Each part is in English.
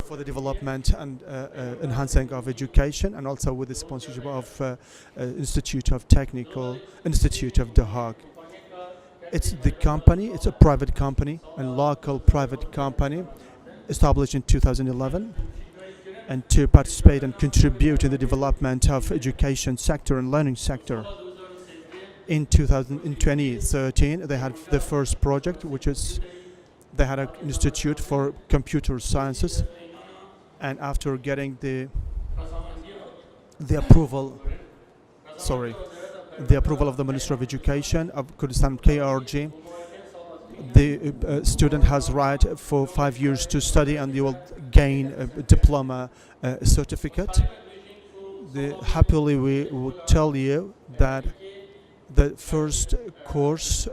for the development and enhancing of education, and also with the sponsorship of Institute of Duhok. It's the company, it's a private company, a local private company established in 2011, and to participate and contribute in the development of education sector and learning sector. In 2013, they had the first project, which is they had an institute for computer sciences, and after getting the approval of the Minister of Education of Kurdistan, KRI, the student has right for 5 years to study, and they will gain a diploma certificate. Happily, we will tell you that the first course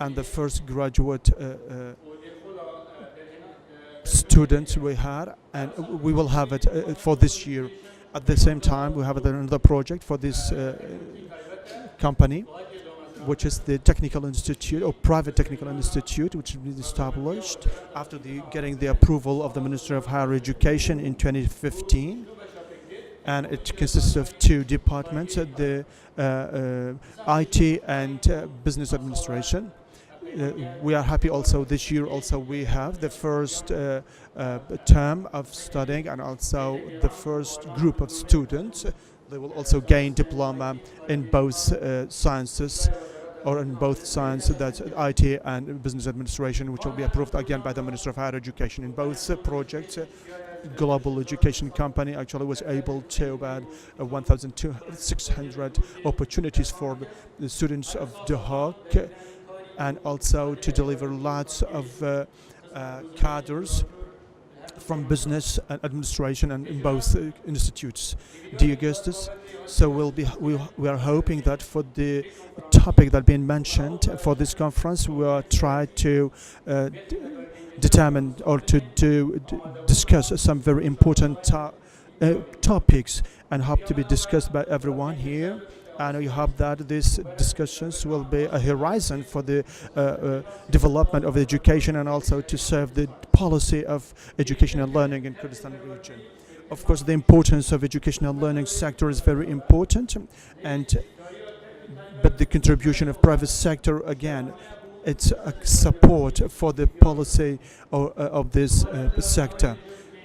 and the first graduate students we had, and we will have it for this year. At the same time, we have another project for this company, which is the technical institute or private technical institute, which will be established after getting the approval of the Minister of Higher Education in 2015. And it consists of two departments, the IT and business administration. We are happy also this year we have the first term of studying, and also the first group of students. They will also gain diploma in both sciences, or in both sciences, that's IT and business administration, which will be approved again by the Minister of Higher Education. In both projects, global education company actually was able to add 1,600 opportunities for the students of Duhok, and also to deliver lots of cadres from business and administration and in both institutes. Dear Augustus, so we are hoping that for the topic that been mentioned for this conference, we will try to determine or to discuss some very important topics, and hope to be discussed by everyone here. And we hope that these discussions will be a horizon for the development of education, and also to serve the policy of education and learning in Kurdistan region. Of course, the importance of education and learning sector is very important, but the contribution of private sector, again, it's a support for the policy of this sector.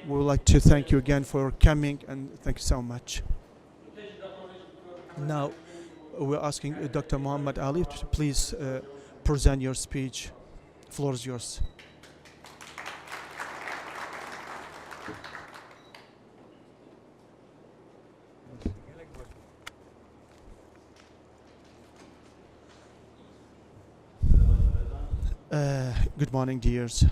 We would like to thank you again for coming, and thank you so much. Now, we're asking Dr. Muhammad Ali to please present your speech. The floor is yours. Good morning, dears.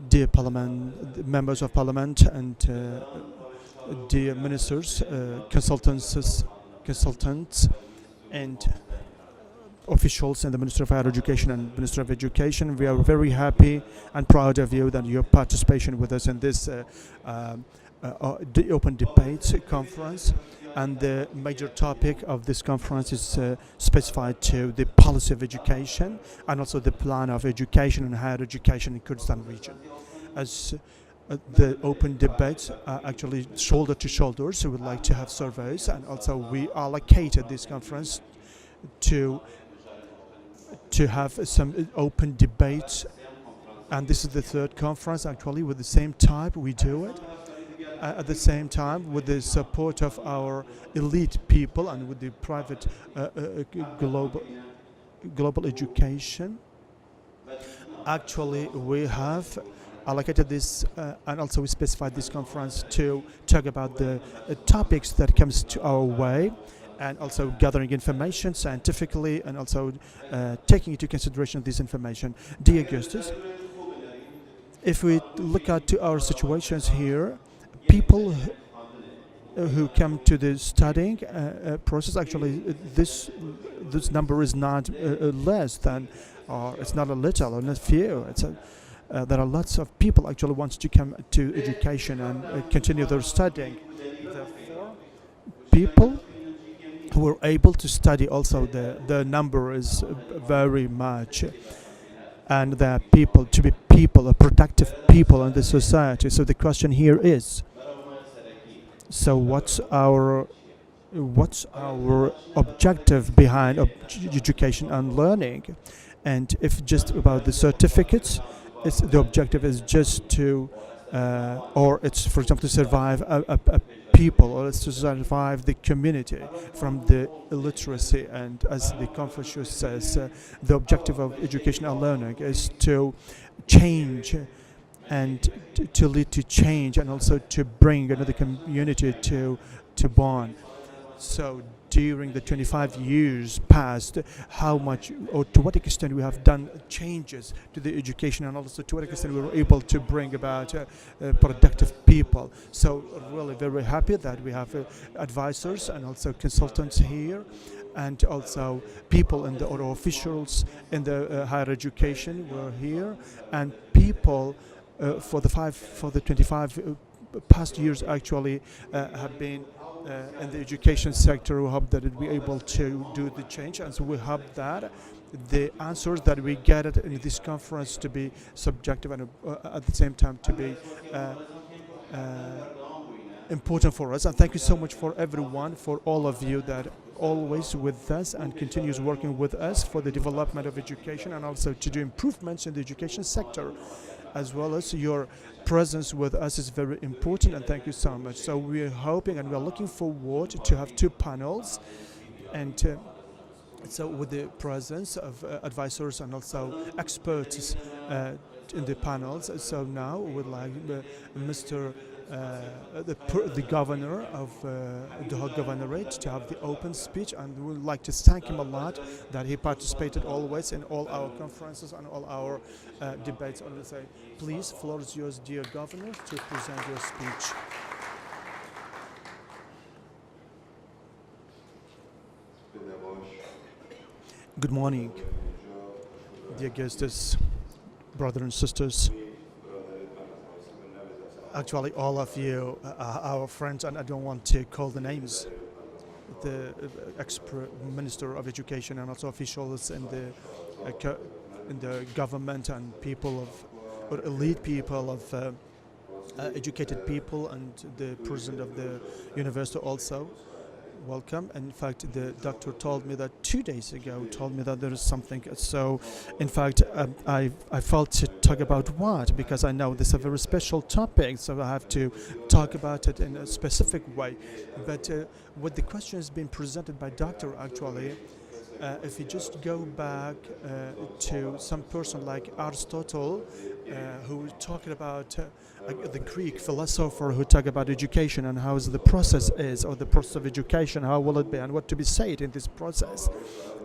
Dear Parliament, members of Parliament, and dear ministers, consultants, and officials in the Ministry of Higher Education and Ministry of Education. We are very happy and proud of you, that your participation with us in this open debate conference. And the major topic of this conference is specified to the policy of education, and also the plan of education and higher education in Kurdistan region. As the open debates are actually shoulder to shoulder, so we'd like to have surveys, and also we allocated this conference to have some open debates, and this is the third conference actually with the same type we do it. At the same time, with the support of our elite people and with the private global education, actually we have allocated this and also we specified this conference to talk about the topics that comes to our way, and also gathering information scientifically, and also taking into consideration this information. Dear Augustus, if we look at our situations here, people who come to the studying process, actually this number is not less than, or it's not a little or not few. There are lots of people actually wants to come to education and continue their studying. Therefore, people who are able to study also, the number is very much. and their people to be people, a productive people in the society. So the question here is, so what's our objective behind education and learning? And if just about the certificates, the objective is just to, or it's, for example, to survive a people, or it's to survive the community from the illiteracy. And as the Confucius says, the objective of education and learning is to change and to lead to change, and also to bring another community to bond. So during the 25 years past, how much or to what extent we have done changes to the education, and also to what extent we were able to bring about productive people. So really very happy that we have advisors and also consultants here, and also people in the, or officials in the higher education were here, and people for the 25 past years actually have been in the education sector. We hope that it will be able to do the change, and so we hope that the answers that we get in this conference to be subjective and at the same time to be important for us. And thank you so much for everyone, for all of you that always with us and continues working with us for the development of education, and also to do improvements in the education sector, as well as your presence with us is very important, and thank you so much. So we're hoping and we're looking forward to have two panels, and so with the presence of advisors and also experts in the panels. So now we would like Mr. The governor of Duhok Governorate to have the open speech, and we would like to thank him a lot that he participated always in all our conferences and all our debates. I would say, please, floor is yours, dear governor, to present your speech. Good morning, dear guests, brothers and sisters. Actually, all of you are our friends, and I don't want to call the names. The ex-minister of education and also officials in the government, and people of, or elite people of educated people, and the president of the university also. Welcome. In fact, the doctor told me that 2 days ago, told me that there is something. So, in fact, I felt to talk about what, because I know this is a very special topic, so I have to talk about it in a specific way. But what the question has been presented by doctor, actually, if you just go back to some person like Aristotle, who talked about the Greek philosopher who talked about education and how the process is, or the process of education, how will it be, and what to be said in this process.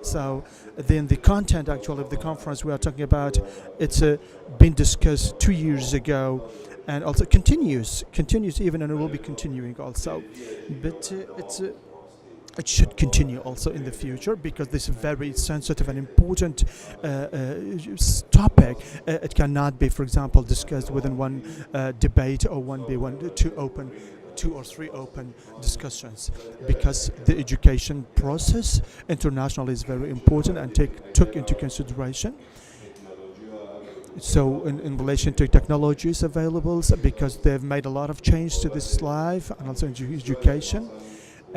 So then the content actually of the conference we are talking about, it's been discussed 2 years ago, and also continues even, and it will be continuing also. But it should continue also in the future, because this is very sensitive and important topic. It cannot be, for example, discussed within one debate or two or three open discussions, because the education process internationally is very important and took into consideration. So in relation to technologies available, because they've made a lot of change to this life and also in education.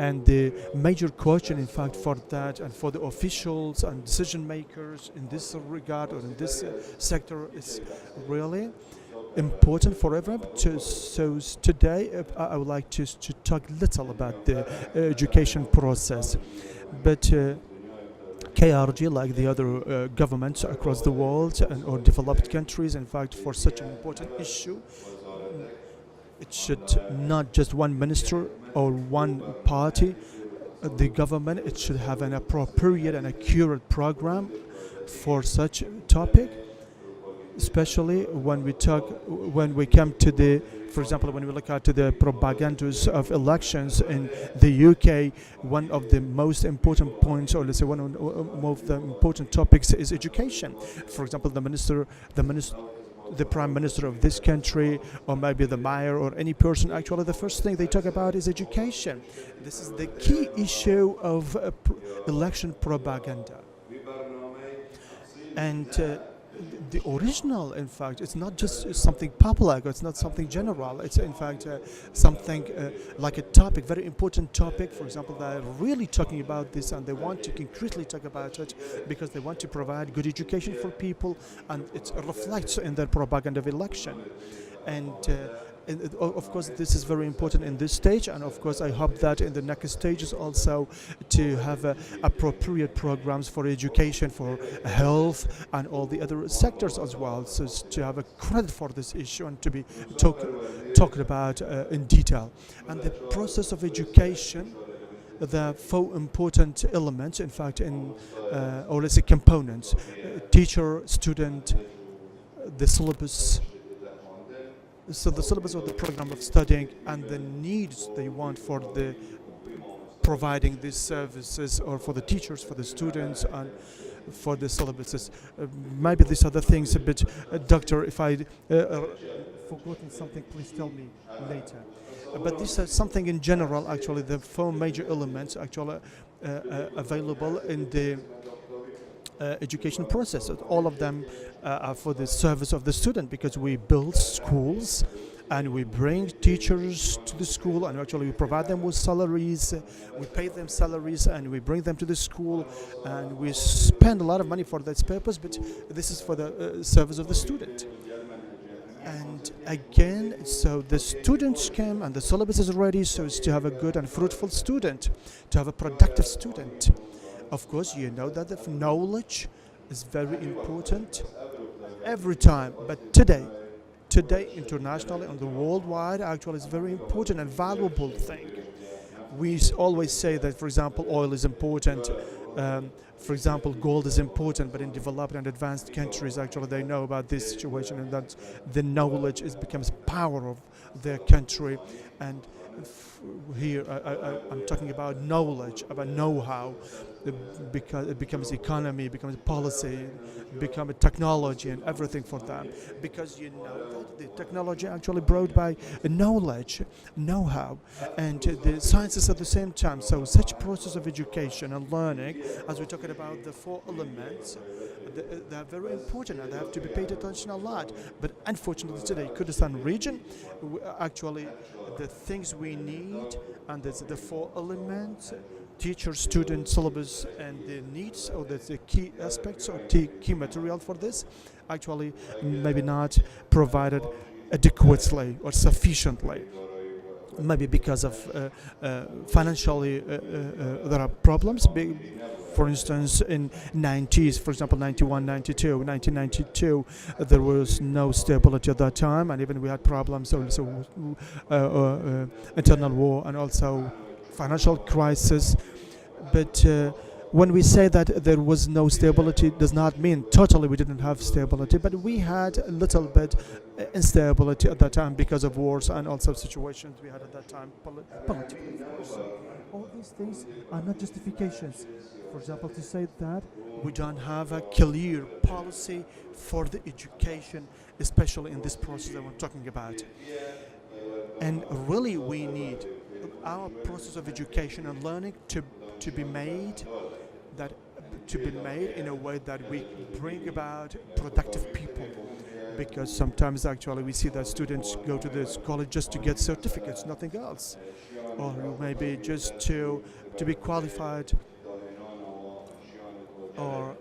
And the major question, in fact, for that and for the officials and decision makers in this regard or in this sector is really important for everyone. So today I would like to talk little about the education process. But KRI, like the other governments across the world or developed countries, in fact, for such an important issue, it should not just one minister or one party, the government, it should have an appropriate and accurate program for such topic, especially when we come to the, for example, when we look at the propagandas of elections in the UK, one of the most important points, or let's say one of the important topics, is education. For example, the prime minister of this country, or maybe the mayor, or any person, actually the first thing they talk about is education. This is the key issue of election propaganda. And the original, in fact, it's not just something public, or it's not something general. It's in fact something like a topic, very important topic. For example, they're really talking about this, and they want to concretely talk about it because they want to provide good education for people, and it reflects in their propaganda of election. And of course, this is very important in this stage, and of course, I hope that in the next stages also to have appropriate programs for education, for health, and all the other sectors as well, so to have a credit for this issue and to be talked about in detail. And the process of education, the four important elements, in fact, or let's say components: teacher, student, the syllabus. So the syllabus of the program of studying and the needs they want for the providing these services, or for the teachers, for the students, and for the syllabuses. Maybe these are the things a bit, Doctor, if I forgotten something, please tell me later. But this is something in general, actually, the four major elements actually available in the education process. All of them are for the service of the student, because we build schools and we bring teachers to the school, and actually we provide them with salaries, we pay them salaries, and we bring them to the school, and we spend a lot of money for that purpose, but this is for the service of the student. And again, so the students come and the syllabus is ready, so it's to have a good and fruitful student, to have a productive student. Of course, you know that the knowledge is very important every time, but today internationally and the worldwide, actually, is very important and valuable thing. We always say that, for example, oil is important, for example, gold is important, but in developed and advanced countries, actually, they know about this situation, and that the knowledge becomes power of their country. And here I'm talking about knowledge, about know-how, because it becomes economy, becomes policy, become a technology and everything for them. Because you know that the technology actually brought by knowledge, know-how, and the sciences at the same time. So such process of education and learning, as we're talking about the four elements, they're very important and they have to be paid attention a lot. But unfortunately today, Kurdistan region, actually the things we need, and there's the four elements: teacher, student, syllabus, and the needs, or the key aspects or key material for this, actually maybe not provided adequately or sufficiently. Maybe because of financially there are problems. For instance, in 90s, for example, 91, 92, 1992, there was no stability at that time, and even we had problems, also internal war and also financial crisis. But when we say that there was no stability, does not mean totally we didn't have stability, but we had a little bit instability at that time because of wars and also situations we had at that time politically. All these things are not justifications. For example, to say that we don't have a clear policy for the education, especially in this process that we're talking about. And really we need our process of education and learning to be made in a way that we bring about productive people. Because sometimes actually we see that students go to this college just to get certificates, nothing else, or maybe just to be qualified, or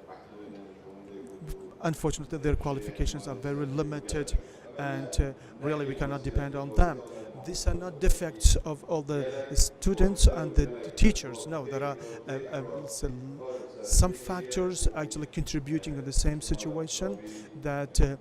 unfortunately their qualifications are very limited, and really we cannot depend on them. These are not defects of all the students and the teachers. No, there are some factors actually contributing to the same situation that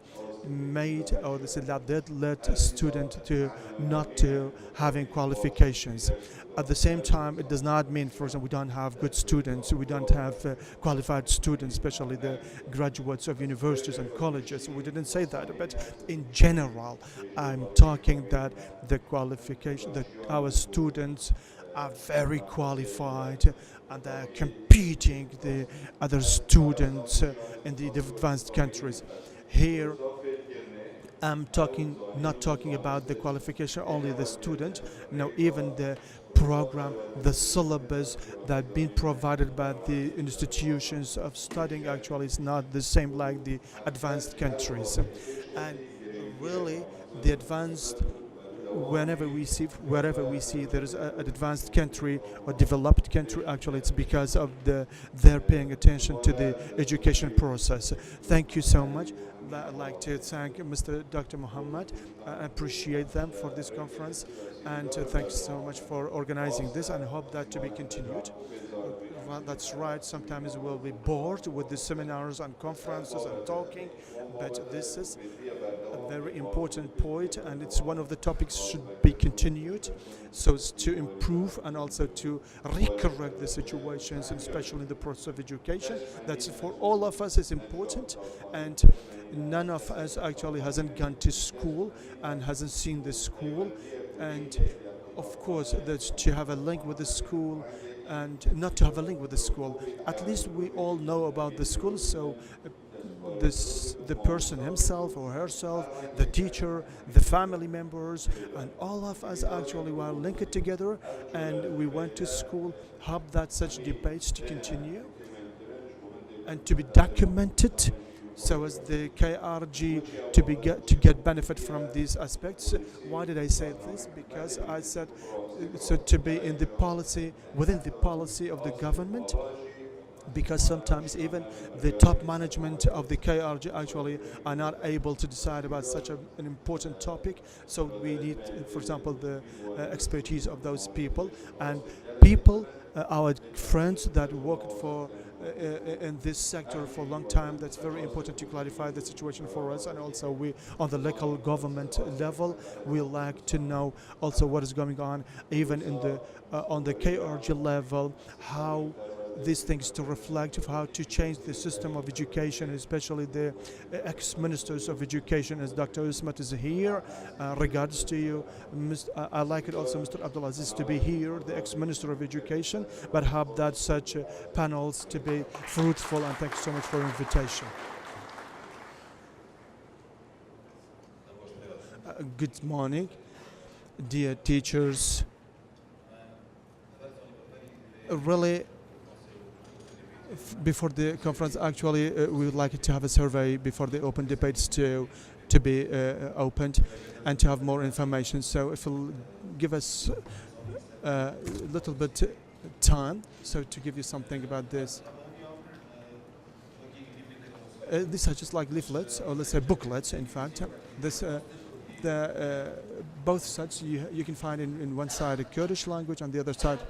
made, or that led students to not to having qualifications. At the same time, it does not mean, for example, we don't have good students, we don't have qualified students, especially the graduates of universities and colleges. We didn't say that, but in general, I'm talking that the qualification, that our students are very qualified and they're competing the other students in the advanced countries. Here, I'm not talking about the qualification only the student. No, even the program, the syllabus that been provided by the institutions of studying actually is not the same like the advanced countries. And really the advanced, wherever we see there is an advanced country or developed country, actually it's because of their paying attention to the education process. Thank you so much. I'd like to thank Mr. Dr. Muhammad. I appreciate them for this conference, and thanks so much for organizing this, and I hope that to be continued. Well, that's right, sometimes we'll be bored with the seminars and conferences and talking, but this is a very important point, and it's one of the topics should be continued, so as to improve and also to recorrect the situations, and especially in the process of education. That's for all of us is important, and none of us actually hasn't gone to school and hasn't seen the school, and of course that to have a link with the school and not to have a link with the school. At least we all know about the school, so the person himself or herself, the teacher, the family members, and all of us actually were linked together, and we went to school. Hope that such debates to continue and to be documented, so as the KRG to get benefit from these aspects. Why did I say this? Because I said so to be in the policy, within the policy of the government, because sometimes even the top management of the KRG actually are not able to decide about such an important topic. So we need, for example, the expertise of those people, and people, our friends that worked for in this sector for a long time. That's very important to clarify the situation for us, and also we on the local government level we like to know also what is going on even in the on the KRG level, how these things to reflect of how to change the system of education, especially the ex-ministers of education, as Dr. Usmat is here. Regards to you. I like it also Mr. Abdulaziz to be here, the ex-minister of education, but hope that such panels to be fruitful, and thank you so much for your invitation. Good morning, dear teachers. Really, before the conference, actually, we would like to have a survey before the open debates to be opened and to have more information. So if you'll give us a little bit time, so to give you something about this. These are just like leaflets, or let's say booklets, in fact. This, both sides you can find in one side a Kurdish language, and the other side.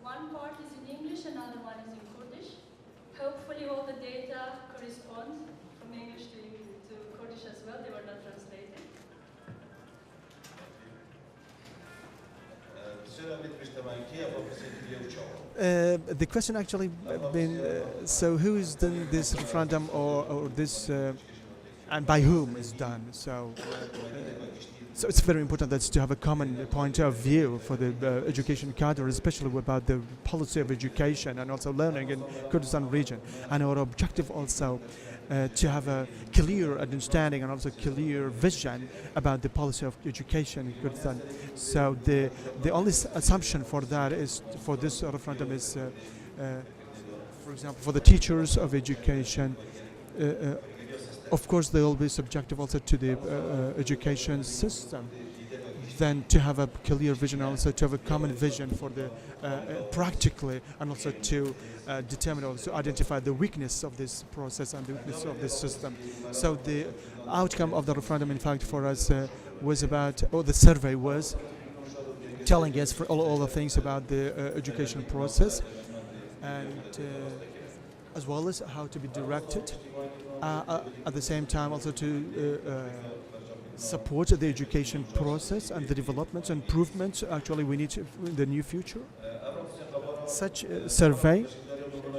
One part is in English, another one is in Kurdish. Hopefully all the data correspond from English to Kurdish as well. They were not translated. The question actually been, so who is done this referendum or this, and by whom is done? So it's very important that to have a common point of view for the education cadre, especially about the policy of education and also learning in Kurdistan region. And our objective also to have a clear understanding and also clear vision about the policy of education in Kurdistan. So the only assumption for that is, for this referendum is, for example, for the teachers of education, of course they will be subjective also to the education system. Then to have a clear vision, also to have a common vision for the practically, and also to determine, also identify the weakness of this process and the weakness of this system. So the outcome of the referendum, in fact, for us was about, or the survey was telling us for all the things about the education process, and as well as how to be directed. At the same time, also to support the education process and the developments and improvements actually we need in the near future. Such a survey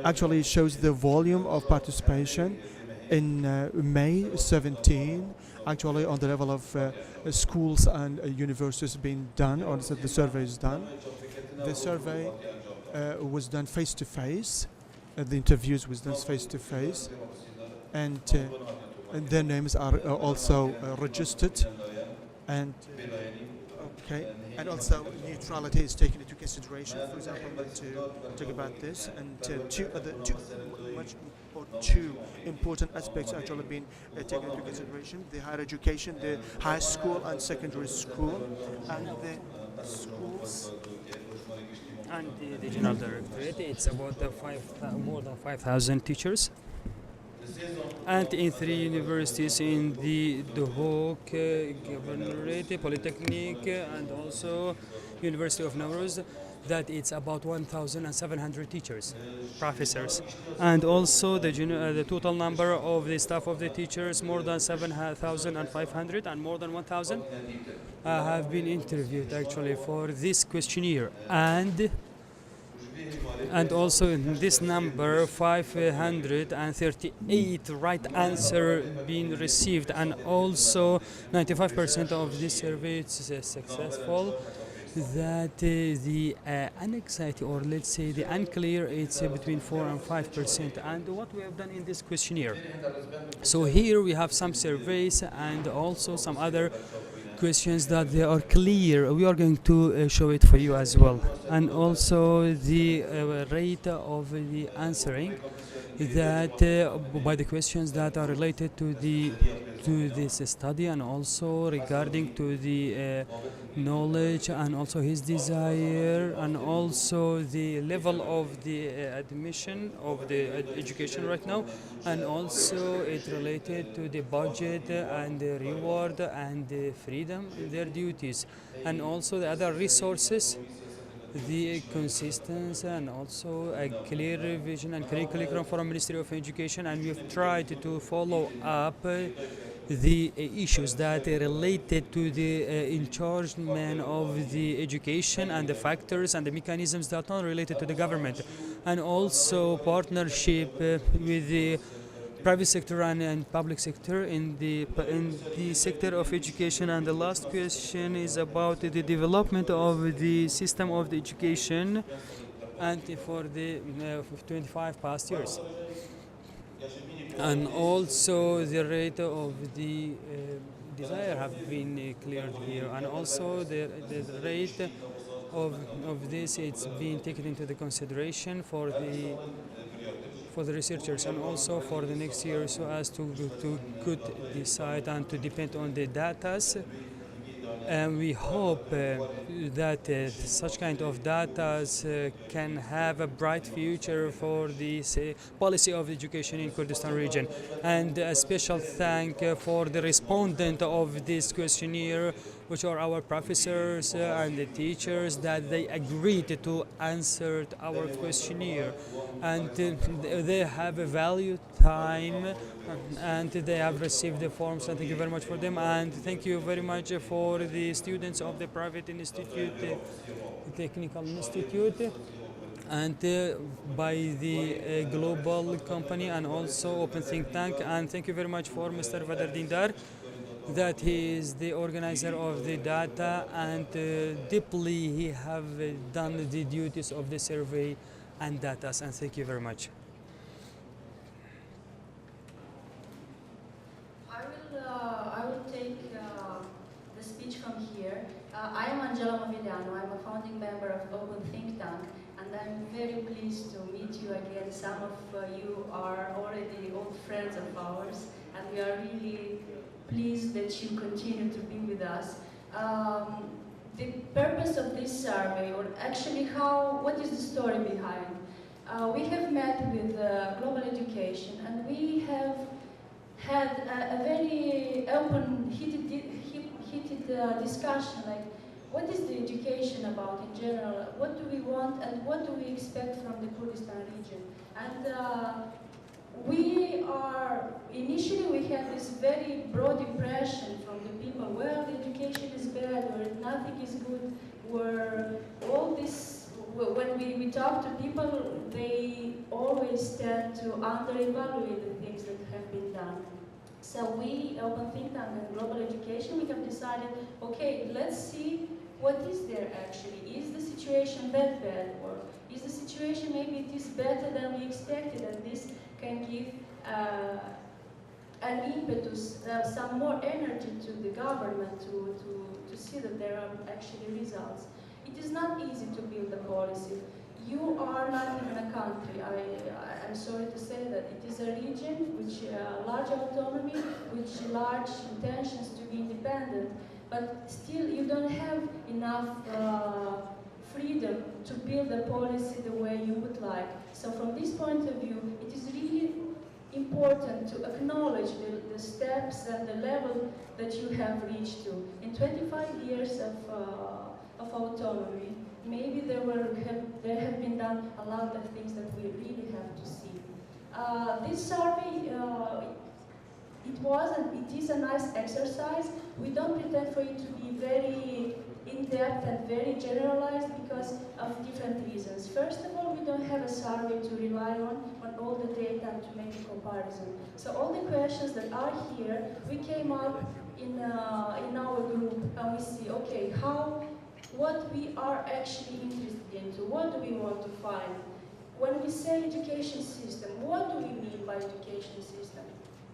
actually shows the volume of participation in May 17, actually on the level of schools and universities being done, or the survey is done. The survey was done face to face. The interviews was done face to face, and their names are also registered, and okay, and also neutrality is taken into consideration. For example, to talk about this, and two important aspects actually been taken into consideration: the higher education, the high school and secondary school, and the schools. And the General Directorate, it's about more than 5,000 teachers. And in 3 universities in the Duhok, Governorate, Polytechnic, and also University of Nauruz, that it's about 1,700 teachers, professors. And also the total number of the staff of the teachers, more than 7,500 and more than 1,000 have been interviewed actually for this questionnaire. And also in this number, 538 right answer being received, and also 95% of this survey is successful. That the anxiety, or let's say the unclear, it's between 4 and 5%. And what we have done in this questionnaire, so here we have some surveys and also some other questions that they are clear. We are going to show it for you as well, and also the rate of the answering that by the questions that are related to this study, and also regarding to the knowledge, and also his desire, and also the level of the admission of the education right now, and also it related to the budget and the reward and the freedom, their duties, and also the other resources, the consistency, and also a clear vision and curriculum from Ministry of Education. And we've tried to follow up the issues that are related to the in-chargement of the education, and the factors and the mechanisms that are related to the government, and also partnership with the private sector and public sector in the sector of education. And the last question is about the development of the system of the education, and for the 25 past years, and also the rate of the desire have been cleared here, and also the rate of this, it's being taken into the consideration for the researchers, and also for the next year, so as to could decide and to depend on the data. And we hope that such kind of data can have a bright future for the policy of education in Kurdistan region. And a special thank for the respondent of this questionnaire, which are our professors and the teachers, that they agreed to answer our questionnaire, and they have a valued time, and they have received the forms, and thank you very much for them. And thank you very much for the students of the private institute, technical institute, and by the global company, and also open think tank. And thank you very much for Mr. Whither Dindar, that he is the organizer of the data, and deeply he have done the duties of the survey and data. And thank you very much. I will take the speech from here. I am Angela Movigliano. I'm a founding member of Open Think Tank, and I'm very pleased to meet you again. Some of you are already old friends of ours, and we are really pleased that you continue to be with us. The purpose of this survey, or actually what is the story behind? We have met with Global Education, and we have had a very open, heated discussion, like what is the education about in general, what do we want, and what do we expect from the Kurdistan region. And initially we had this very broad impression from the people, well, the education is bad, or nothing is good, where all this, when we talk to people, they always tend to under-evaluate the things that have been done. So we, Open Think Tank and Global Education, we have decided, okay, let's see what is there actually? Is the situation that bad, or is the situation maybe it is better than we expected, and this can give an impetus, some more energy to the government to see that there are actually results. It is not easy to build a policy. You are not even a country. I'm sorry to say that it is a region which large autonomy, which large intentions to be independent, but still you don't have enough freedom to build a policy the way you would like. So from this point of view, it is really important to acknowledge the steps and the level that you have reached to. In 25 years of autonomy, maybe there have been done a lot of things that we really have to see. This survey, it is a nice exercise. We don't pretend for it to be very in-depth and very generalized because of different reasons. First of all, we don't have a survey to rely on all the data and to make a comparison. So all the questions that are here, we came up in our group and we see, okay, what we are actually interested into, what do we want to find? When we say education system, what do we mean by education system?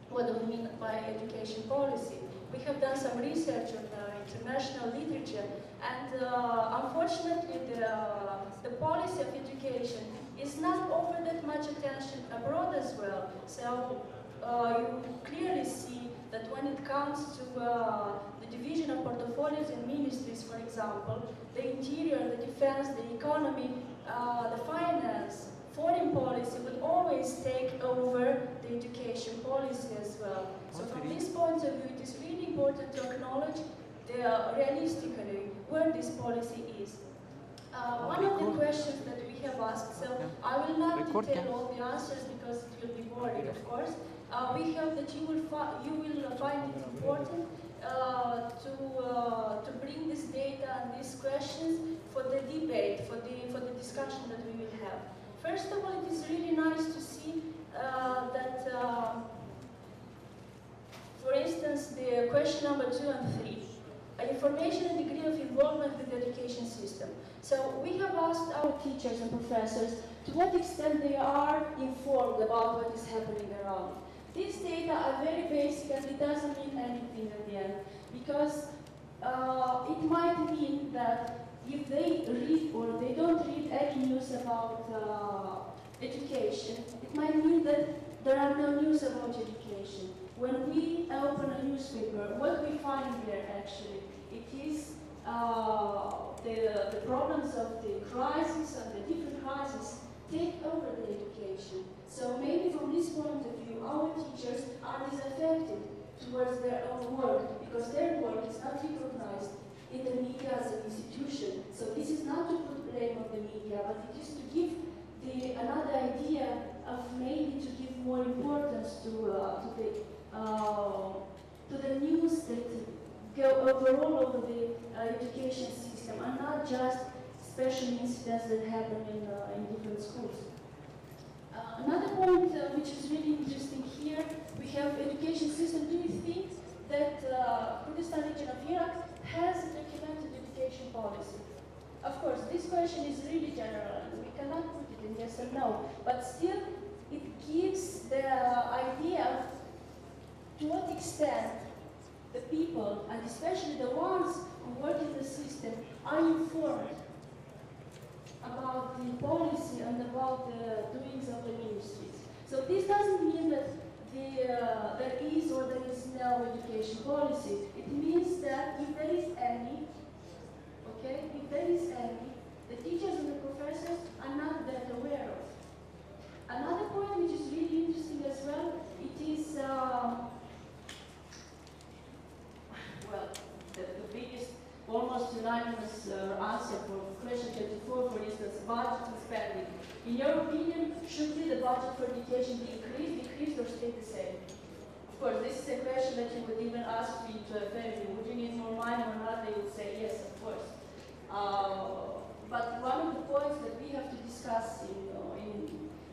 What do we mean by education policy? We have done some research on international literature, and unfortunately the policy of education is not offered that much attention abroad as well. So you clearly see that when it comes to the division of portfolios in ministries, for example, the interior, the defense, the economy, the finance, foreign policy would always take over the education policy as well. So from this point of view, it is really important to acknowledge realistically where this policy is. One of the questions that we have asked, so I will not detail all the answers because it will be boring, of course. We hope that you will find it important to bring this data and these questions for the debate, for the discussion that we will have. First of all, it is really nice to see that, for instance, the question number 2 and 3, information and degree of involvement with the education system. So we have asked our teachers and professors to what extent they are informed about what is happening around. These data are very basic and it doesn't mean anything at the end, because it might mean that if they read or they don't read any news about education, it might mean that there are no news about education. When we open a newspaper, what we find there actually, it is the problems of the crisis and the different crises take over the education. So maybe from this point of view, our teachers are disaffected towards their own work because their work is not recognized in the media as an institution. So this is not to put blame on the media, but it is to give another idea of maybe to give more importance to the news that go overall over the education system and not just special incidents that happen in different schools. Another point which is really interesting here, we have education system. Do you think that Kurdistan region of Iraq has a documented education policy? Of course, this question is really general and we cannot put it in yes or no, but still it gives the idea of to what extent the people, and especially the ones who work in the system, are informed about the policy and about the doings of the ministries. So this doesn't mean that there is or there is no education policy. It means that if there is any, okay, if there is any, the teachers and the professors are not that aware of. Another point which is really interesting as well, it is, well, the biggest, almost unanimous answer for question 24, for instance, budget and spending. In your opinion, should the budget for education be increased, decreased, or stay the same? Of course, this is a question that you would even ask me to a family. Would you need more money or not? They would say yes, of course. But one of the points that we have to discuss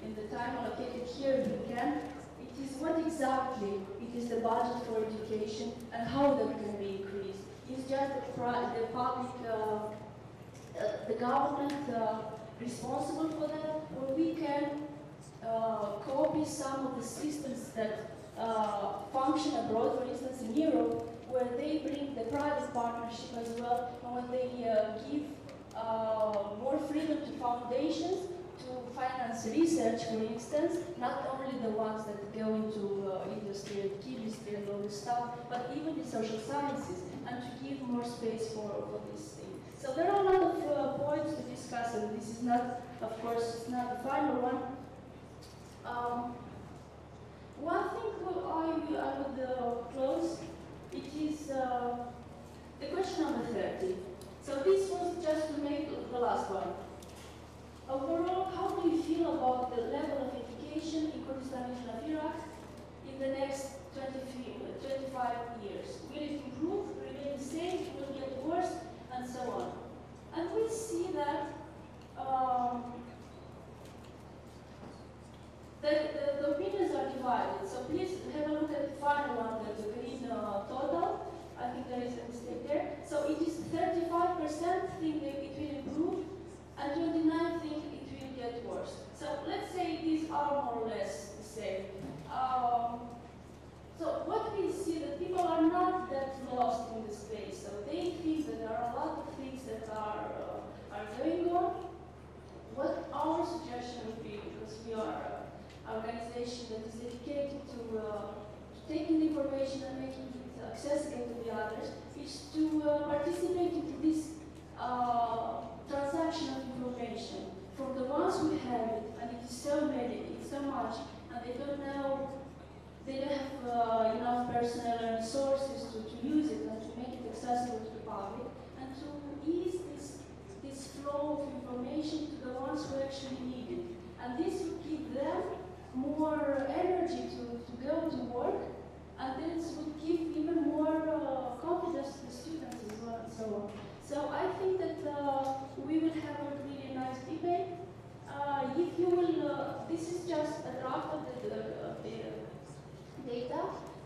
in the time allocated here, if we can, it is what exactly it is the budget for education and how that can be increased. is just the public, the government responsible for that, or we can copy some of the systems that function abroad, for instance in Europe, where they bring the private partnership as well, and when they give more freedom to foundations to finance research, for instance, not only the ones that go into industry and chemistry and all this stuff, but even the social sciences, and to give more space for this thing. So there are a lot of points to discuss, and this is not, of course, it's not the final one. One thing I would close, it is the question number 30. So this was just to make the last one. Overall, how do you feel about the level of education in Kurdistan region of Iraq in the next 25 years? Will it improve, remain the same, will it get worse, and so on? And we see that the opinions are divided. So please have a look at the final one, the green total. I think there is a mistake there. So it is 35% think that it will improve, and 29% think it will get worse. So let's say these are more or less the same. So what we see that people are not that lost in the space. So they think that there are a lot of things that are going on. What our suggestion would be, because we are an organization that is dedicated to taking the information and making it accessible to the others, is to participate into this transaction of information from the ones who have it, and it is so many, it's so much, and they don't know, they don't have enough personnel and resources to use it and to make it accessible to the public, and to ease this flow of information to the ones who actually need it. And this would give them more energy to go to work, and this would give even more confidence to the students as well, and so on. So I think that we will have a really nice debate. If you will, this is just a draft of the data.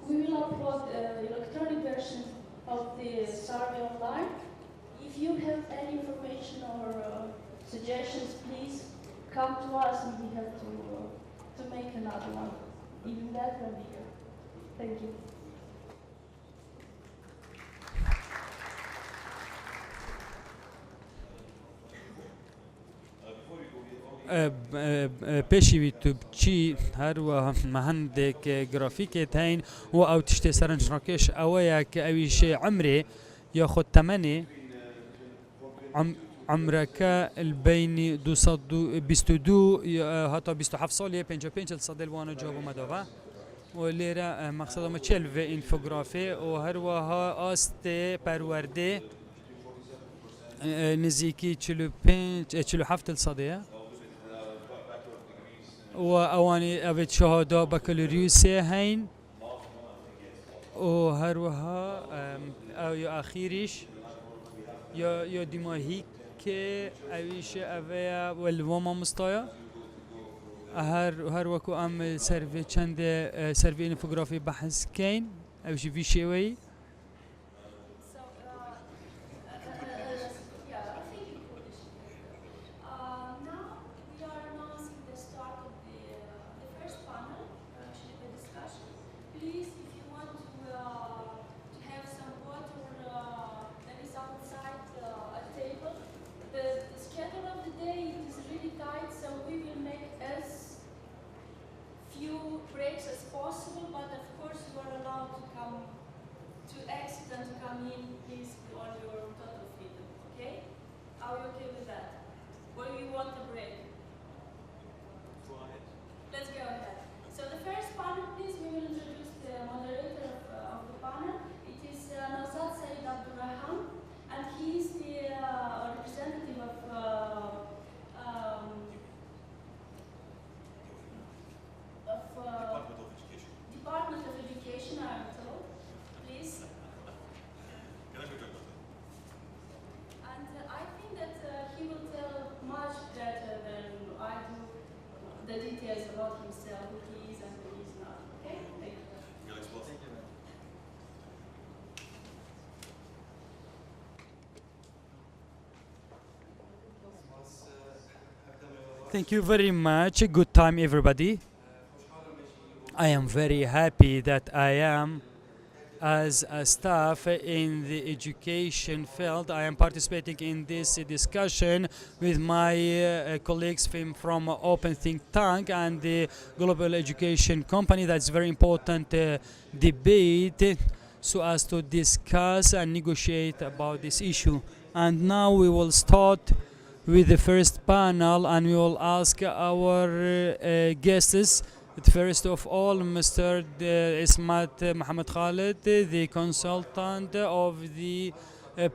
We will upload the electronic version of the survey online. If you have any information or suggestions, please come to us, and we have to make another one. Even that will be here. Thank you. پێشی تو بچی هەروە هەندێک گرافیکێت هەین و ئەو تشتێ سەرنجڕاکێش ئەوەیە کە ئەویشێ عمرێ یاخۆ تەمەنێ عمرەکە بینی 22 هەتا 27 ساڵیە 55 سەدەی وانە جواب مەداوە و لێرە مەقسەدەمە چێل vê ئینفۆگرافێ و هەروەها ئاستێ پەروەردێ نزیکی 47 سەدەیە و ئەوانی ئەوێت شەهادا بەکەلۆریوسێ هەین و هەروەها ئەو یا ئاخیریش یا دیماهی کە ئەویشە ئەوەیە وەلوە مامۆستایە هەر وەکو ئەم سەرڤێ چەندێ سەرڤێ ئینفۆگرافی بەحەزکەین ئەوشی وی شێوەی Thank you very much. Good time, everybody. I am very happy that I am as a staff in the education field. I am participating in this discussion with my colleagues from Open Think Tank and the Global Education Company. That's very important debate so as to discuss and negotiate about this issue. And now we will start with the first panel, and we will ask our guests. First of all, Mr. Ismat Mohammed Khalid, the consultant of the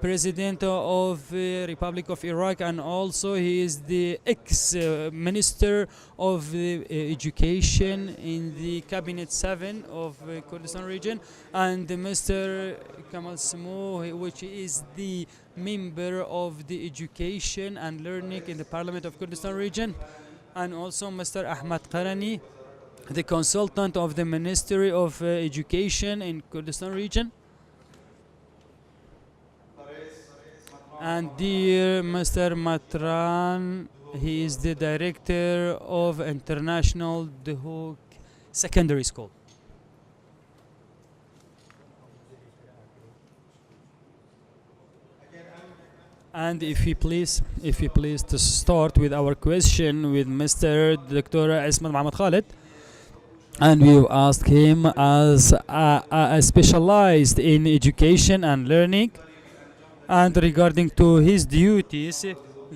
President of the Republic of Iraq, and also he is the ex-Minister of Education in the Cabinet 7 of Kurdistan region, and Mr. Kamal Samo, which is the member of the Education and Learning in the Parliament of Kurdistan region, and also Mr. Ahmad Qarani, the consultant of the Ministry of Education in Kurdistan region. And dear Mr. Matran, he is the director of International Duhok Secondary School. And if you please to start with our question with Mr. Dr. Ismat Mohammed Khalid. And we asked him as a specialized in education and learning, and regarding to his duties,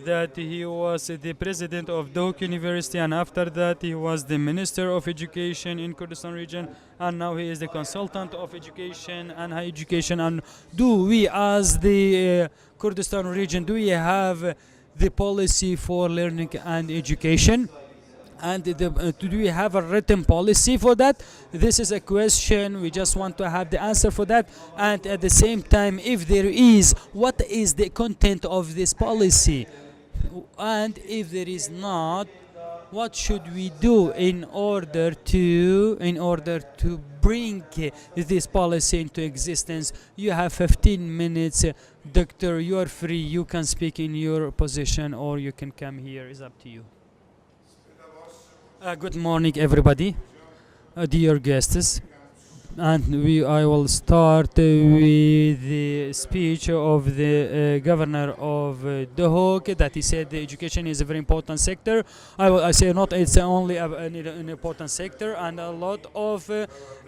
that he was the president of Duhok University, and after that he was the Minister of Education in Kurdistan region, and now he is the consultant of education and higher education. And do we, as the Kurdistan region, do we have the policy for learning and education? And do we have a written policy for that? This is a question. We just want to have the answer for that. And at the same time, if there is, what is the content of this policy? And if there is not, what should we do in order to bring this policy into existence? You have 15 minutes. Doctor, you are free. You can speak in your position, or you can come here. It's up to you. Good morning, everybody, dear guests, and I will start with the speech of the governor of Duhok, that he said the education is a very important sector. I say not it's only an important sector, and a lot of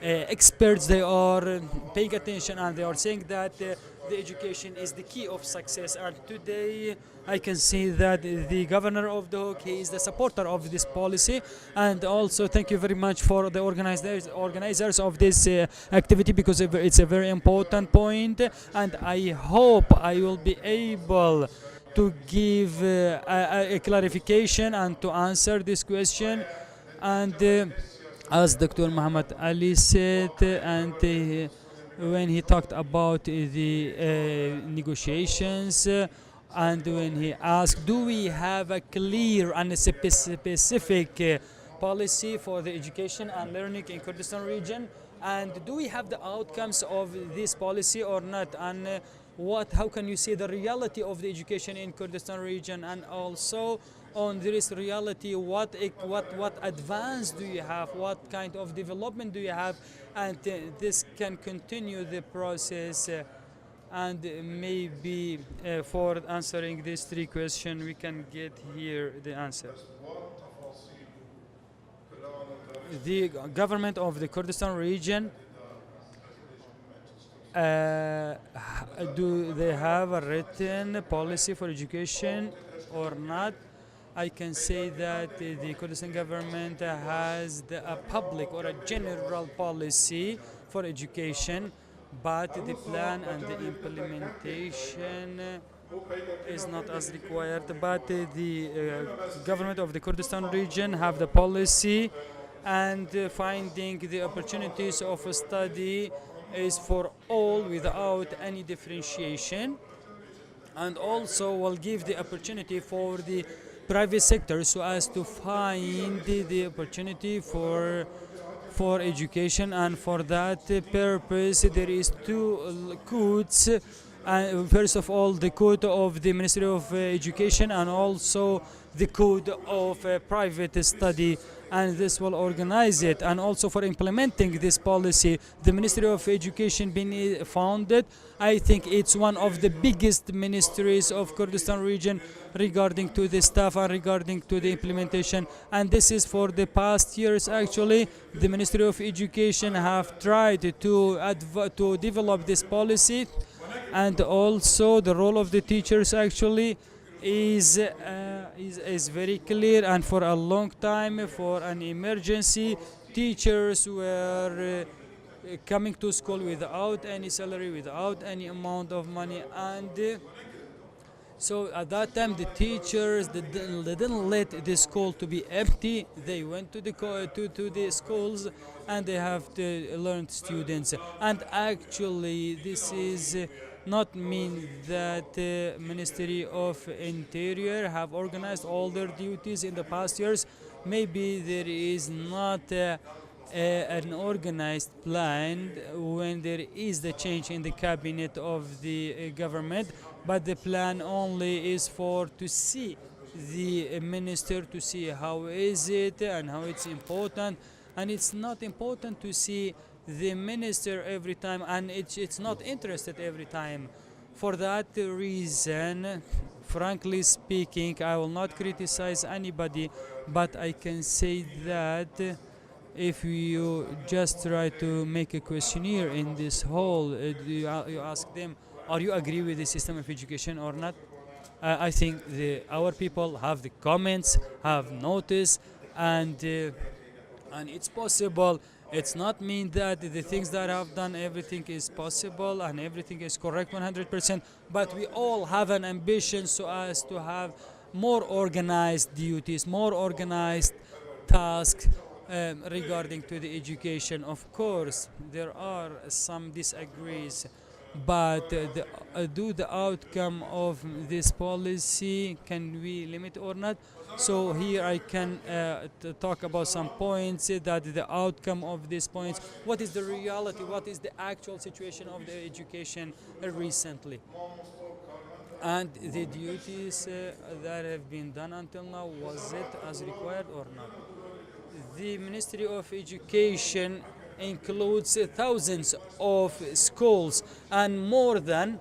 experts, they are paying attention, and they are saying that the education is the key of success. And today I can see that the governor of Duhok, he is the supporter of this policy. And also thank you very much for the organizers of this activity, because it's a very important point, and I hope I will be able to give a clarification and to answer this question. And as Dr. Muhammad Ali said, and when he talked about the negotiations, and when he asked, do we have a clear and a specific policy for the education and learning in Kurdistan region, and do we have the outcomes of this policy or not, and how can you see the reality of the education in Kurdistan region, and also on this reality, what advance do you have, what kind of development do you have, and this can continue the process. And maybe for answering these three questions, we can get here the answer. The government of the Kurdistan region, do they have a written policy for education or not? I can say that the Kurdistan government has a public or a general policy for education, but the plan and the implementation is not as required. But the government of the Kurdistan region have the policy, and finding the opportunities of study is for all without any differentiation, and also will give the opportunity for the private sector so as to find the opportunity for education. And for that purpose, there is two codes First of all, the code of the Ministry of Education, and also the code of private study, and this will organize it. And also for implementing this policy, the Ministry of Education being founded, I think it's one of the biggest ministries of Kurdistan region regarding to the staff and regarding to the implementation. And this is for the past years actually. The Ministry of Education have tried to develop this policy, and also the role of the teachers actually is very clear. And for a long time, for an emergency, teachers were coming to school without any salary, without any amount of money, and so at that time the teachers they didn't let the school to be empty. They went to the schools and they have to learn students. And actually this is not mean that the Ministry of Interior have organized all their duties in the past years. Maybe there is not an organized plan when there is the change in the cabinet of the government, but the plan only is for to see the minister, to see how is it and how it's important. And it's not important to see the minister every time, and it's not interested every time. For that reason, frankly speaking, I will not criticize anybody, but I can say that if you just try to make a questionnaire in this whole, you ask them, are you agree with the system of education or not? I think our people have the comments, have noticed, and it's possible. It's not mean that the things that I've done, everything is possible and everything is correct 100%, but we all have an ambition so as to have more organized duties, more organized tasks regarding to the education. Of course, there are some disagrees, but do the outcome of this policy, can we limit or not? So here I can talk about some points that the outcome of these points, what is the reality, what is the actual situation of the education recently, and the duties that have been done until now, was it as required or not? The Ministry of Education includes thousands of schools and more than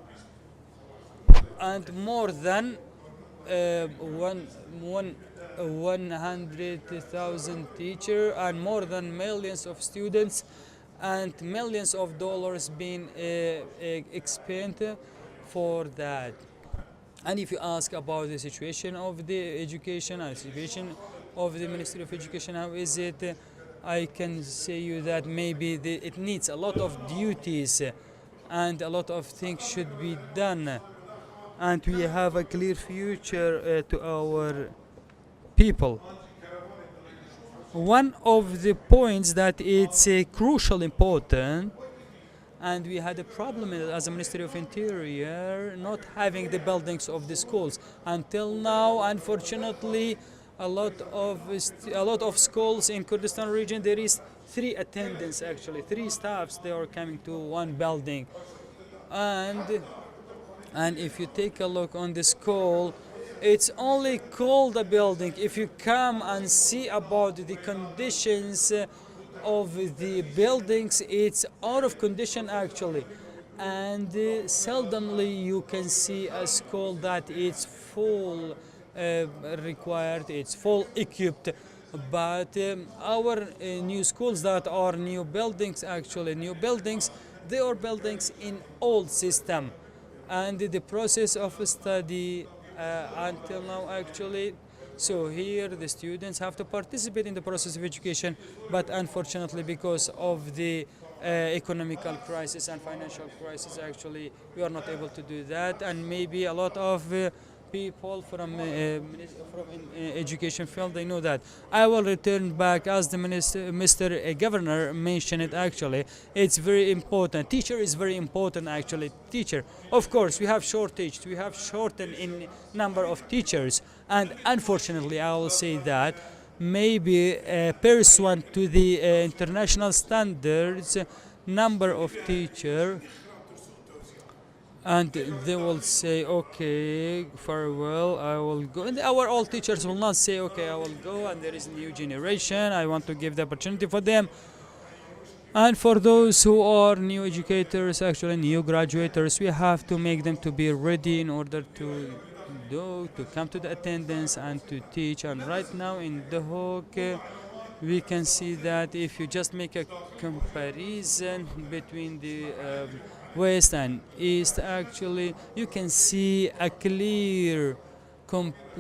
100,000 teachers and more than millions of students and millions of dollars being expended for that. And if you ask about the situation of the education and situation of the Ministry of Education, how is it? I can say you that maybe it needs a lot of duties and a lot of things should be done, and we have a clear future to our people. One of the points that it's crucial important, and we had a problem as a Ministry of Interior not having the buildings of the schools until now. Unfortunately, a lot of schools in Kurdistan region, there is 3 attendants actually, 3 staffs, they are coming to one building, and if you take a look on the school, it's only called a building. If you come and see about the conditions of the buildings, it's out of condition actually, and seldomly you can see a school that it's full required, it's full equipped. But our new schools that are new buildings, actually new buildings, they are buildings in old system, and the process of study until now actually. So here the students have to participate in the process of education, but unfortunately because of the economical crisis and financial crisis, actually we are not able to do that, and maybe a lot of people from education field, they know that. I will return back as the Mr. Governor mentioned it actually. It's very important. Teacher is very important actually. Teacher, of course, we have shortage. We have shortened in number of teachers, and unfortunately, I will say that maybe pursuant to the international standards, number of teachers and they will say, okay, farewell, I will go. And our old teachers will not say, okay, I will go, and there is new generation, I want to give the opportunity for them. And for those who are new educators, actually new graduates, we have to make them to be ready in order to come to the attendance and to teach. And right now in Duhok, we can see that if you just make a comparison between the west and east, actually you can see a clear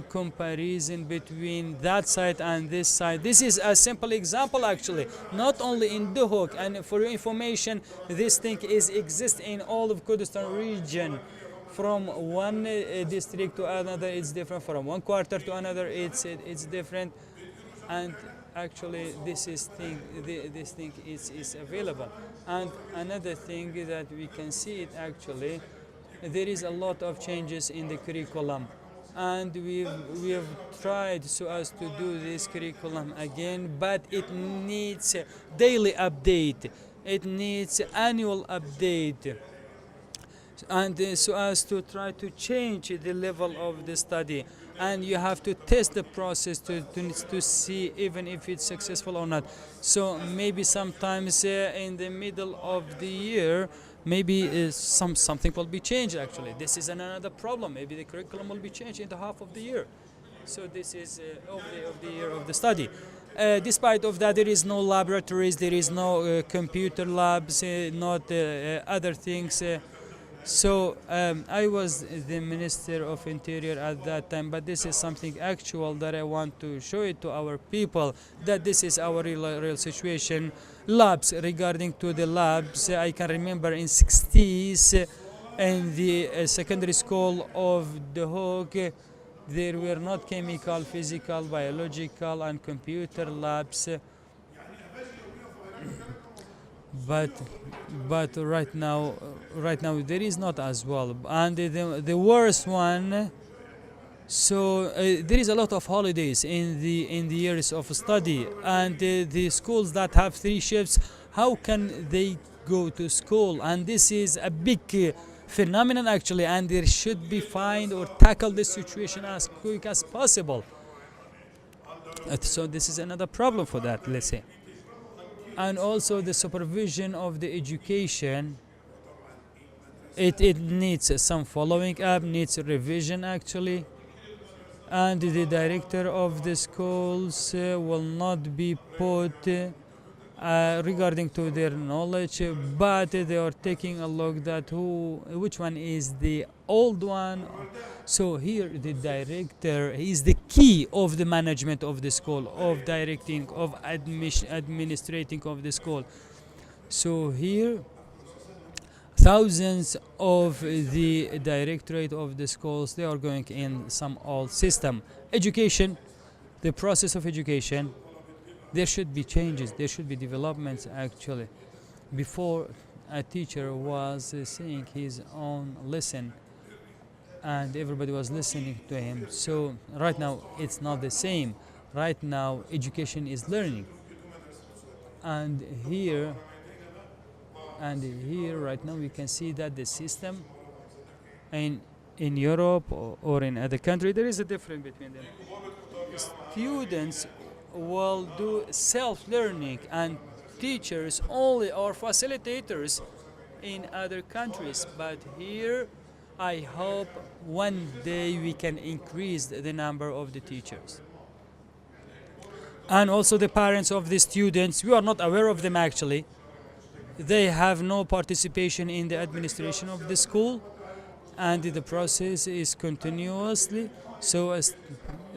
comparison between that side and this side. This is a simple example actually, not only in Duhok, and for your information, this thing exists in all of Kurdistan region. From one district to another it's different, from one quarter to another it's different, and actually this thing is available. And another thing that we can see it actually, there is a lot of changes in the curriculum, and we have tried so as to do this curriculum again, but it needs daily update, it needs annual update, and so as to try to change the level of the study. And you have to test the process to see even if it's successful or not. So maybe sometimes in the middle of the year, maybe something will be changed actually. This is another problem. Maybe the curriculum will be changed in the half of the year. So this is of the year of the study. Despite of that, there is no laboratories, there is no computer labs, not other things. So I was the Minister of Interior at that time, but this is something actual that I want to show it to our people, that this is our real situation. Labs, regarding to the labs, I can remember in 60s in the secondary school of Duhok, there were not chemical, physical, biological and computer labs. But right now there is not as well. And the worst one, so there is a lot of holidays in the years of study, and the schools that have 3 shifts, how can they go to school? And this is a big phenomenon actually, and there should be find or tackle this situation as quick as possible. So this is another problem for that, let's say. And also the supervision of the education, it needs some following up, needs revision actually, and the director of the schools will not be put regarding to their knowledge, but they are taking a look at which one is the old one. So here the director is the key of the management of the school, of directing, of administrating of the school. So here thousands of the directorate of the schools, they are going in some old system. Education, the process of education, there should be changes, there should be developments actually. Before, a teacher was saying his own lesson and everybody was listening to him. So right now it's not the same. Right now education is learning. And here right now we can see that the system in Europe or in other countries, there is a difference between them. Students will do self-learning, and teachers only are facilitators in other countries. But here I hope one day we can increase the number of the teachers. And also the parents of the students, we are not aware of them actually. They have no participation in the administration of the school, and the process is continuously. So as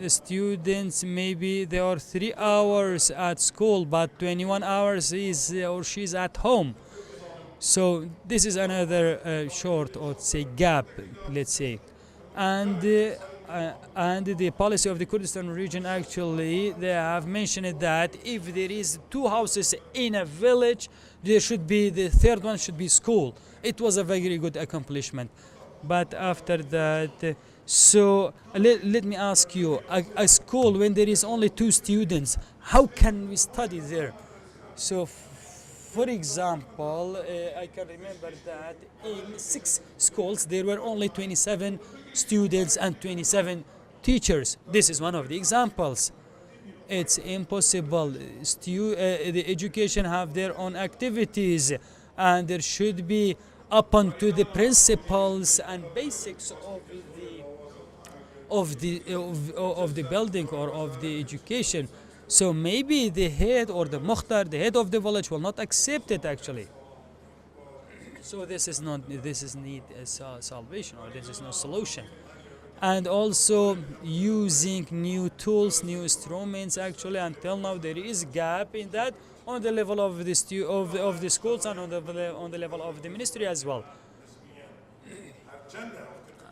students, maybe there are 3 hours at school, but 21 hours is or she's at home. So this is another short, or say gap, let's say. And the policy of the Kurdistan region, actually they have mentioned that if there is 2 houses in a village, there should be the 3rd one should be school. It was a very good accomplishment. But after that, so let me ask you, a school when there is only 2 students, how can we study there? So For example, I can remember that in 6 schools there were only 27 students and 27 teachers. This is one of the examples. It's impossible. The education have their own activities, and there should be up onto the principles and basics of the building or of the education. So maybe the head or the mukhtar, the head of the village, will not accept it actually. So this is need a salvation, or this is no solution. And also using new tools, new instruments actually. Until now there is gap in that on the level of the of the schools and on the level of the ministry as well.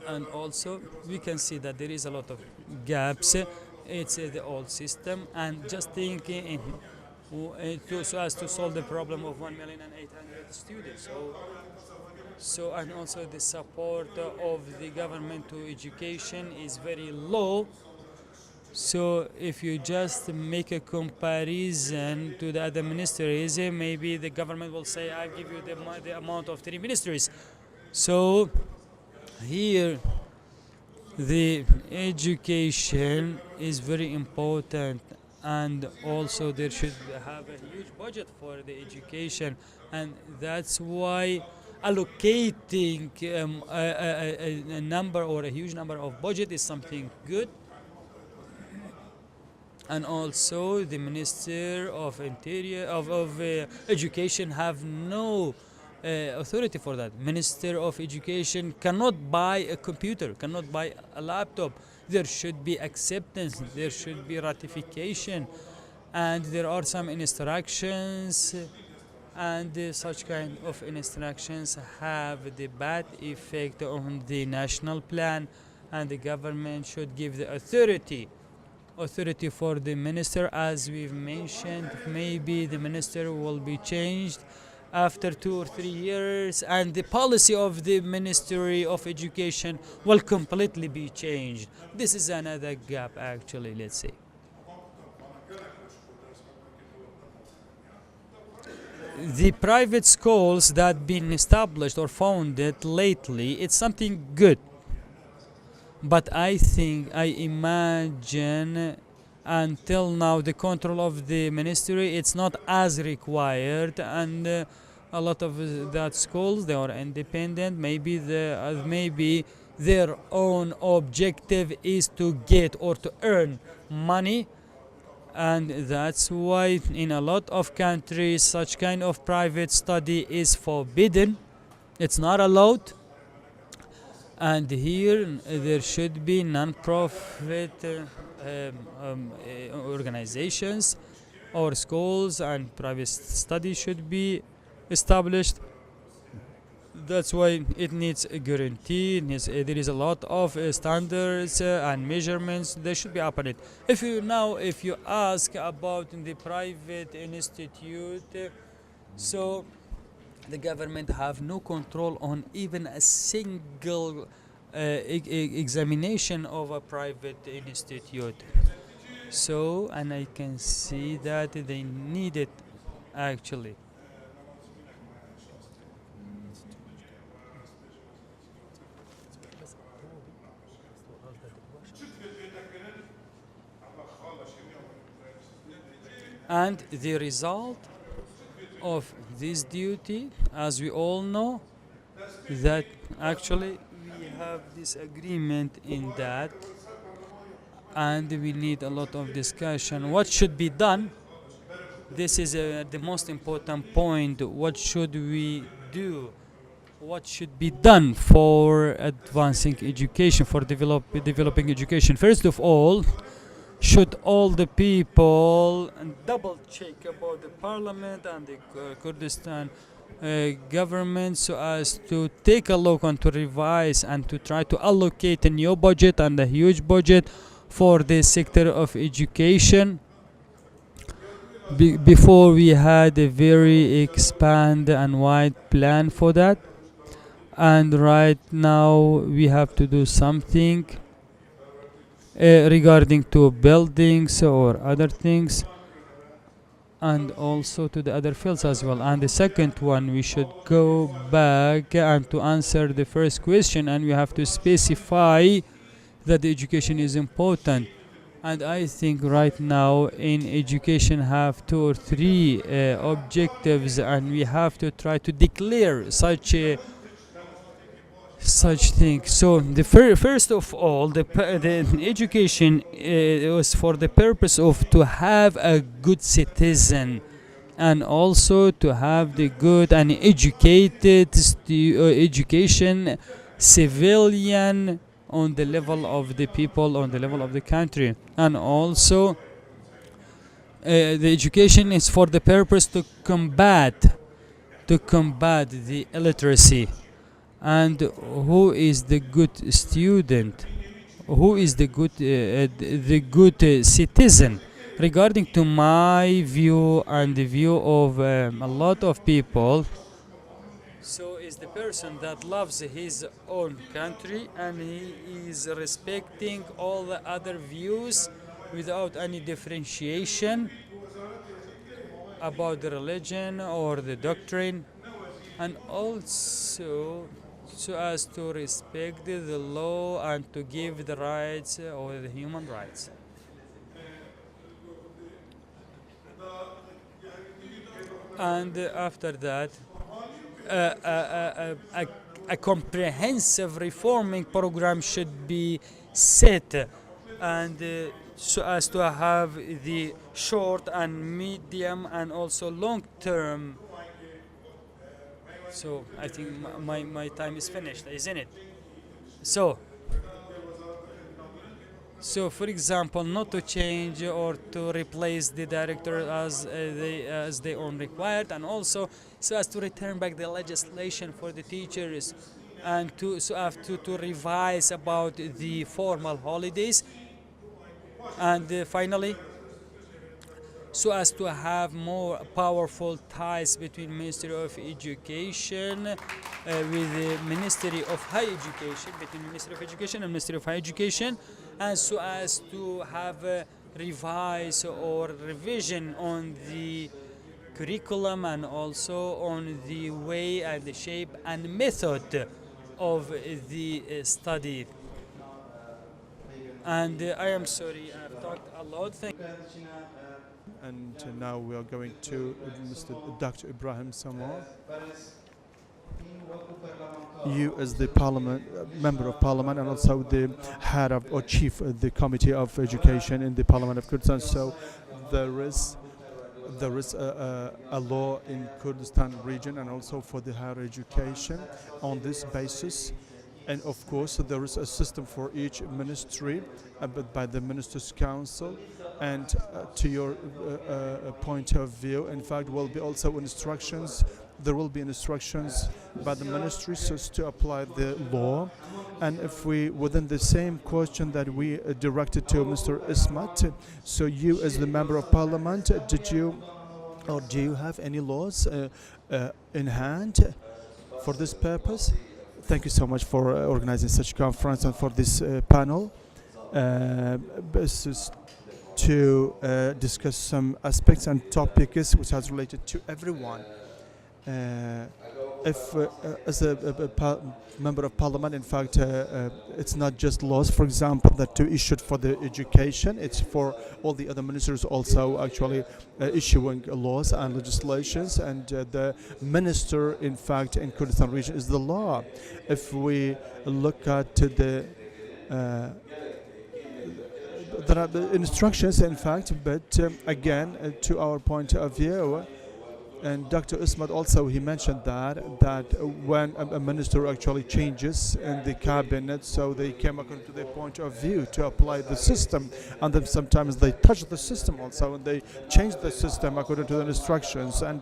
And also we can see that there is a lot of gaps. It's the old system, and just thinking so as to solve the problem of 1,800,000 students. So and also the support of the government to education is very low. So if you just make a comparison to the other ministries, maybe the government will say, I give you the amount of 3 ministries. So here the education is very important, and also there should have a huge budget for the education, and that's why allocating a number or a huge number of budget is something good. And also the Minister of Interior of Education have no authority for that. Minister of Education cannot buy a computer, cannot buy a laptop. There should be acceptance, there should be ratification, and there are some instructions, and such kind of instructions have the bad effect on the national plan, and the government should give the authority for the minister. As we've mentioned, maybe the minister will be changed after 2 or 3 years, and the policy of the Ministry of Education will completely be changed. This is another gap actually, let's say. The private schools that been established or founded lately, it's something good. But I imagine until now the control of the ministry, it's not as required, and a lot of that schools, they are independent. Maybe their own objective is to get or to earn money, and that's why in a lot of countries such kind of private study is forbidden. It's not allowed. And here there should be non-profit organizations or schools, and private study should be established. That's why it needs a guarantee. There is a lot of standards and measurements. They should be upon it. If you ask about the private institute, so the government have no control on even a single examination of a private institute. So, and I can see that they need it actually. And the result of this duty, as we all know, that actually we have this agreement in that, and we need a lot of discussion. What should be done? This is the most important point. What should we do? What should be done for advancing education, for developing education? First of all, should all the people double check about the parliament and the Kurdistan government, so as to take a look and to revise and to try to allocate a new budget and a huge budget for the sector of education. Before we had a very expanded and wide plan for that, and right now we have to do something regarding to buildings or other things. and also to the other fields as well. And the second one, we should go back and to answer the first question, and we have to specify that the education is important. And I think right now in education have 2 or 3 objectives, and we have to try to declare such thing. So the first of all, the education was for the purpose of to have a good citizen, and also to have the good and educated education civilian on the level of the people, on the level of the country. And also the education is for the purpose to combat the illiteracy. And who is the good student, who is the good citizen? Regarding to my view and the view of a lot of people, so is the person that loves his own country and he is respecting all the other views without any differentiation about the religion or the doctrine, and also so as to respect the law and to give the rights or the human rights. And after that, a comprehensive reforming program should be set, and so as to have the short and medium and also long term. So I think my time is finished, isn't it? So for example, not to change or to replace the director as they own required, and also so as to return back the legislation for the teachers, and to revise about the formal holidays, and finally so as to have more powerful ties between Ministry of Education with the Ministry of High Education, between Ministry of Education and Ministry of High Education, and so as to have a revise or revision on the curriculum, and also on the way and the shape and method of the study. And I am sorry, I've talked a lot. Thank you. And now we are going to Mr. Dr. Ibrahim Samar. You as the Parliament member of Parliament, and also the head of or chief of the Committee of Education in the Parliament of Kurdistan. So there is a law in Kurdistan region, and also for the higher education on this basis. And of course, there is a system for each ministry by the Ministers' Council. And to your point of view, in fact, will be also instructions. There will be instructions by the ministries as to apply the law. And if we, within the same question that we directed to Mr. Ismat, so you as the member of Parliament, did you or do you have any laws in hand for this purpose? Thank you so much for organizing such a conference and for this panel. This is to discuss some aspects and topics which has related to everyone. As a member of Parliament, in fact, it's not just laws, for example, that to issued for the education. It's for all the other ministers also actually issuing laws and legislations. And the minister, in fact, in Kurdistan region is the law. If we look at the there are the instructions, in fact, but again, to our point of view, and Dr. Ismat also, he mentioned that when a minister actually changes in the cabinet, so they came according to their point of view to apply the system, and then sometimes they touch the system also, and they change the system according to the instructions, and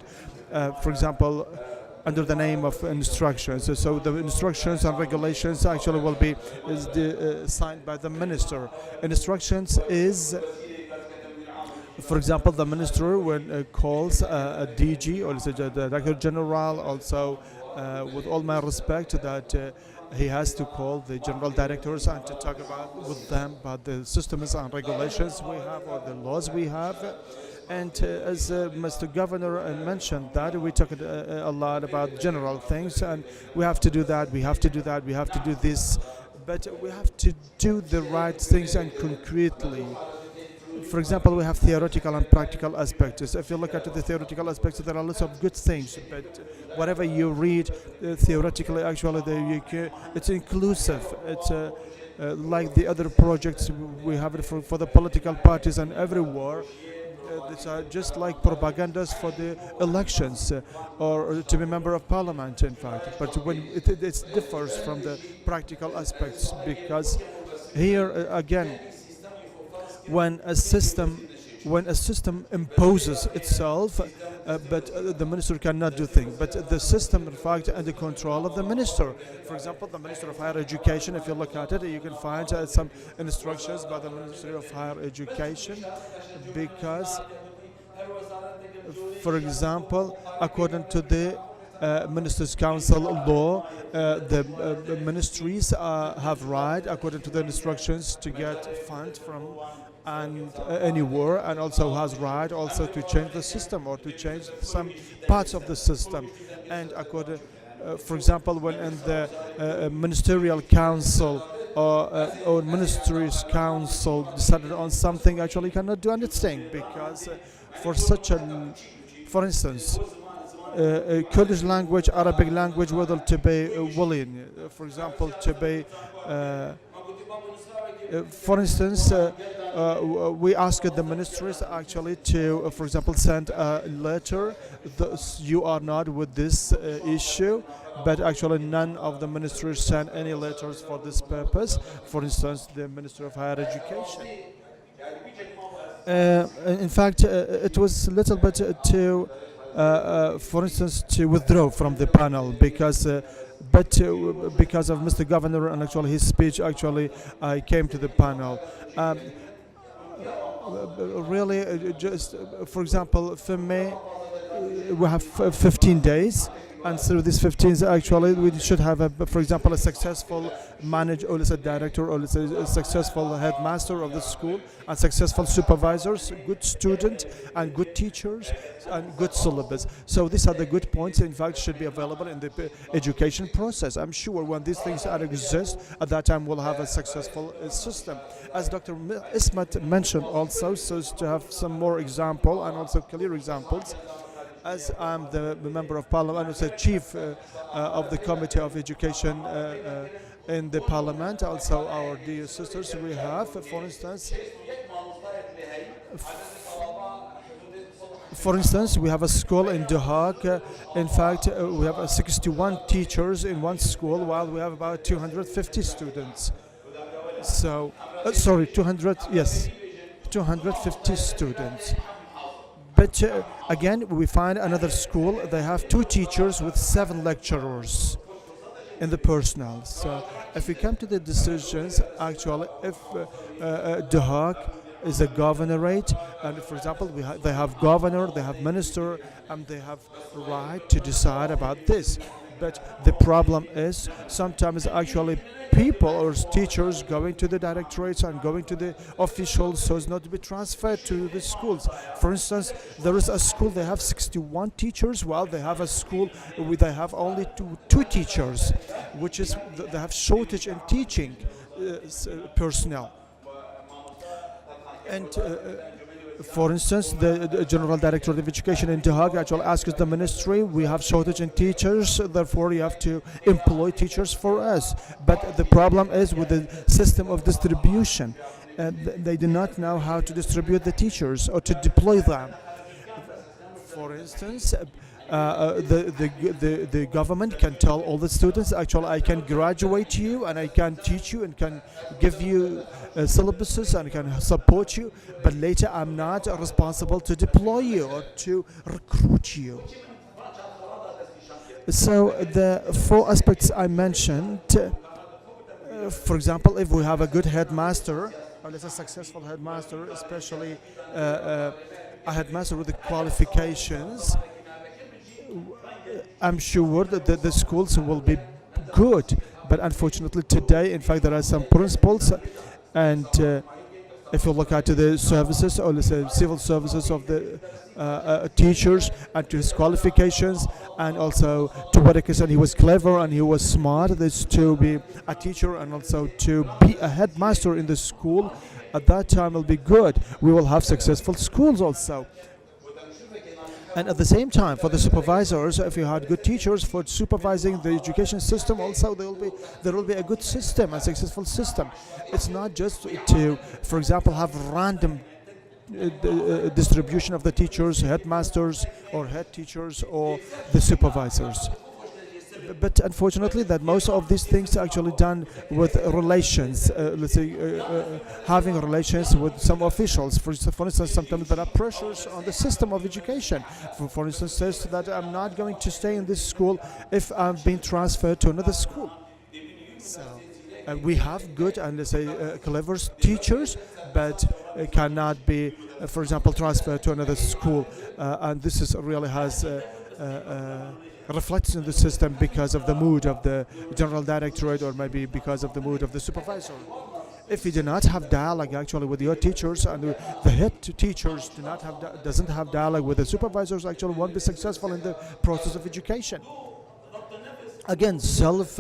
for example, under the name of instructions. So the instructions and regulations actually will be signed by the minister. Instructions is, for example, the minister when calls a DG or the Director General, also with all my respect that he has to call the general directors and to talk with them about the systems and regulations we have or the laws we have. And as Mr. Governor mentioned that, we talked a lot about general things, and we have to do that, we have to do that, we have to do this, but we have to do the right things and concretely. For example, we have theoretical and practical aspects. If you look at the theoretical aspects, there are lots of good things, but whatever you read theoretically, actually, it's inclusive. It's like the other projects we have it for the political parties and everywhere. These are just like propagandas for the elections or to be member of parliament, in fact. But when it differs from the practical aspects, because here again, when a system imposes itself, but the minister cannot do things. But the system, in fact, under control of the minister. For example, the Minister of Higher Education, if you look at it, you can find some instructions by the Ministry of Higher Education, because, for example, according to the Ministers' Council law, the ministries have right, according to the instructions, to get funds from anywhere, and also has right also to change the system or to change some parts of the system. And according, for example, when in the ministerial council or ministry's council decided on something, actually cannot do anything, because for instance, Kurdish language, Arabic language, whether to be willing, for example, to be for instance, we asked the ministries actually to, for example, send a letter. You are not with this issue, but actually none of the ministries sent any letters for this purpose. For instance, the Minister of Higher Education. In fact, it was a little bit to, for instance, to withdraw from the panel, because because of Mr. Governor and actually his speech, actually I came to the panel. Really, just for example, for me, we have 15 days, and through these 15 actually we should have, for example, a successful manager, or a director, or a successful headmaster of the school, and successful supervisors, good students and good teachers and good syllabus. So these are the good points, in fact, should be available in the education process. I'm sure when these things exist, at that time we'll have a successful system. As Dr. Ismat mentioned also, so as to have some more example and also clear examples, as I'm the member of parliament, as the chief of the Committee of Education in the parliament, also our dear sisters, we have, for instance, we have a school in Duhok. In fact, we have 61 teachers in one school, while we have about 250 students. So, sorry, 250 students. But again, we find another school, they have 2 teachers with 7 lecturers in the personnel. So if we come to the decisions, actually, if Duhok is a governorate, and for example, they have governor, they have minister, and they have right to decide about this. But the problem is sometimes actually people or teachers going to the directorates and going to the officials so as not to be transferred to the schools. For instance, there is a school, they have 61 teachers, while they have a school where they have only two teachers, which is they have shortage in teaching personnel. And for instance, the General Director of Education in Duhok actually asks the ministry, we have shortage in teachers, therefore you have to employ teachers for us. But the problem is with the system of distribution. They do not know how to distribute the teachers or to deploy them. For instance, the government can tell all the students, actually I can graduate you and I can teach you and can give you syllabuses and can support you, but later I'm not responsible to deploy you or to recruit you. So the 4 aspects I mentioned, for example, if we have a good headmaster, or let's say a successful headmaster, especially a headmaster with the qualifications, I'm sure that the schools will be good. But unfortunately today, in fact, there are some principals and if you look at the services, or let's say civil services of the teachers, and to his qualifications, and also to what extent he was clever and he was smart, this to be a teacher and also to be a headmaster in the school, at that time will be good. We will have successful schools also. And at the same time, for the supervisors, if you had good teachers for supervising the education system, also there will be a good system, a successful system. It's not just to, for example, have random distribution of the teachers, headmasters, or head teachers, or the supervisors. But unfortunately, that most of these things are actually done with relations. Let's say having relations with some officials. For instance, sometimes there are pressures on the system of education. For instance, says that I'm not going to stay in this school if I'm being transferred to another school. So we have good and let's say clever teachers, but cannot be, for example, transferred to another school. And this is really has. Reflects in the system because of the mood of the general directorate, or maybe because of the mood of the supervisor. If you do not have dialogue actually with your teachers, and the head teachers doesn't have dialogue with the supervisors, actually won't be successful in the process of education. Again, self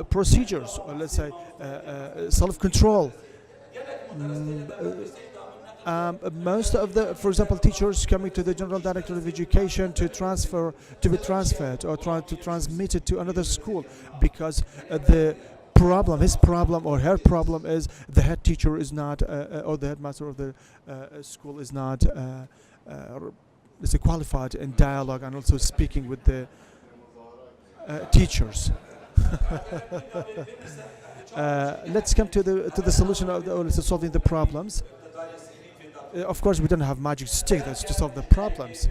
procedures, or let's say self-control. Most of the, for example, teachers coming to the General Director of Education to be transferred or try to transmit it to another school, because his problem or her problem is the head teacher is not, or the headmaster of the school is not, let's say, qualified in dialogue and also speaking with the teachers. Let's come to the solution of solving the problems. Of course, we don't have magic stick that's to solve the problems,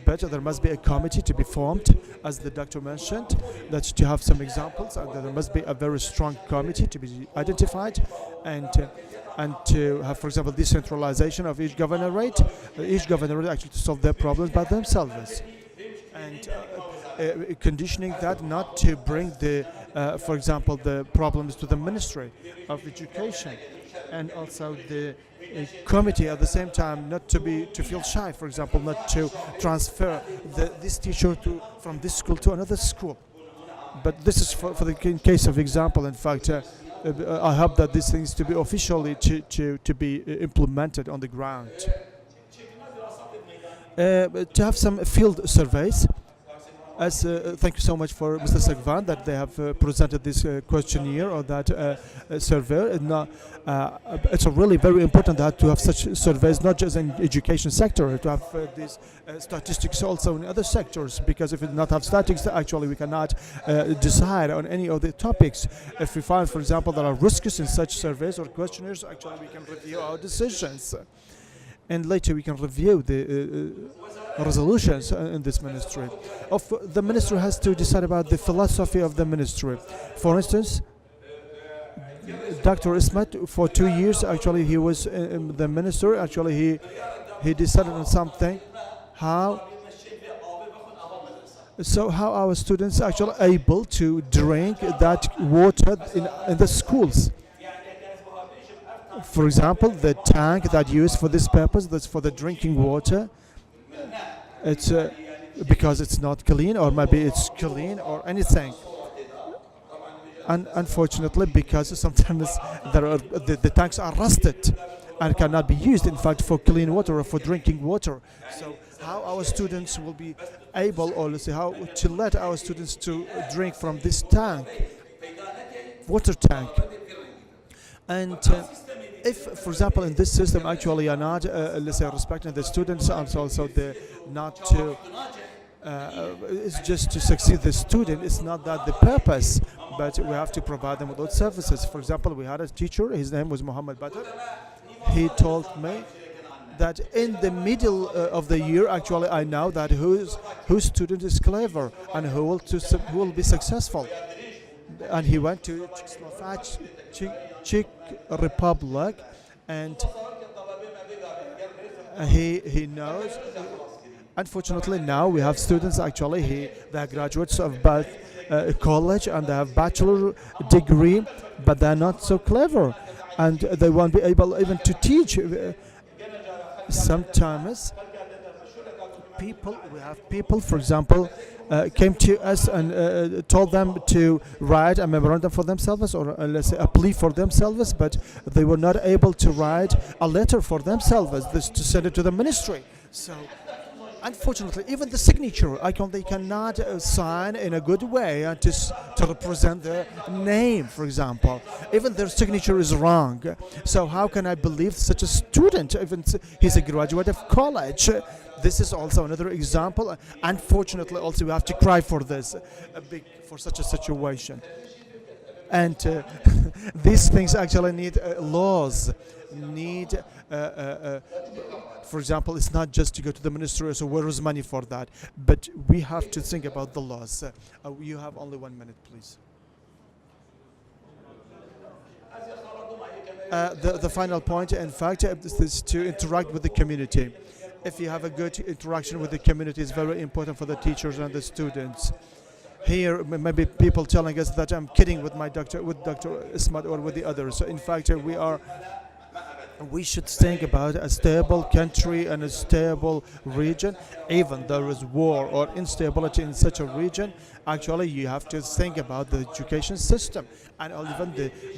but there must be a committee to be formed, as the doctor mentioned, that's to have some examples, and there must be a very strong committee to be identified, and to have, for example, decentralization of each governorate actually to solve their problems by themselves, and conditioning that not to bring the, for example, the problems to the Ministry of Education, and also the committee at the same time not to feel shy, for example, not to transfer this teacher from this school to another school. But this is for the case of example. In fact, I hope that these things to be officially to be implemented on the ground. To have some field surveys. As thank you so much for Mr. Sagvan that they have presented this questionnaire or that survey. It's really very important that to have such surveys, not just in education sector, to have these statistics also in other sectors, because if we do not have statistics, actually we cannot decide on any of the topics. If we find, for example, there are risks in such surveys or questionnaires, actually we can review our decisions. And later we can review the resolutions in this ministry. The ministry has to decide about the philosophy of the ministry. For instance, Dr. Ismet, for 2 years, actually he was the minister. Actually he decided on something, how our students actually able to drink that water in the schools. For example, the tank that used for this purpose, that's for the drinking water, it's because it's not clean, or maybe it's clean or anything. And unfortunately, because sometimes the tanks are rusted and cannot be used, in fact, for clean water or for drinking water. So how our students will be able, or let's say how to let our students to drink from this tank, water tank. And if, for example, in this system actually you are not, let's say, respecting the students, and also not to, it's just to succeed the student. It's not that the purpose, but we have to provide them with those services. For example, we had a teacher, his name was Muhammad Badr. He told me that in the middle of the year, actually, I know that whose student is clever and who will be successful. And he went to Czech Republic, and he knows. Unfortunately, now we have students actually they are graduates of college and they have bachelor degree, but they're not so clever. and they won't be able even to teach. Sometimes we have people, for example, came to us and told them to write a memorandum for themselves, or let's say a plea for themselves, but they were not able to write a letter for themselves to send it to the ministry. So unfortunately, even the signature they cannot sign in a good way to represent their name, for example. Even their signature is wrong. So how can I believe such a student, even he's a graduate of college? This is also another example. Unfortunately, also we have to cry for this, for such a situation. And these things actually need laws, need for example, it's not just to go to the ministry, so where is money for that? But we have to think about the laws. You have only 1 minute, please. The final point, in fact, is to interact with the community. If you have a good interaction with the community, it's very important for the teachers and the students. Here, maybe people telling us that I'm kidding with Dr. Ismat or with the others. So in fact, we should think about a stable country and a stable region. Even there is war or instability in such a region, actually you have to think about the education system, and even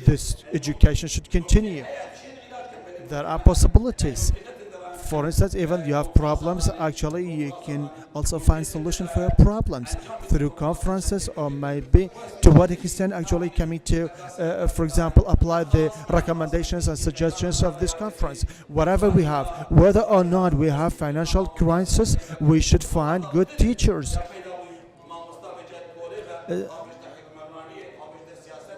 this education should continue. There are possibilities. For instance, even you have problems, actually you can also find solution for your problems through conferences, or maybe to what extent actually coming to, for example, apply the recommendations and suggestions of this conference. Whatever we have, whether or not we have financial crisis, we should find good teachers.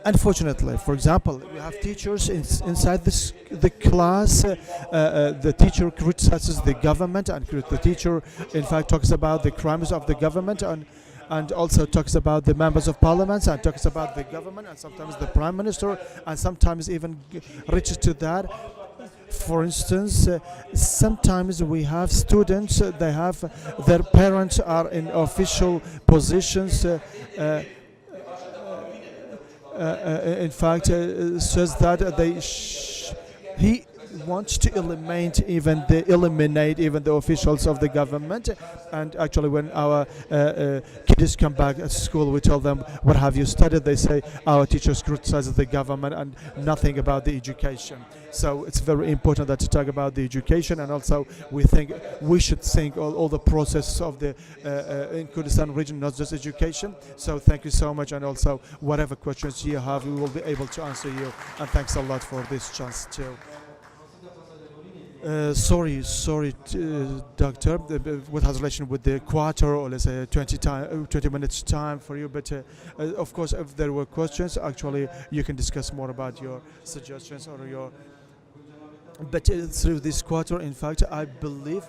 Unfortunately, for example, we have teachers inside the class. The teacher criticizes the government, and the teacher, in fact, talks about the crimes of the government, and also talks about the members of parliament, and talks about the government, and sometimes the prime minister, and sometimes even reaches to that. For instance, sometimes we have students, their parents are in official positions. In fact, says that he wants to eliminate even the officials of the government. And actually, when our kids come back at school, we tell them, what have you studied? They say, our teachers criticize the government and nothing about the education. So it's very important that to talk about the education, and also we should think all the process of the in Kurdistan region, not just education. So thank you so much, and also whatever questions you have, we will be able to answer you. And thanks a lot for this chance too. Sorry, doctor, what has relation with the quarter, or let's say 20 minutes time for you, but of course, if there were questions, actually you can discuss more about your suggestions or your, but through this quarter, in fact, I believe,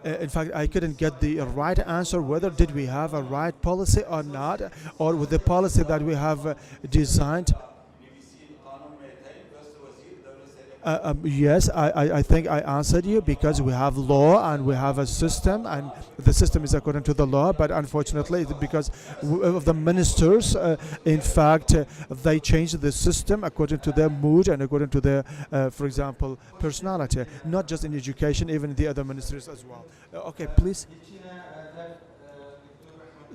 in fact, I couldn't get the right answer, whether did we have a right policy or not, or with the policy that we have designed. Yes, I think I answered you, because we have law and we have a system, and the system is according to the law, but unfortunately, because of the ministers, in fact, they changed the system according to their mood and according to their, for example, personality, not just in education, even in the other ministries as well. Okay, please.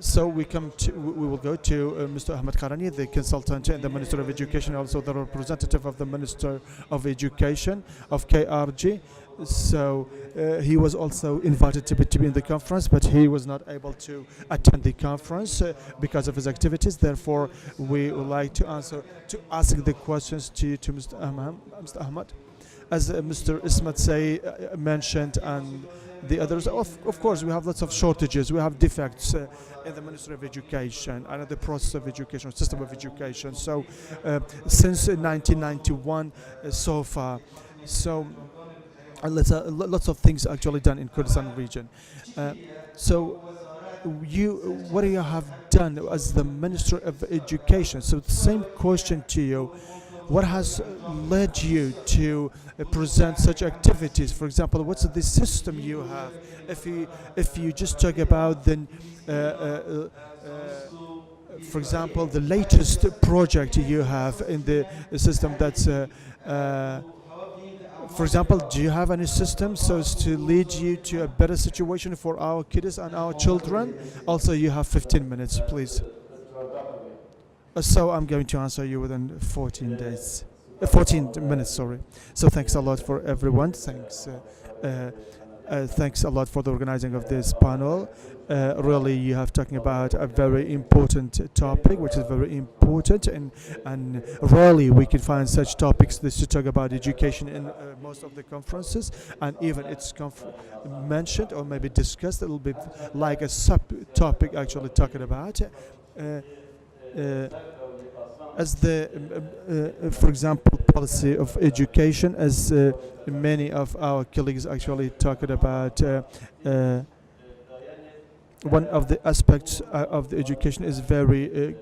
So we will go to Mr. Ahmed Karani, the consultant and the Minister of Education, also the representative of the Minister of Education of KRG. So he was also invited to be in the conference, but he was not able to attend the conference because of his activities. Therefore, we would like to ask the questions to Mr. Ahmed. As Mr. Ismat mentioned, and the others, of course, we have lots of shortages, we have defects in the Ministry of Education and the process of education, system of education. So since 1991 so far, so lots of things actually done in Kurdistan region. So what do you have done as the Minister of Education? So the same question to you. What has led you to present such activities? For example, what's the system you have? If you just talk about the for example, the latest project you have in the system that's, for example, do you have any system so as to lead you to a better situation for our kids and our children? Also, you have 15 minutes, please. So I'm going to answer you within 14 days. 14 minutes, sorry. So thanks a lot for everyone. Thanks a lot for the organizing of this panel. Really, you have talking about a very important topic, which is very important, and rarely we can find such topics to talk about education in most of the conferences, and even it's mentioned or maybe discussed a little bit like a sub-topic actually talking about. As the, for example, policy of education, as many of our colleagues actually talked about, one of the aspects of the education is very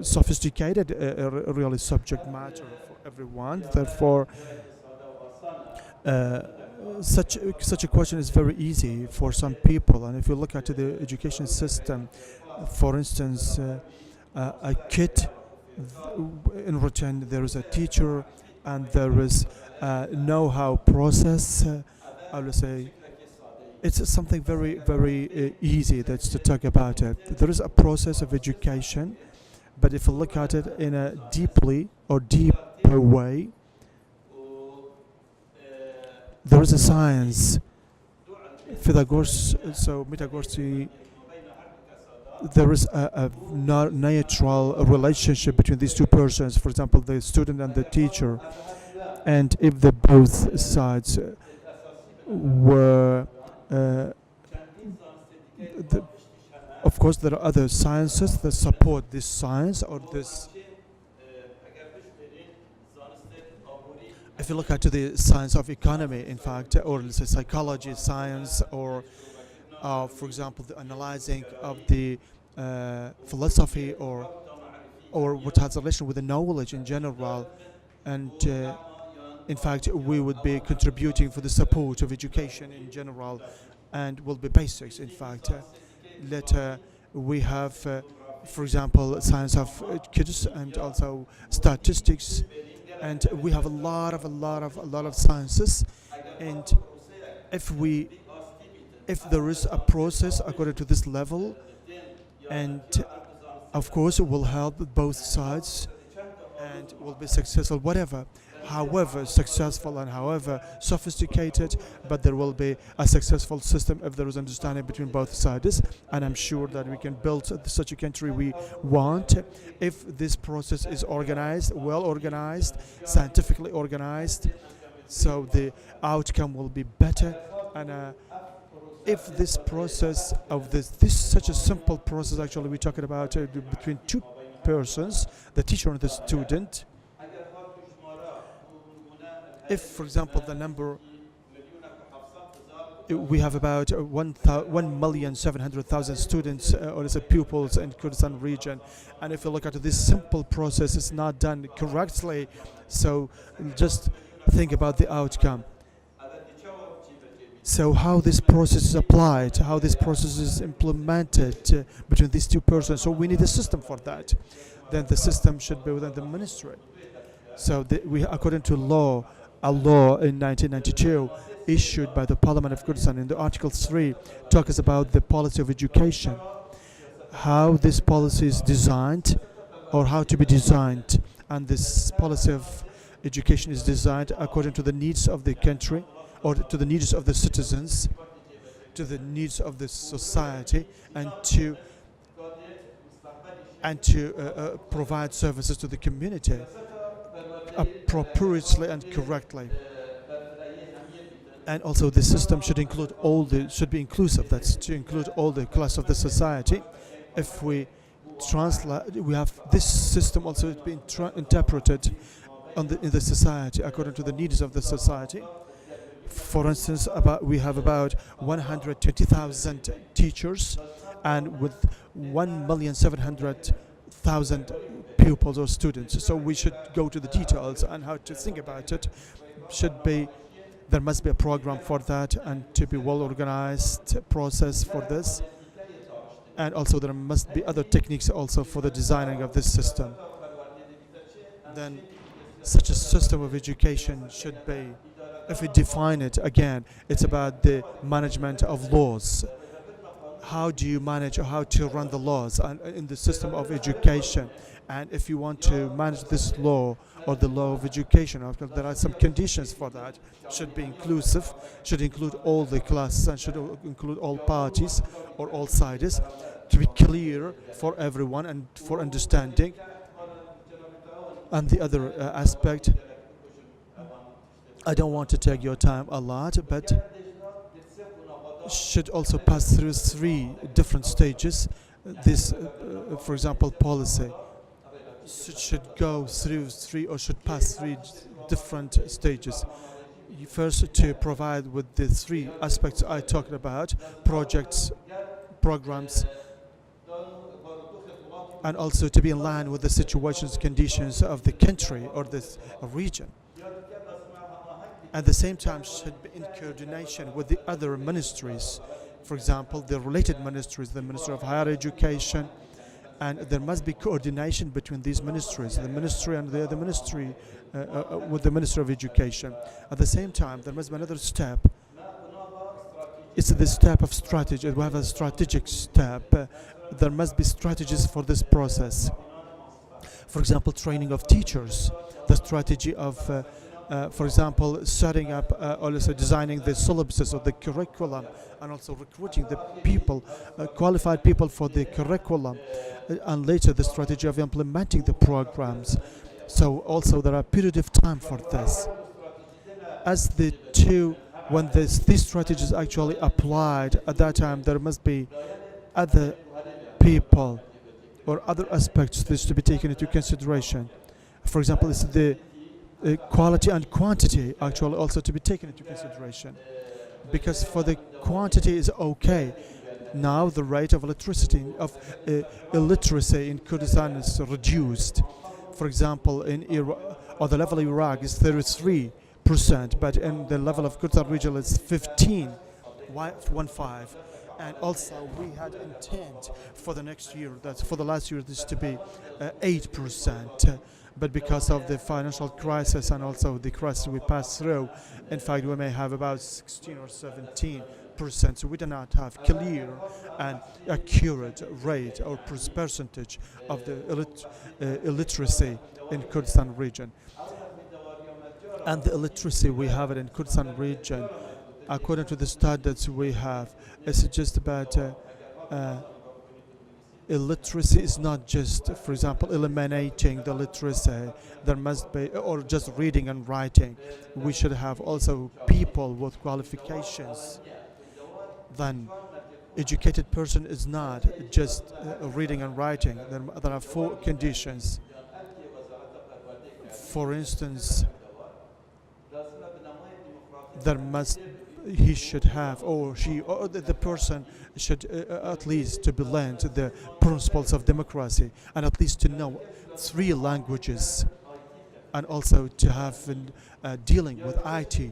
sophisticated, really subject matter for everyone. Therefore, such a question is very easy for some people. And if you look at the education system, for instance, a kid, in return there is a teacher and there is know-how process. I would say it's something very, very easy that's to talk about it. There is a process of education, but if you look at it in a deeper way, there is a science. Metagorsi, there is a natural relationship between these two persons, for example, the student and the teacher. And if the both sides were, of course, there are other sciences that support this science or this. If you look at the science of economy, in fact, or let's say psychology, science, or for example, the analyzing of the philosophy or what has a relation with the knowledge in general, and in fact, we would be contributing for the support of education in general, and will be basics. In fact, later we have, for example, science of kids and also statistics, and we have a lot of sciences, and if there is a process according to this level, and of course it will help both sides and will be successful, however successful and however sophisticated, but there will be a successful system if there is understanding between both sides. And I'm sure that we can build such a country we want if this process is organized, well organized, scientifically organized, so the outcome will be better. And if this process of this such a simple process, actually we're talking about between two persons, the teacher and the student. If, for example, the number, we have about 1,700,000 students or as pupils in Kurdistan region, and if you look at this simple process, it's not done correctly, so just think about the outcome. So how this process is applied, how this process is implemented between these two persons. So we need a system for that. Then the system should be within the ministry. So we, according to law, a law in 1992 issued by the Parliament of Kurdistan in the Article 3 talks about the policy of education, how this policy is designed or how to be designed, and this policy of education is designed according to the needs of the country or to the needs of the citizens, to the needs of the society, and to provide services to the community appropriately and correctly. And also the system should include should be inclusive, that's to include all the class of the society. If we translate, we have this system also being interpreted in the society according to the needs of the society. For instance, we have about 120,000 teachers and with 1,700,000 pupils or students. So we should go to the details and how to think about it. There must be a program for that and to be well organized process for this. And also there must be other techniques also for the designing of this system. Then such a system of education should be, if we define it again, it's about the management of laws. How do you manage or how to run the laws in the system of education? And if you want to manage this law or the law of education, there are some conditions for that. Should be inclusive, should include all the classes and should include all parties or all sides, to be clear for everyone and for understanding. And the other aspect, I don't want to take your time a lot, but should also pass through 3 different stages. This, for example, policy should go through 3 or should pass 3 different stages. First, to provide with the 3 aspects I talked about: projects, programs, and also to be in line with the situations, conditions of the country or this region. At the same time, should be in coordination with the other ministries. For example, the related ministries, the Ministry of Higher Education, and there must be coordination between these ministries, the ministry and the other ministry with the Ministry of Education. At the same time, there must be another step. It's the step of strategy. We have a strategic step. There must be strategies for this process. For example, training of teachers, the strategy of for example, setting up, also designing the syllabuses of the curriculum, and also recruiting the people, qualified people for the curriculum, and later the strategy of implementing the programs. So also there are period of time for this. As when these strategies actually applied, at that time there must be other people or other aspects this to be taken into consideration. For example, it's the quality and quantity actually also to be taken into consideration, because for the quantity is okay. Now the rate of illiteracy in Kurdistan is reduced. For example, in Iraq, or the level of Iraq is 33%, but in the level of Kurdistan region it's 15. And also we had intent for the next year, that's for the last year, this to be 8%. But because of the financial crisis and also the crisis we passed through, in fact, we may have about 16 or 17%. So we do not have clear and accurate rate or percentage of the illiteracy in Kurdistan region. And the illiteracy we have it in Kurdistan region, according to the standards we have, it's just about illiteracy is not just, for example, eliminating the literacy. There must be, or just reading and writing. We should have also people with qualifications. Then educated person is not just reading and writing. There are 4 conditions. For instance, he should have, or she, or the person should at least to be learned the principles of democracy, and at least to know 3 languages, and also to have dealing with IT,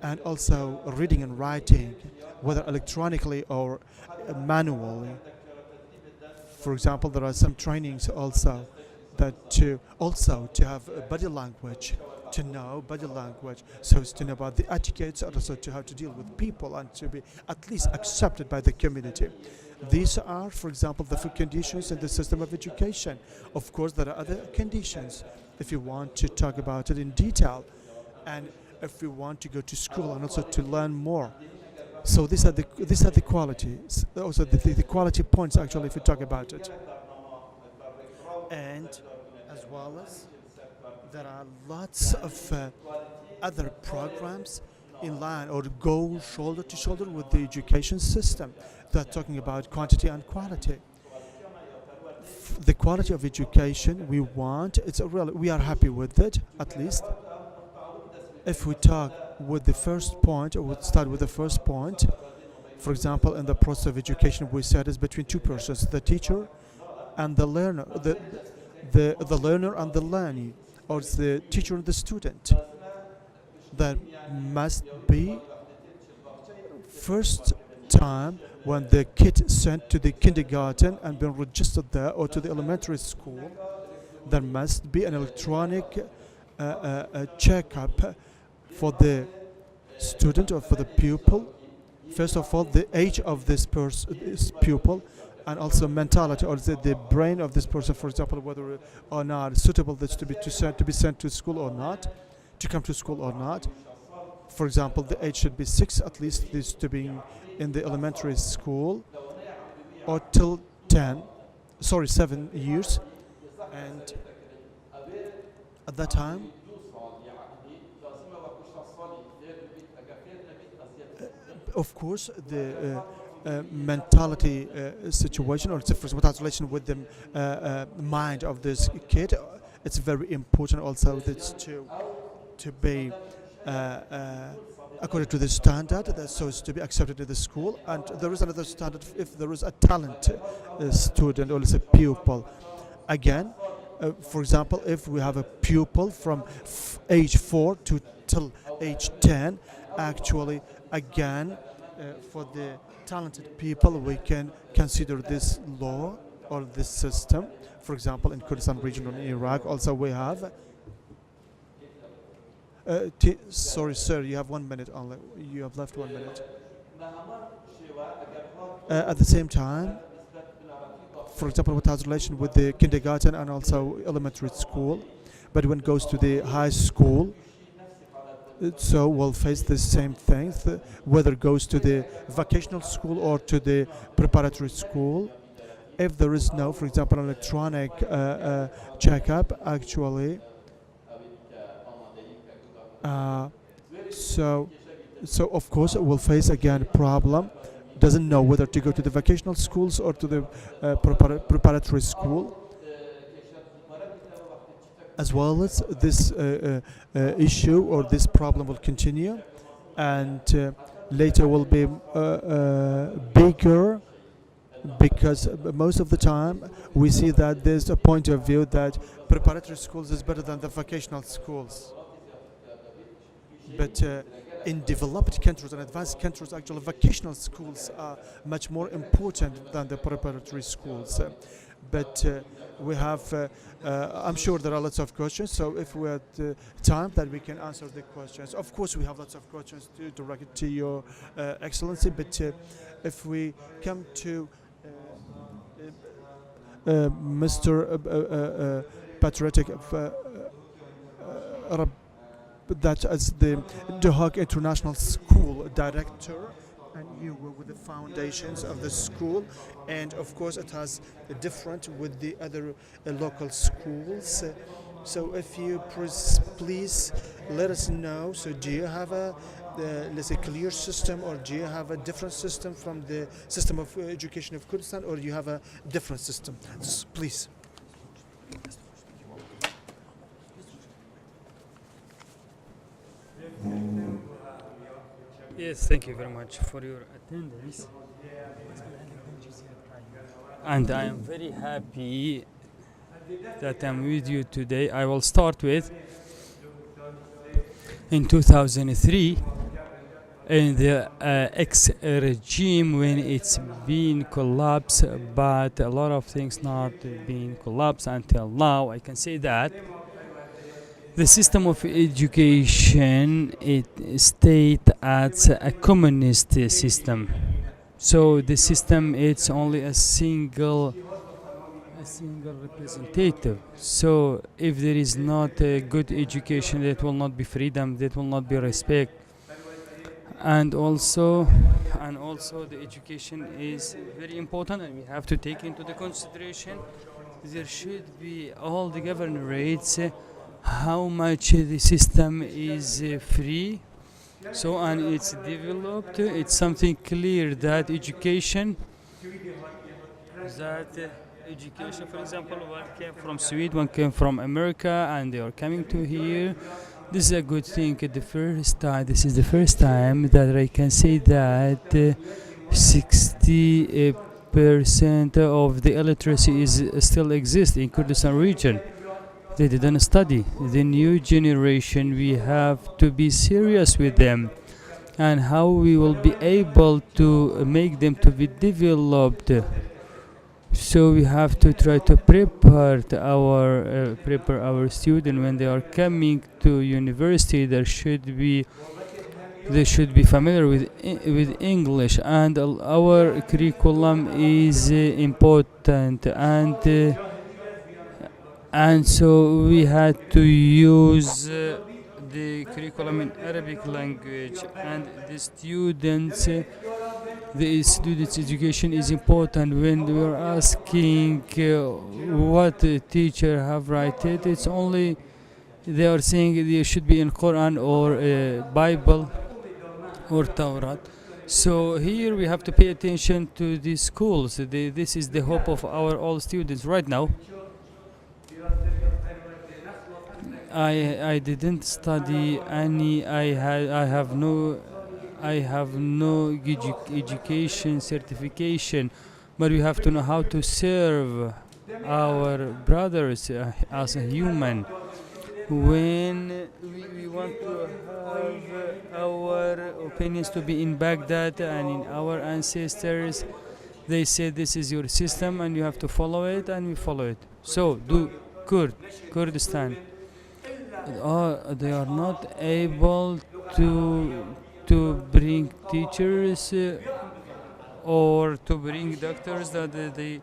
and also reading and writing, whether electronically or manually. For example, there are some trainings also that to have body language, to know body language, so as to know about the etiquettes, and also to how to deal with people and to be at least accepted by the community. These are, for example, the 4 conditions in the system of education. Of course, there are other conditions if you want to talk about it in detail, and if you want to go to school and also to learn more. So these are the qualities, also the quality points actually if you talk about it. And as well as there are lots of other programs in line or go shoulder to shoulder with the education system that are talking about quantity and quality. The quality of education we want, we are happy with it, at least. If we talk with the first point, or we'll start with the first point, for example, in the process of education, we said is between 2 persons, the teacher and the learner, the learner and the learning, or it's the teacher and the student. There must be first time when the kid is sent to the kindergarten and been registered there, or to the elementary school, there must be an electronic checkup for the student or for the pupil. First of all, the age of this pupil, and also mentality, or the brain of this person, for example, whether or not suitable this to be sent to school or not, to come to school or not. For example, the age should be 6 at least, this to be in the elementary school, or till 7 years, and at that time of course the mentality situation, or different relation with the mind of this kid, it's very important also that's to be according to the standard, that's so as to be accepted in the school. And there is another standard if there is a talent student or a pupil. Again, for example, if we have a pupil from age 4 till age 10, actually again for the talented people we can consider this law or this system. For example, in Kurdistan region in Iraq also we have sorry sir, you have 1 minute only, you have left 1 minute. At the same time, for example, what has relation with the kindergarten and also elementary school, but when it goes to the high school, so we'll face the same things, whether it goes to the vocational school or to the preparatory school. If there is no, for example, electronic checkup, actually, so of course we'll face again problem. Doesn't know whether to go to the vocational schools or to the preparatory school. As well as this issue or this problem will continue, and later will be bigger, because most of the time we see that there's a point of view that preparatory schools is better than the vocational schools. But in developed countries and advanced countries, actually vocational schools are much more important than the preparatory schools. But we have, I'm sure there are lots of questions, so if we had time that we can answer the questions. Of course we have lots of questions to direct to your Excellency, but if we come to Mr. Patriotic, that as the Duhok International School Director, and you were with the foundations of the school, and of course it has different with the other local schools. So if you please let us know, so do you have a let's say clear system, or do you have a different system from the system of education of Kurdistan, or you have a different system? Please. Yes, thank you very much for your attendance. And I am very happy that I'm with you today. I will start with, in 2003, in the ex-regime, when it's been collapsed, but a lot of things not been collapsed until now. I can say that the system of education, it stayed as a communist system. So the system, it's only a single representative. So if there is not a good education, that will not be freedom, that will not be respect. And also the education is very important, and we have to take into the consideration there should be all the governorates how much the system is free, so and it's developed. It's something clear that education, for example, one came from Sweden, one came from America, and they are coming to here. This is a good thing. This is the first time that I can say that 60% of the illiteracy is still exists in Kurdistan region. They didn't study. The new generation, we have to be serious with them. and how we will be able to make them to be developed. So we have to try to prepare our students when they are coming to university. They should be familiar with English, and our curriculum is important, and so we had to use the curriculum in Arabic language, and the students' education is important. When we are asking what the teacher have written, it's only they are saying they should be in Quran or Bible or Torah. So here we have to pay attention to these schools. This is the hope of our all students right now. I didn't study any. I have no education certification, but we have to know how to serve our brothers as a human. When we want to have our opinions to be in Baghdad and in our ancestors, they say this is your system and you have to follow it, and we follow it. So do Kurdistan. They are not able to bring teachers or to bring doctors that they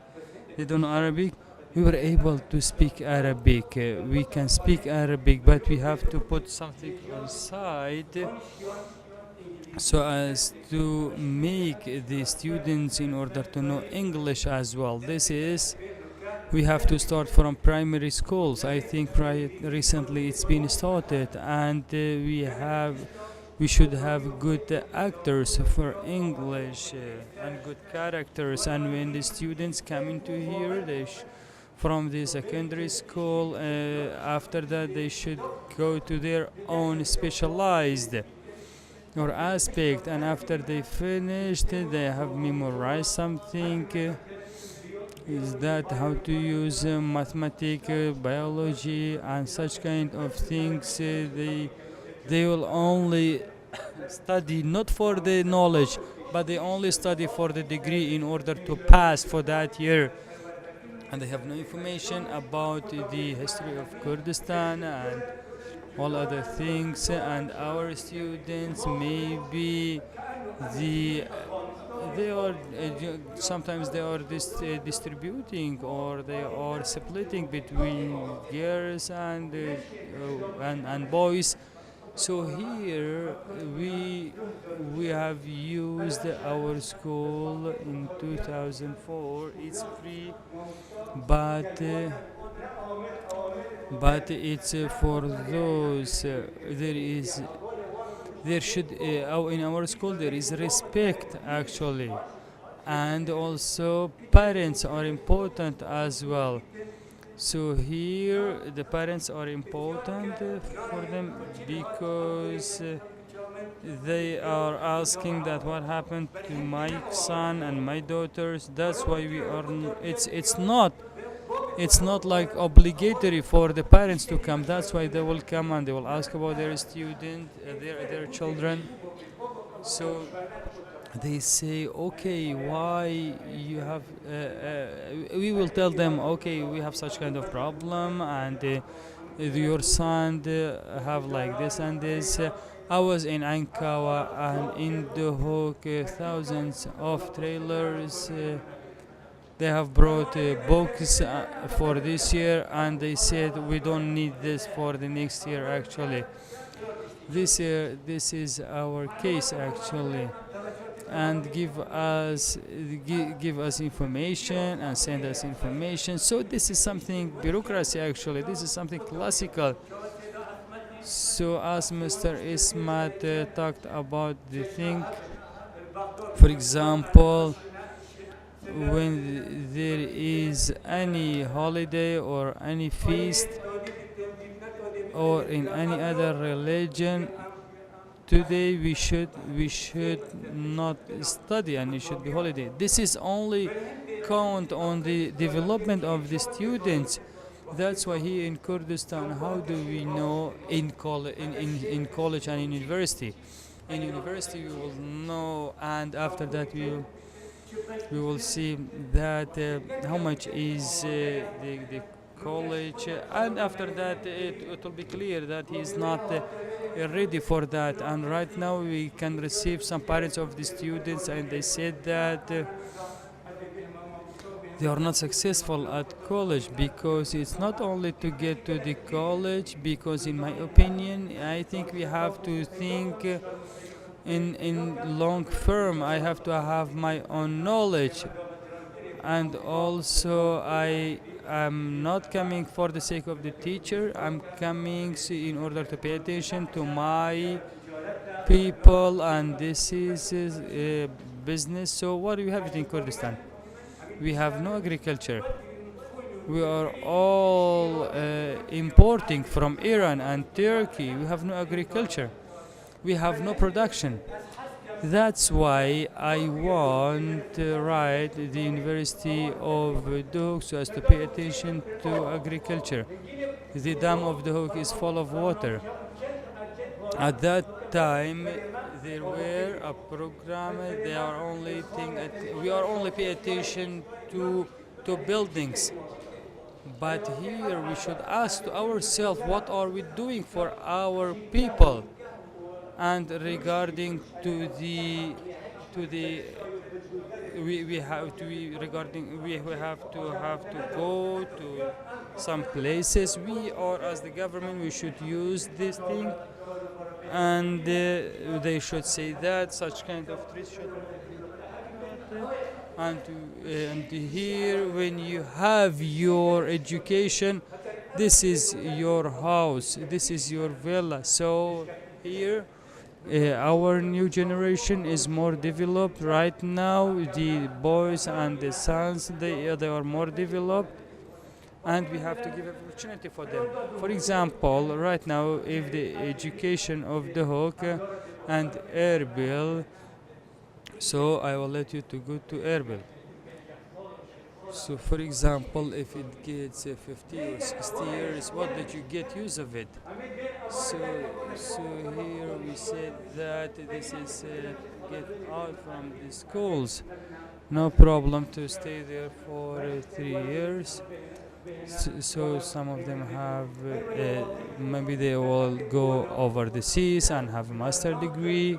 don't know Arabic. We were able to speak Arabic. We can speak Arabic, but we have to put something aside so as to make the students in order to know English as well. We have to start from primary schools. I think recently it's been started, and we should have good actors for English and good characters. And when the students come into here, from the secondary school, after that they should go to their own specialized or aspect, and after they finished, they have memorized something. Is that how to use mathematics, biology, and such kind of things? They will only study not for the knowledge, but they only study for the degree in order to pass for that year. And they have no information about the history of Kurdistan and all other things. And our students, maybe sometimes they are distributing, or they are splitting between girls and boys. So here we have used our school in 2004. It's free, but it's for those. There should in our school there is respect actually, and also parents are important as well. So here the parents are important for them, because they are asking that what happened to my son and my daughters. That's why we are. It's not like obligatory for the parents to come. That's why they will come and they will ask about their student, their children. So they say, okay, why you have? We will tell them, okay, we have such kind of problem, and your son have like this and this. I was in Ankawa and in Duhok, thousands of trailers. They have brought books for this year, and they said we don't need this for the next year. Actually, this is our case actually, and give us information and send us information. So this is something bureaucracy actually. This is something classical. So as Mr. Ismat talked about the thing, for example, when there is any holiday or any feast or in any other religion, today we should not study and it should be holiday. This is only count on the development of the students. That's why here in Kurdistan, how do we know in college and in university? In university we will know, and after that we will see that how much is the college, and after that it will be clear that he is not ready for that. And right now we can receive some parents of the students, and they said that they are not successful at college because it's not only to get to the college, because in my opinion I think we have to think in long term. I have to have my own knowledge, and also I am not coming for the sake of the teacher. I'm coming in order to pay attention to my people, and this is business. So what do you have in Kurdistan? We have no agriculture. We are all importing from Iran and Turkey. We have no agriculture. We have no production. That's why I want to write the University of Duhok so as to pay attention to agriculture. The dam of Duhok is full of water. At that time, there were a program. They are only we are only pay attention to buildings. But here we should ask to ourselves, what are we doing for our people? And regarding to the we have to be regarding we have to go to some places. We are, as the government, we should use this thing, and they should say that such kind of trees should and here when you have your education, this is your house, this is your villa. So here our new generation is more developed right now. The boys and the sons, they are more developed, and we have to give opportunity for them. For example, right now, if the education of Duhok and Erbil, so I will let you to go to Erbil. So for example, if it gets 50 or 60 years, what did you get use of it? So here we said that this is get out from the schools. No problem to stay there for 3 years. So some of them have maybe they will go over the seas and have a master degree.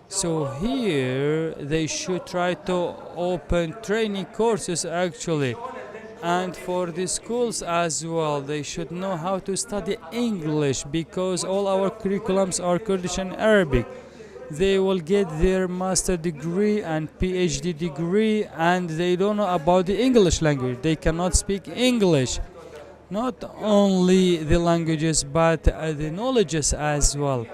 So here they should try to open training courses actually, and for the schools as well, they should know how to study English, because all our curriculums are Kurdish and Arabic. They will get their master degree and PhD degree, and they don't know about the English language. They cannot speak English. Not only the languages, but the knowledges as well.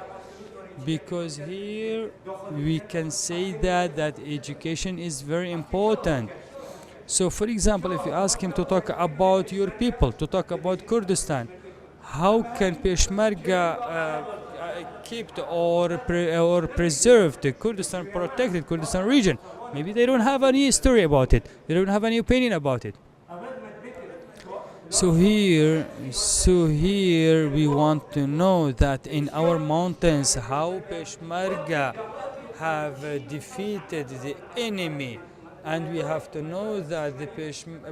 Because here we can say that education is very important. So for example, if you ask him to talk about your people, to talk about Kurdistan, how can Peshmerga keep or preserve the Kurdistan, protected Kurdistan region? Maybe they don't have any story about it. They don't have any opinion about it. So here we want to know that in our mountains how Peshmerga have defeated the enemy, and we have to know that the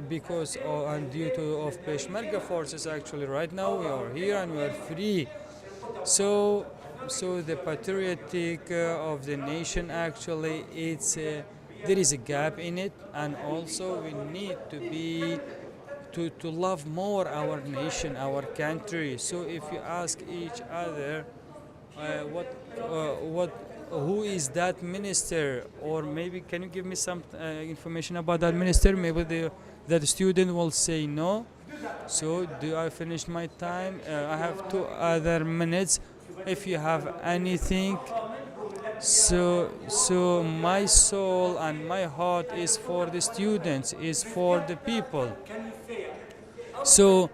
because and due to of Peshmerga forces actually right now we are here and we are free. So the patriotic of the nation actually it's there is a gap in it, and also we need to be to love more our nation, our country. So if you ask each other who is that minister, or maybe can you give me some information about that minister, maybe that student will say no. So do I finish my time? I have 2 other minutes. If you have anything, so my soul and my heart is for the students, is for the people. So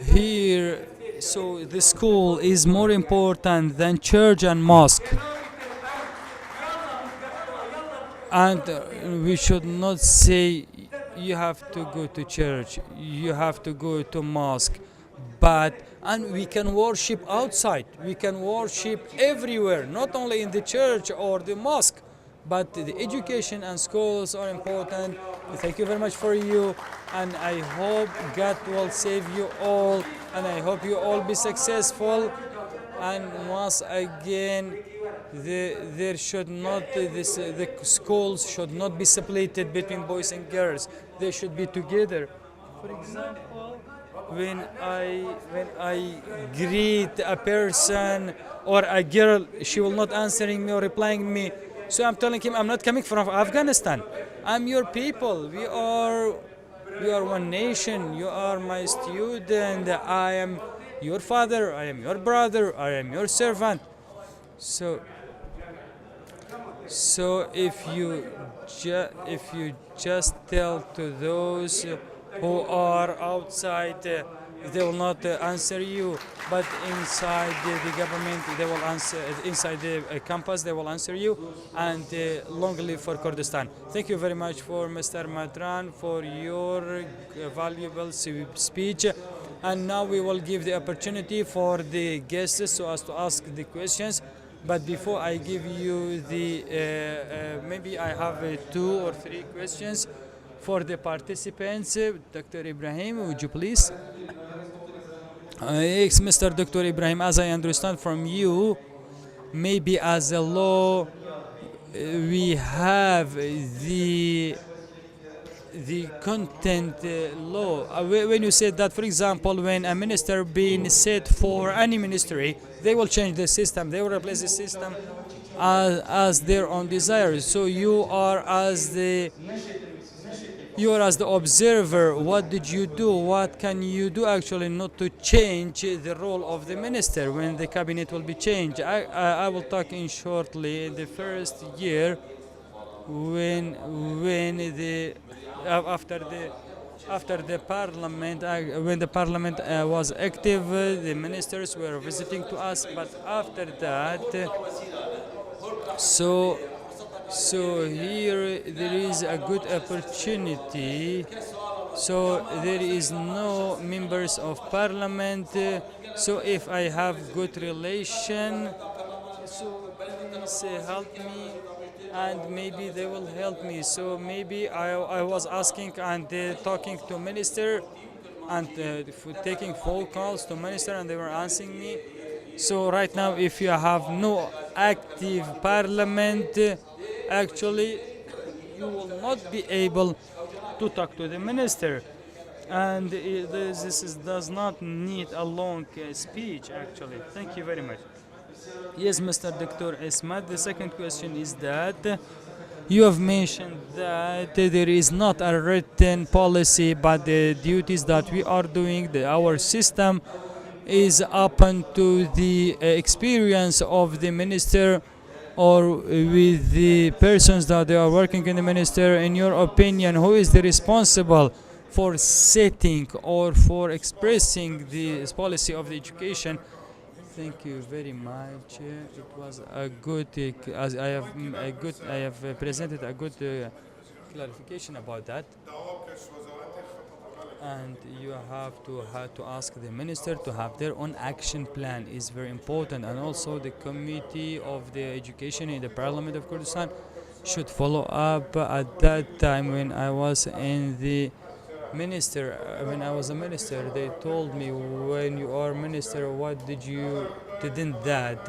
here, so the school is more important than church and mosque. And we should not say you have to go to church, you have to go to mosque, and we can worship outside. We can worship everywhere, not only in the church or the mosque, but the education and schools are important. Thank you very much for you, and I hope God will save you all, and I hope you all be successful. And once again, there should not the schools should not be separated between boys and girls. They should be together. For example, when I greet a person or a girl, she will not answering me or replying me. So I'm telling him, I'm not coming from Afghanistan. I'm your people. We are one nation. You are my student. I am your father. I am your brother. I am your servant. So if you just tell to those who are outside, they will not answer you, but inside the government they will answer. Inside the campus they will answer you. And long live for Kurdistan. Thank you very much for Mr. Matran for your valuable speech. And now we will give the opportunity for the guests so as to ask the questions. But before I give you the, maybe I have 2 or 3 questions for the participants. Dr. Ibrahim, would you please? Yes, Mr. Dr. Ibrahim, as I understand from you, maybe as a law, we have the content law. When you said that, for example, when a minister being set for any ministry, they will change the system, they will replace the system as their own desire. So you are as the observer. What did you do? What can you do actually not to change the role of the minister when the cabinet will be changed? I will talk in shortly. In the first year, when the parliament was active, the ministers were visiting to us. But after that, so here there is a good opportunity. So there is no members of parliament. So if I have good relation, so please help me, and maybe they will help me. So maybe I was asking and talking to minister and taking phone calls to minister, and they were answering me. So right now, if you have no active parliament, actually you will not be able to talk to the minister, and this does not need a long speech actually. Thank you very much. Yes, Mr. Dr. Esmat, the second question is that you have mentioned that there is not a written policy, but the duties that we are doing, our system is open to the experience of the minister or with the persons that they are working in the minister. In your opinion, who is the responsible for setting or for expressing the policy of the education? Thank you very much. It was a good, as I have presented a good clarification about that. And you have to ask the minister to have their own action plan is very important, and also the committee of the education in the Parliament of Kurdistan should follow up. At that time when I was in the minister, when I was a minister, they told me, when you are minister, what did you didn't that?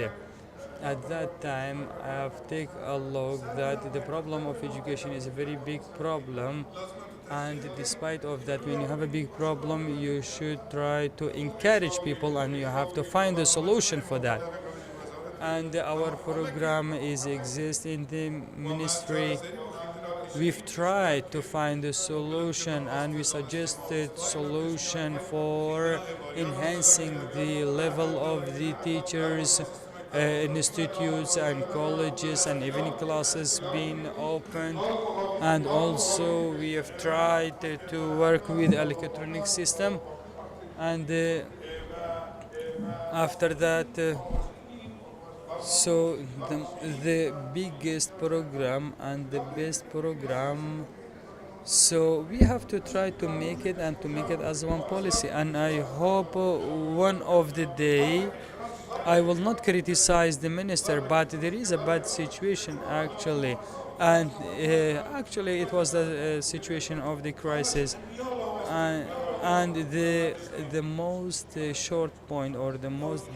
At that time, I have taken a look that the problem of education is a very big problem, and despite of that, when you have a big problem, you should try to encourage people, and you have to find a solution for that. And our program exists in the ministry. We've tried to find a solution, and we suggested solution for enhancing the level of the teachers, institutes and colleges, and evening classes being opened. And also we have tried to work with electronic system, and after that, so the biggest program and the best program So we have to try to make it and to make it as one policy. And I hope one of the day I will not criticize the minister, but there is a bad situation actually. And actually it was the situation of the crisis. And the most short point or the most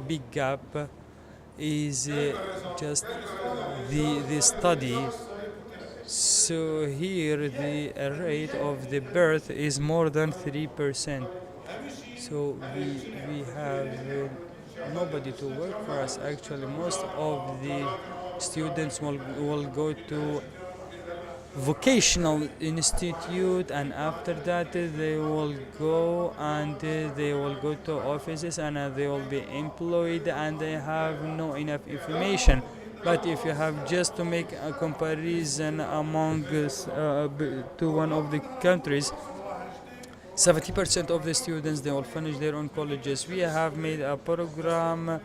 big gap is just the study. So here the rate of the birth is more than 3%. So we have nobody to work for us. Actually, most of the students will go to vocational institute, and after that they will go and they will go to offices and they will be employed and they have no enough information. But if you have just to make a comparison among to one of the countries, 70% of the students they will finish their own colleges. We have made a program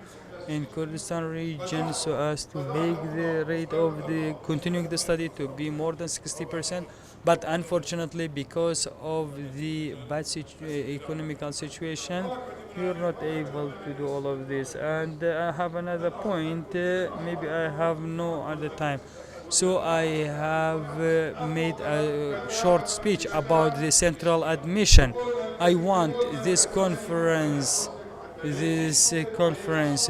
in Kurdistan region so as to make the rate of the continuing the study to be more than 60%, but unfortunately because of the bad economical situation we are not able to do all of this. And I have another point, maybe I have no other time, so I have made a short speech about the central admission. I want this conference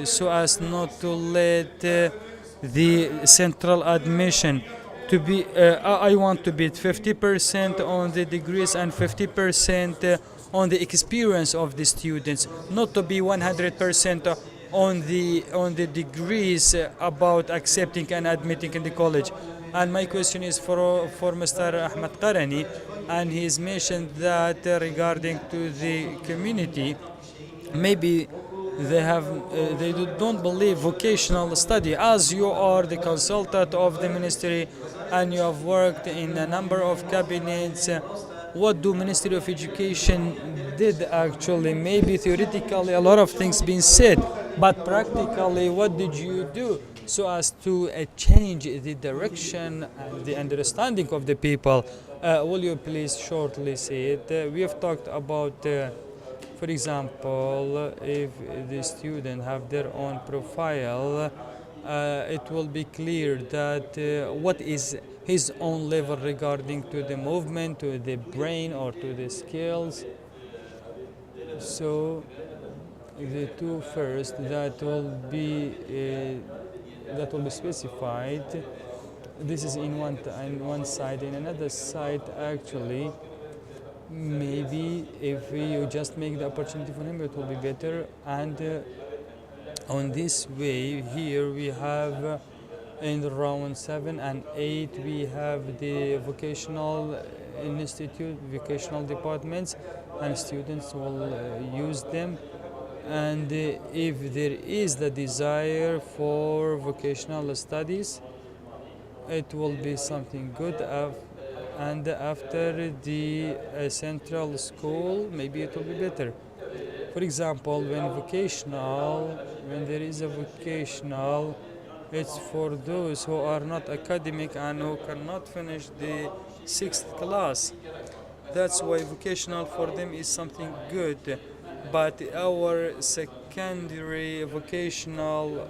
so as not to let the central admission to be I want to be 50% on the degrees and 50% on the experience of the students, not to be 100% on the degrees about accepting and admitting in the college. And my question is for Mr. Ahmed Qarani, and he's mentioned that regarding to the community, maybe they don't believe vocational study. As you are the consultant of the ministry and you have worked in a number of cabinets, what do Ministry of Education did actually? Maybe theoretically a lot of things been said, but practically what did you do so as to change the direction and the understanding of the people? Will you please shortly say it? We have talked about for example, if the student have their own profile, it will be clear that what is his own level regarding to the movement, to the brain, or to the skills. So the two first that will be specified. This is in one side. In another side, actually, maybe if you just make the opportunity for him, it will be better. And on this way, here we have in round 7 and 8, we have the vocational institute, vocational departments, and students will use them. And if there is the desire for vocational studies, it will be something good. And after the central school, maybe it will be better. For example, when there is a vocational, it's for those who are not academic and who cannot finish the 6th class. That's why vocational for them is something good. But our secondary vocational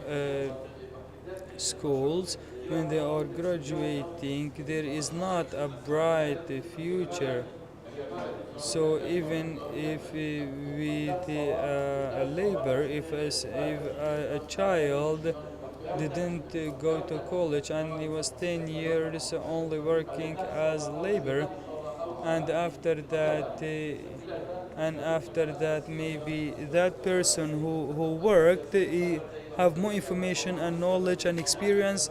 schools, when they are graduating, there is not a bright future. So even if with labor, if a child didn't go to college and he was 10 years only working as labor, and after that maybe that person who worked he have more information and knowledge and experience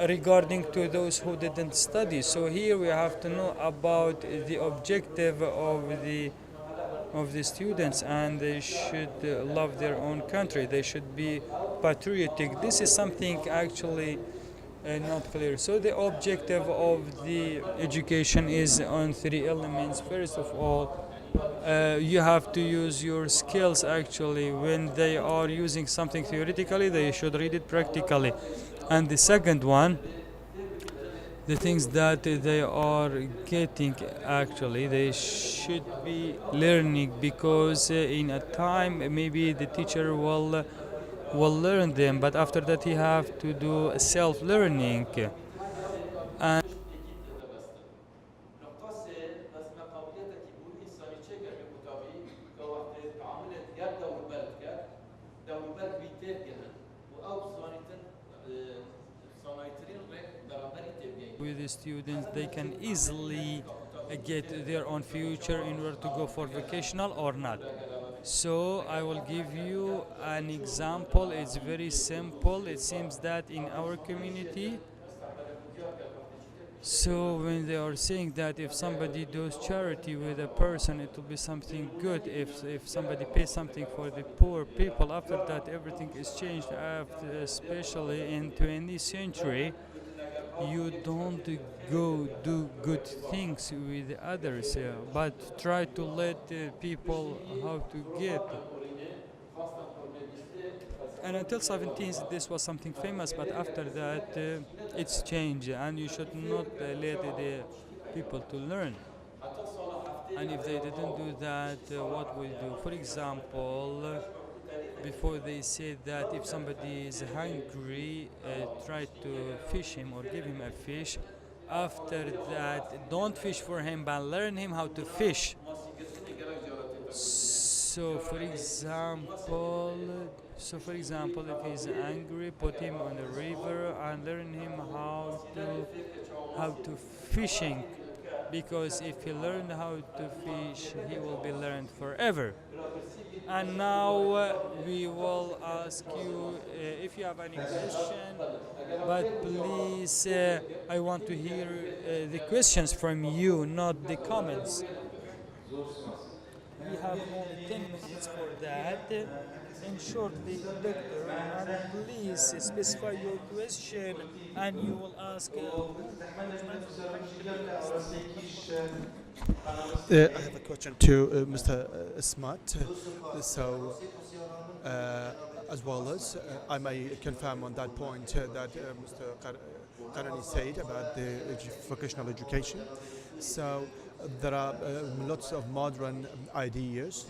regarding to those who didn't study. So here we have to know about the objective of the students, and they should love their own country. They should be patriotic. This is something actually not clear. So the objective of the education is on 3 elements. First of all, you have to use your skills. Actually, when they are using something theoretically, they should read it practically. And the second one, the things that they are getting, actually they should be learning, because in a time maybe the teacher will learn them, but after that he have to do self-learning. And with the students, they can easily get their own future in order to go for vocational or not. So I will give you an example. It's very simple. It seems that in our community, so when they are saying that if somebody does charity with a person, it will be something good. If somebody pays something for the poor people, after that everything is changed. After, especially in 20th century, you don't go do good things with others, but try to let people how to get. And until 17th, this was something famous, but after that, it's changed, and you should not let the people to learn. And if they didn't do that, what will you do? For example, before they said that if somebody is hungry, try to fish him or give him a fish. After that, don't fish for him, but learn him how to fish. So for example, if he's angry, put him on the river and learn him how to fishing, because if he learned how to fish, he will be learned forever. And now we will ask you if you have any question, but please, I want to hear the questions from you, not the comments. We have only 10 minutes for that. And shortly, Doctor, and please specify your question, and you will ask. I have a question to Mr. Ismat. So, as well as I may confirm on that point that Mr. Karani said about the vocational education. So there are lots of modern ideas,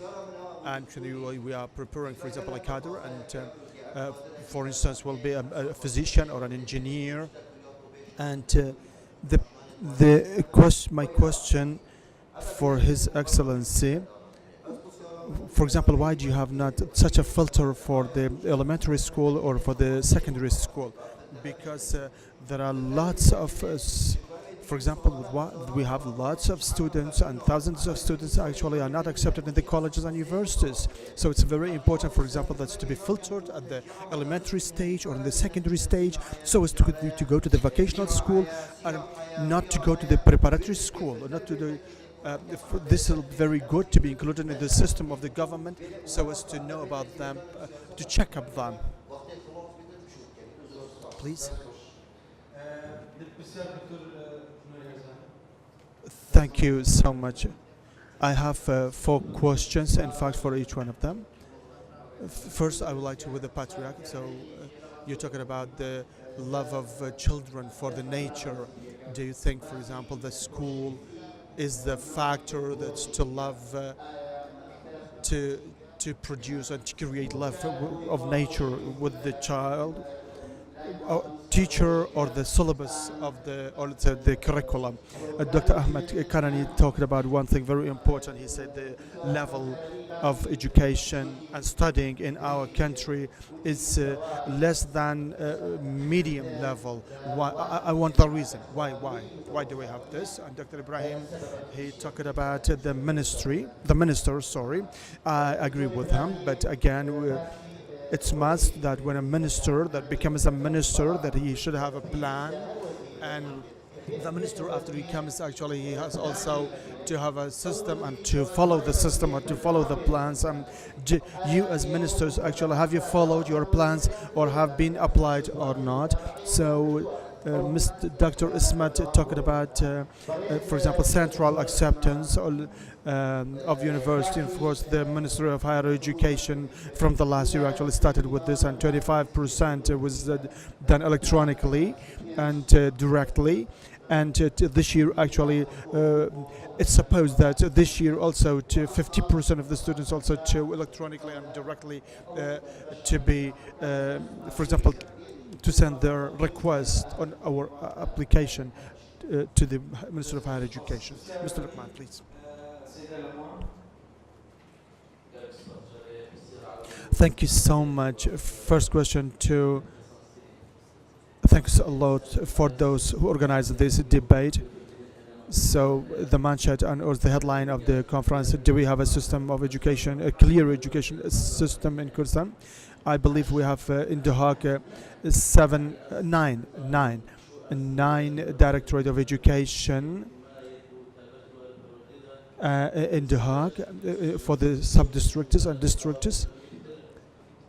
and actually we are preparing, for example, a cadre, and for instance, will be a physician or an engineer. And my question for His Excellency, for example, why do you have not such a filter for the elementary school or for the secondary school? Because there are lots of for example, we have lots of students, and thousands of students actually are not accepted in the colleges and universities. So it's very important, for example, that's to be filtered at the elementary stage or in the secondary stage, so as to go to the vocational school and not to go to the preparatory school, or not to the this is very good to be included in the system of the government, so as to know about them, to check up them. Please. Thank you so much. I have 4 questions, in fact, for each one of them. First, I would like to with the patriarch. So, you're talking about the love of children for the nature. Do you think, for example, the school is the factor that's to love, to produce and to create love of nature with the child? Teacher or the syllabus of the curriculum. Dr. Ahmed Karani talked about one thing very important. He said the level of education and studying in our country is less than medium level. Why? I want the reason. Why do we have this? And Dr. Ibrahim, he talked about the minister. Sorry, I agree with him. But again, it's must that when a minister that becomes a minister, that he should have a plan, and the minister, after he comes, actually he has also to have a system and to follow the system or to follow the plans. You as ministers, actually, have you followed your plans or have been applied or not? So Mr. Dr. Ismat talked about, for example, central acceptance of university. Of course, the Ministry of Higher Education from the last year actually started with this, and 25% was done electronically and directly. And this year, actually, it's supposed that this year also to 50% of the students also to electronically and directly to be, for example, to send their request on our application to the Minister of Higher Education. Mr. Luqman, please. Thank you so much. First question to thanks a lot for those who organized this debate. So the manshad and or the headline of the conference, do we have a system of education, a clear education system in Kurdistan? I believe we have in Duhok nine Directorate of Education in Duhok for the sub-districts and districts.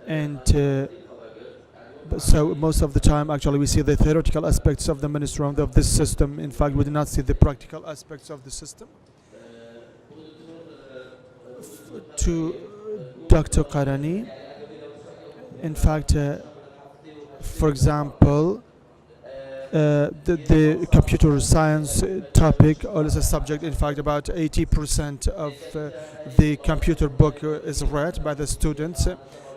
And so most of the time, actually, we see the theoretical aspects of the ministry of this system. In fact, we do not see the practical aspects of the system. To Dr. Qarani, in fact, for example, the computer science topic or is a subject, in fact, about 80% of the computer book is read by the students.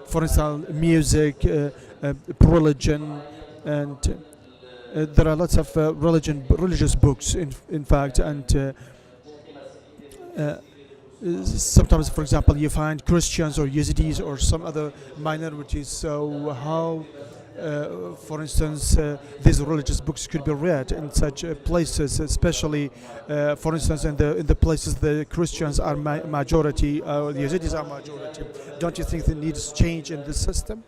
For instance, music, religion, and there are lots of religious books, in fact, and sometimes, for example, you find Christians or Yazidis or some other minorities. So how, for instance, these religious books could be read in such places, especially, for instance, in the places the Christians are majority, or the Yazidis are majority. Don't you think there needs change in the system?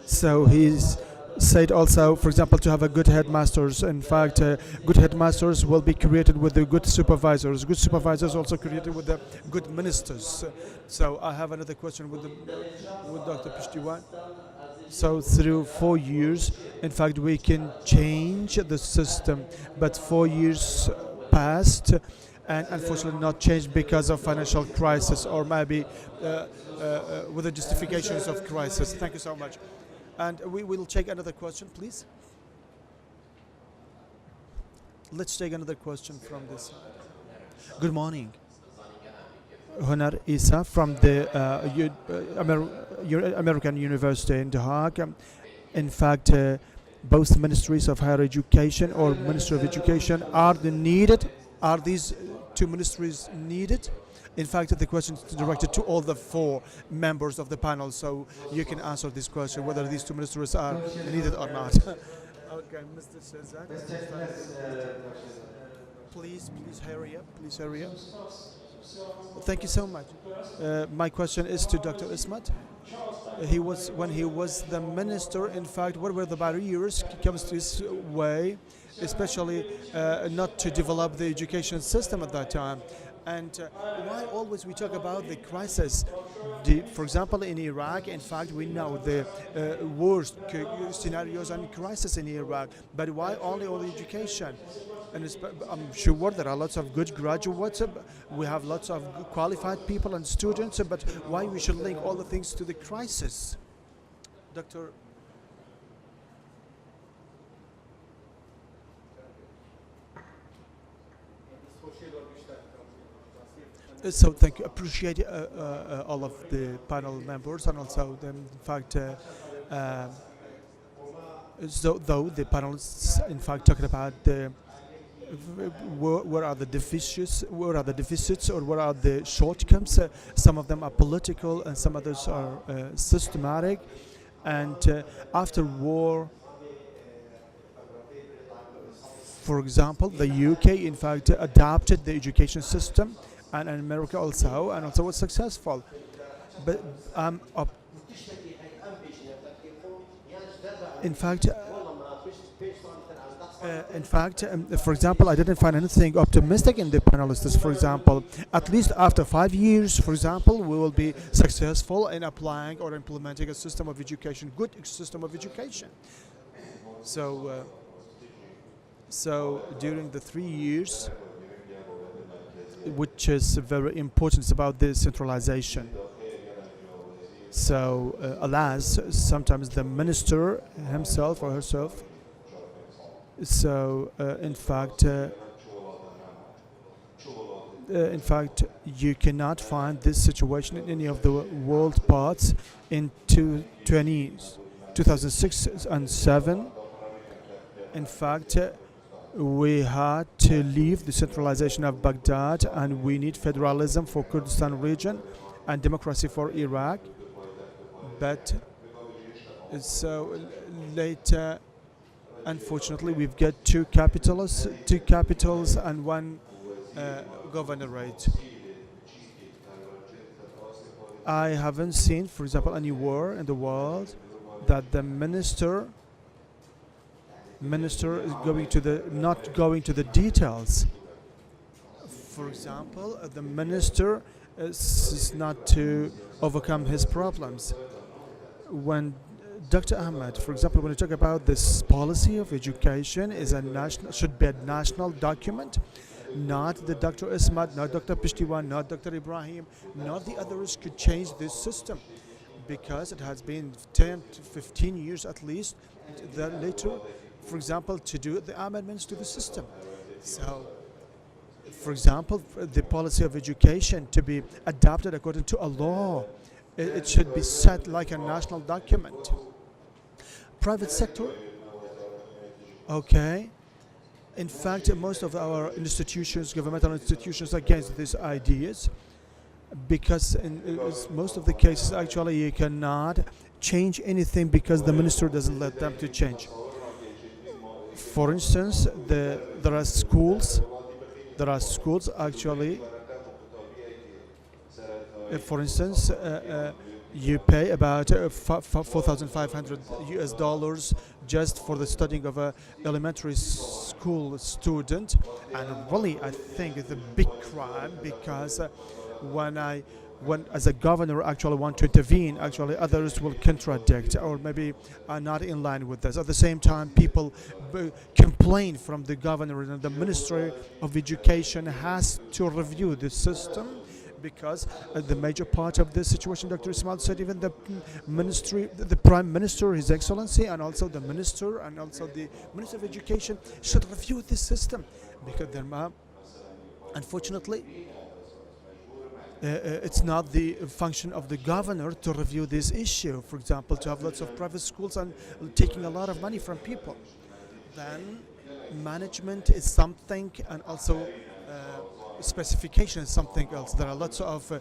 So he's said also, for example, to have a good headmasters. In fact, good headmasters will be created with the good supervisors. Good supervisors also created with the good ministers. So I have another question with Dr. Pishtiwan. So through 4 years, in fact, we can change the system, but 4 years passed and unfortunately not changed because of financial crisis or maybe with the justifications of crisis. Thank you so much. And we will take another question, please. Let's take another question from this side. Good morning. Honar Isa from the American University in Duhok. In fact, both ministries of higher education or Ministry of Education are needed. Are these two ministries needed? In fact, the question is directed to all the 4 members of the panel, so you can answer this question whether these two ministries are needed or not. Okay, Mr. Shazad. Please hurry up. Please hurry up. Thank you so much. My question is to Dr. Ismat. When he was the minister, in fact, what were the barriers comes to his way, especially not to develop the education system at that time? And why always we talk about the crisis? For example, in Iraq, in fact, we know the worst scenarios and crisis in Iraq. But why only on the education? And I'm sure there are lots of good graduates. We have lots of qualified people and students. But why we should link all the things to the crisis? Dr. So thank you. Appreciate all of the panel members and also them. In fact, so though the panelists, in fact, talking about the where are the deficits, or what are the shortcomings. Some of them are political, and some others are systematic. And after war, for example, the UK, in fact, adopted the education system. And in America also, and also was successful. But in fact, for example, I didn't find anything optimistic in the panelists. For example, at least after 5 years, for example, we will be successful in applying or implementing a system of education, good system of education. So during the 3 years, which is very important, it's about the centralization. So alas, sometimes the minister himself or herself So in fact, you cannot find this situation in any of the world parts in 2006 and 7. In fact, we had to leave the centralization of Baghdad, and we need federalism for Kurdistan region and democracy for Iraq. But so later, unfortunately, we've got two capitals and one governorate. I haven't seen, for example, anywhere in the world that the minister is not going to the details. For example, the minister is not to overcome his problems. When Dr. Ahmed, for example, when you talk about this policy of education should be a national document, not the Dr. Ismat, not Dr. Pishtiwan, not Dr. Ibrahim, not the others could change this system, because it has been 10 to 15 years at least that later, for example, to do the amendments to the system. So, for example, the policy of education to be adopted according to a law, it should be set like a national document. Private sector, okay. In fact, most of our institutions, governmental institutions, are against these ideas, because in most of the cases, actually, you cannot change anything because the minister doesn't let them to change. For instance, there are schools actually. For instance, you pay about $4,500 US just for the studying of a elementary school student, and really I think it's a big crime, because when as a governor actually want to intervene, actually others will contradict or maybe are not in line with this. At the same time, people complain from the governor, and the Ministry of Education has to review the system, because the major part of this situation, Dr. Ismail said, even the ministry, the Prime Minister, His Excellency, and also the Minister, and also the Minister of Education should review this system, because unfortunately, it's not the function of the governor to review this issue. For example, to have lots of private schools and taking a lot of money from people. Then management is something, and also specification is something else. There are lots of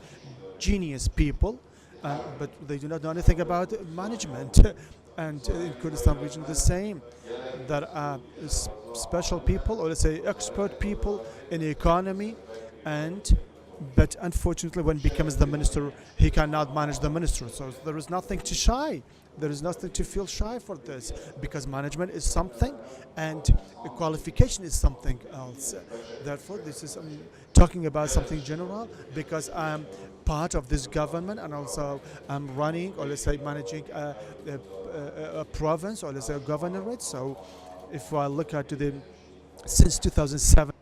genius people, but they do not know anything about management. And in Kurdistan region, the same. There are special people, or let's say expert people in the economy, but unfortunately, when he becomes the minister, he cannot manage the minister. So there is nothing to shy. There is nothing to feel shy for this, because management is something and qualification is something else. Therefore, this is talking about something general, because I'm part of this government, and also I'm running, or let's say managing a province, or let's say a governorate. So if I look at since 2007,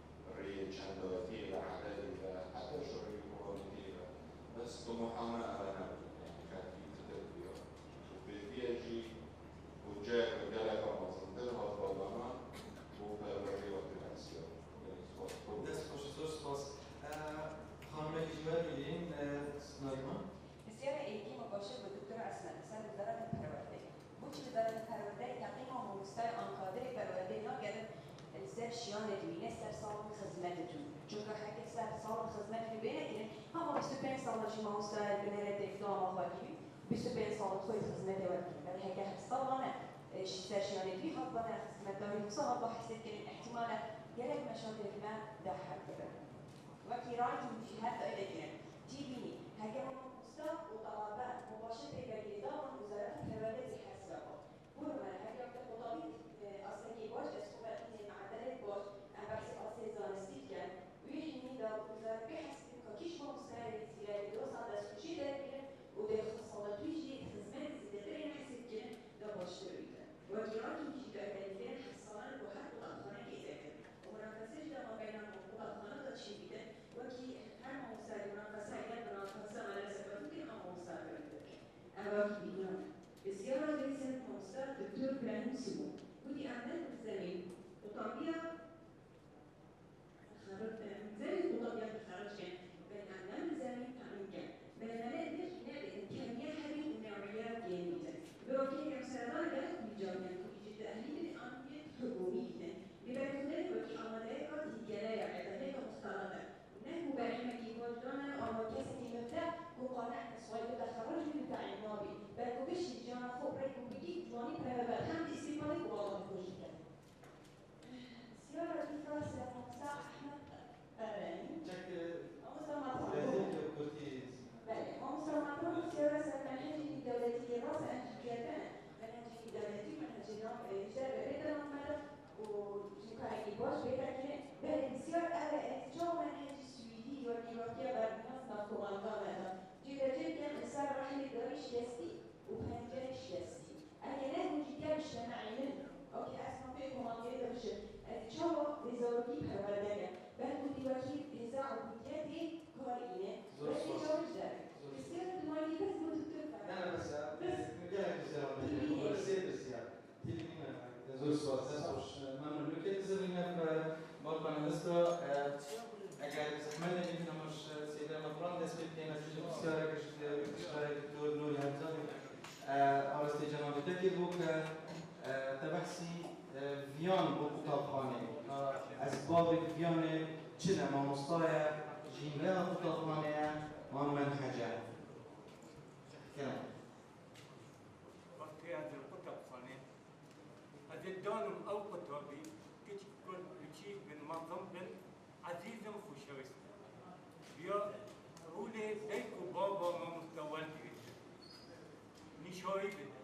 قطابية زي القطابية بالخارج كان بين أعلام زمين تعمل كان بين نلاقي إمكانية هذه النوعيات جامدة بوكي كمسارات لا بيجامل ويجي تأهيل الأمنية حكومية ببرنامج وكي عمليات الجلاية عدالية مستردة نحن بعلم كيف وجدنا أو كسر مبدأ وقناع سويد تخرج من تعليمي بل كبش الجامعة خبرة كبيرة جواني برهام استيمالي والله بوجهك سيارة الفرس مقطع أحمد بله مصر معطون سيارة منهجي الدولتي راس أنجيتان منهجي الدولتي منهجي نوع إجدار بريدة نمالة وشكاية باش بيتاكين بله سيارة جو منهجي السويدي والإيواكية برناس نفقوان دامنا جيدا كان إنسان رحل داري شيستي وبهنجان شيستي أنا وجديا اجتماعي منه اوكي اسمع فيكم عن بش جو ريزورتي بهبردايا بهدو ديواكي ريزاع وبيتياتي كارينه بس جو جداري السيارة المالي بس متكفى لا بس مجالك السيارة بس السيارة تلمينا زور سوال ساسوش ممنون لكي تزرنا بابا نستو اگر زحمت نمیتونم مش سیده مطران دست بکنیم از السيارة كشتري دكتور نوري همزادي آرستی جنابی تکی بود که تبحثی ویان با کتابخانه از باب ویان چه ما مستای جینگل کتابخانه ما منهجه كلام وقتی از کتابخانه از دانم او کتابی که کل چی من منظم بن عزیزم خوشویست بیا روله دیک و بابا ما مستوال دیگه نشایی بده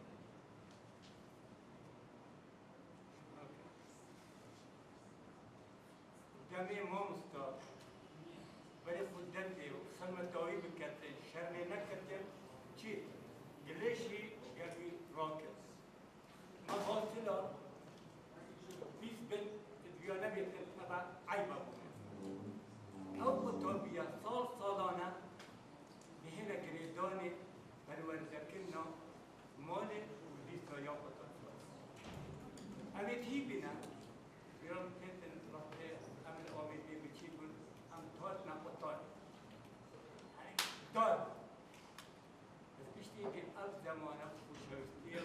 دمي ما مستوى بري خدمتي وخدمتي بكتن شرني نكتن شي قليشي قالي راكز ما باطلا بيس بن ديانا بيتن تبع عيبا او قطابية صالانة بهنا قريداني برورزكنا مالي وليسا يا قطابية أمي تهيبنا بیرون کردن رفته همین آمیدی بچی بود هم تاعت نقطار دار بس بیشتی که از زمانه خوشوستی و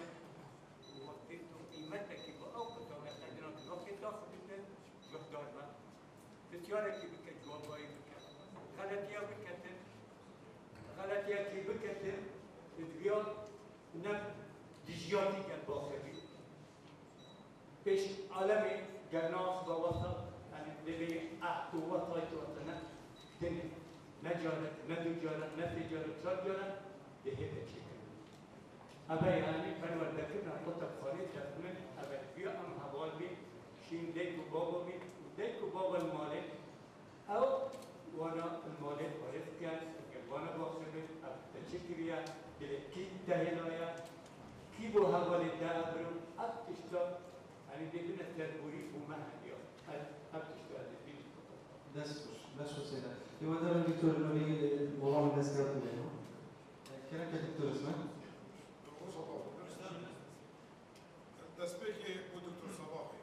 وقتی تو قیمت که با او کتاب اقدران که وقتی داخل بکن جهدار با بسیاره که بکن جوابایی بکن غلطی ها بکتن غلطی ها که بکتن ادویا نم دیجیاتی کن باخری پیش عالمی جناس ووسط يعني اللي أحكوا وطايت وطنا دنيا نجارة ندجارة نتجارة تجارة يهدا شيء أبا يعني فنور ذكرنا قطب خريطة من أبا في أم حوالي شين ديكو بابا مين وديكو بابا المالك أو وانا المالك ورث كان وانا بخشبت أبتشكريا بالكيد تهلايا كيبو حوالي دابرو أبتشتا يعني بدنا تدبري وما هديا أبتشتغل في دست سيدا يودر الدكتور نوري والله الناس قالوا له كلام كدكتور اسمه دست بيكي ودكتور صباحي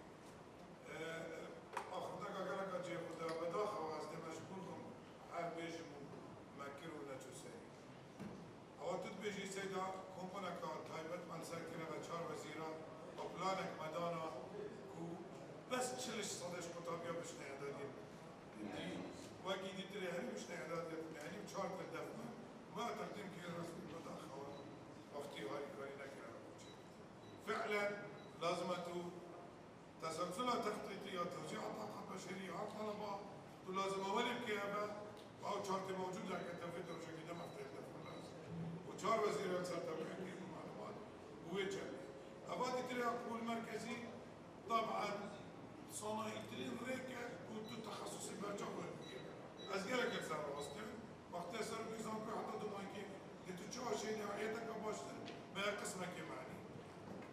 آخر دقا قالك جي خدا بداخل وازدي مشغولكم هل بيجمو مكرو نجوسي أو تدبيجي سيدا كومبونك تايبت من ساكنة بچار وزيران وبلانك مدانا كو بس تشلش صدش كتابيا مش نعدادين دي واكي دي تري هني مش نعدادين يعني بشار تدفنا ما تقدم كي رسمي بداخل وقتي هاي كارينا كرا فعلا لازمته تسلسل تخطيطية توزيع طاقة بشرية طلبة لازم أولي بكيابة أو شرط موجود لك تنفيذ وشكل ده مفتاح لازم وشار وزير السلطة بحكي معلومات ووجه أبادي تري أقول مركزي طبعا صناعي تري ريكا كنت تخصصي برجعوا أزجلك السنة وسطين وقت سر نظام كي حتى دمانكي لتشوف شيء نوعيتك باشتر بقى قسمك معني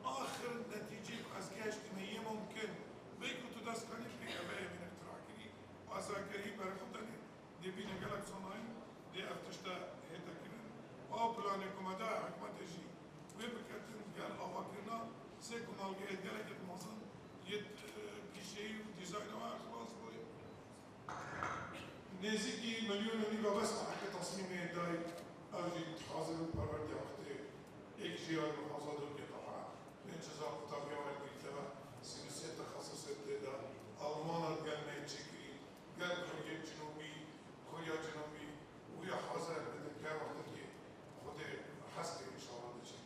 آخر نتيجة أزجاج اجتماعية ممكن بيكو تدسكني في أبايا من اختراعكني وأساكري برخدني دي بينا جالك صناعي دي أفتشتا هيتا كنا أو بلانكم أدا حكمة تجي ويبكتن قال الله كنا سيكم الجهد جالك المصن يد كشيء نزيكي مليون ونيفا بس مع حكي تصميمي داي أوجي حاضر البرد وقتي إيك جي المحافظة دوكي طبعا الانتظام طبيعي والكتابة سياسة تخصصات دا ألمانا الجنة تشكي قال كوريا الجنوبي كوريا الجنوبي ويا حاضر بدك وقتك خدي حسبي إن شاء الله تشكي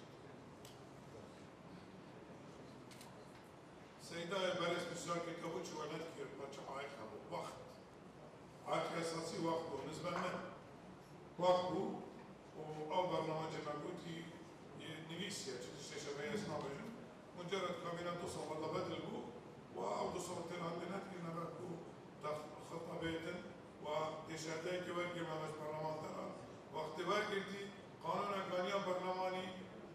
سيدا برس بسيار كتابو شوالات كير بچه عايقه وقت عايق اساسي وقت بالنسبه لنا وقت بو او برنامج مبوتي نويسيا تشتشى بيس نابجن مجرد كابينة توصل والله بدل بو او توصل تنانبينات كنا بكو خطة بيتن ودشهدائي كواركي مامش برلمان ترى وقت واكرتي قانون اقانيا برلماني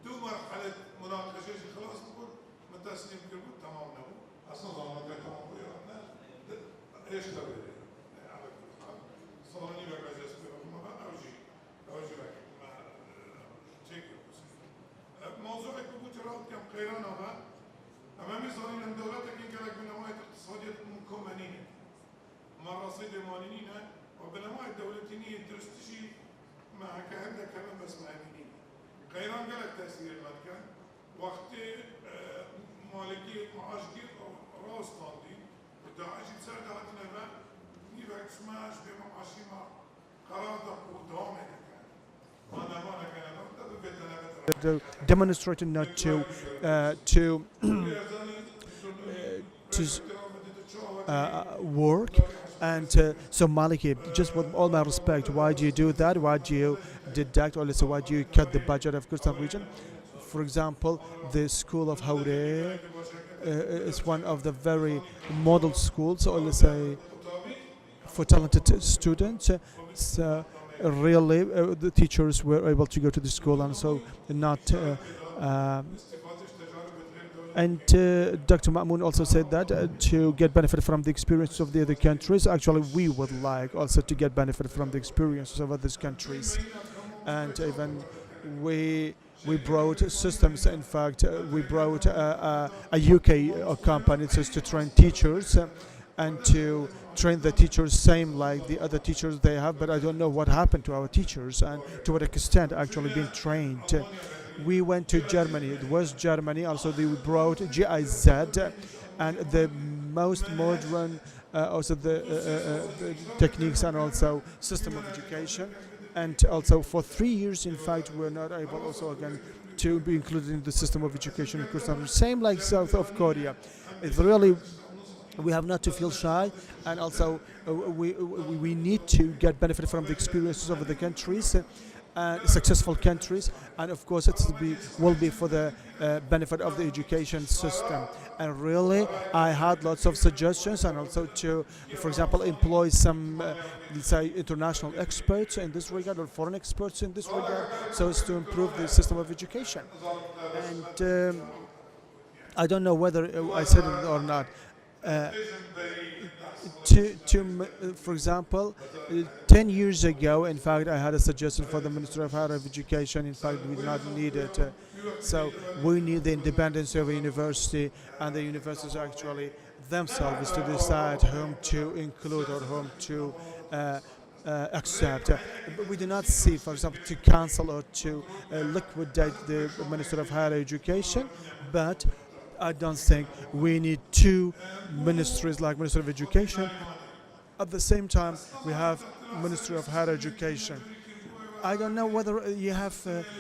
دو مرحلة مناقشة خلاص بقول متسليم كربو تمام نبو اصلا ظلمت تمام بو يرانا ايش تبريد على كل حال صلاني بقى جاسبي ما بقى اوجي بقى ما تشيكي موضوع كبو تراود كم قيران هذا امامي صارين ان دولتك ان كانت بنوايا اقتصادية مكمنين مرة صيد مالينين وبنوايا دولتينية درستشي مع كهذا كلام بس مالينين قيران قالك تأثير المكان وقت مالكي معاش جير راس طاندي وداعش تساعد هاتنا ما نيبك سماش بمعاشي ما قرارة ودوامة كان وانا ما كان demonstrated not to work. And so Maliki, just with all my respect, why do you do that? Why do you deduct, or let's say, why do you cut the budget of Kurdistan region? For example, the school of Whither is one of the very model schools, or let's say, for talented students. So really, the teachers were able to go to the school, and so not. And Dr. Ma'moon also said that to get benefit from the experiences of the other countries, actually we would like also to get benefit from the experiences of other countries. And even we brought systems, in fact, we brought a UK company just to train teachers and to train the teachers same like the other teachers they have, but I don't know what happened to our teachers and to what extent actually being trained. We went to Germany, it was Germany, also they brought GIZ and the most modern also the techniques and also system of education. And also for 3 years, in fact, we're not able also again to be included in the system of education in Kurdistan. Same like South of Korea. It's really, we have not to feel shy, and also we need to get benefit from the experiences of the countries. Successful countries, and of course it will be for the benefit of the education system. And really I had lots of suggestions, and also to, for example, employ some let's say international experts in this regard, or foreign experts in this regard, so as to improve the system of education. And I don't know whether I said it or not. For example, 10 years ago, in fact, I had a suggestion for the Minister of Higher Education. In fact, we did not need it. So we need the independence of a university, and the universities actually themselves to decide whom to include or whom to accept. But we do not see, for example, to cancel or to liquidate the Minister of Higher Education, but I don't think we need two ministries like Minister of Education. At the same time, we have Ministry of Higher Education. I don't know whether you have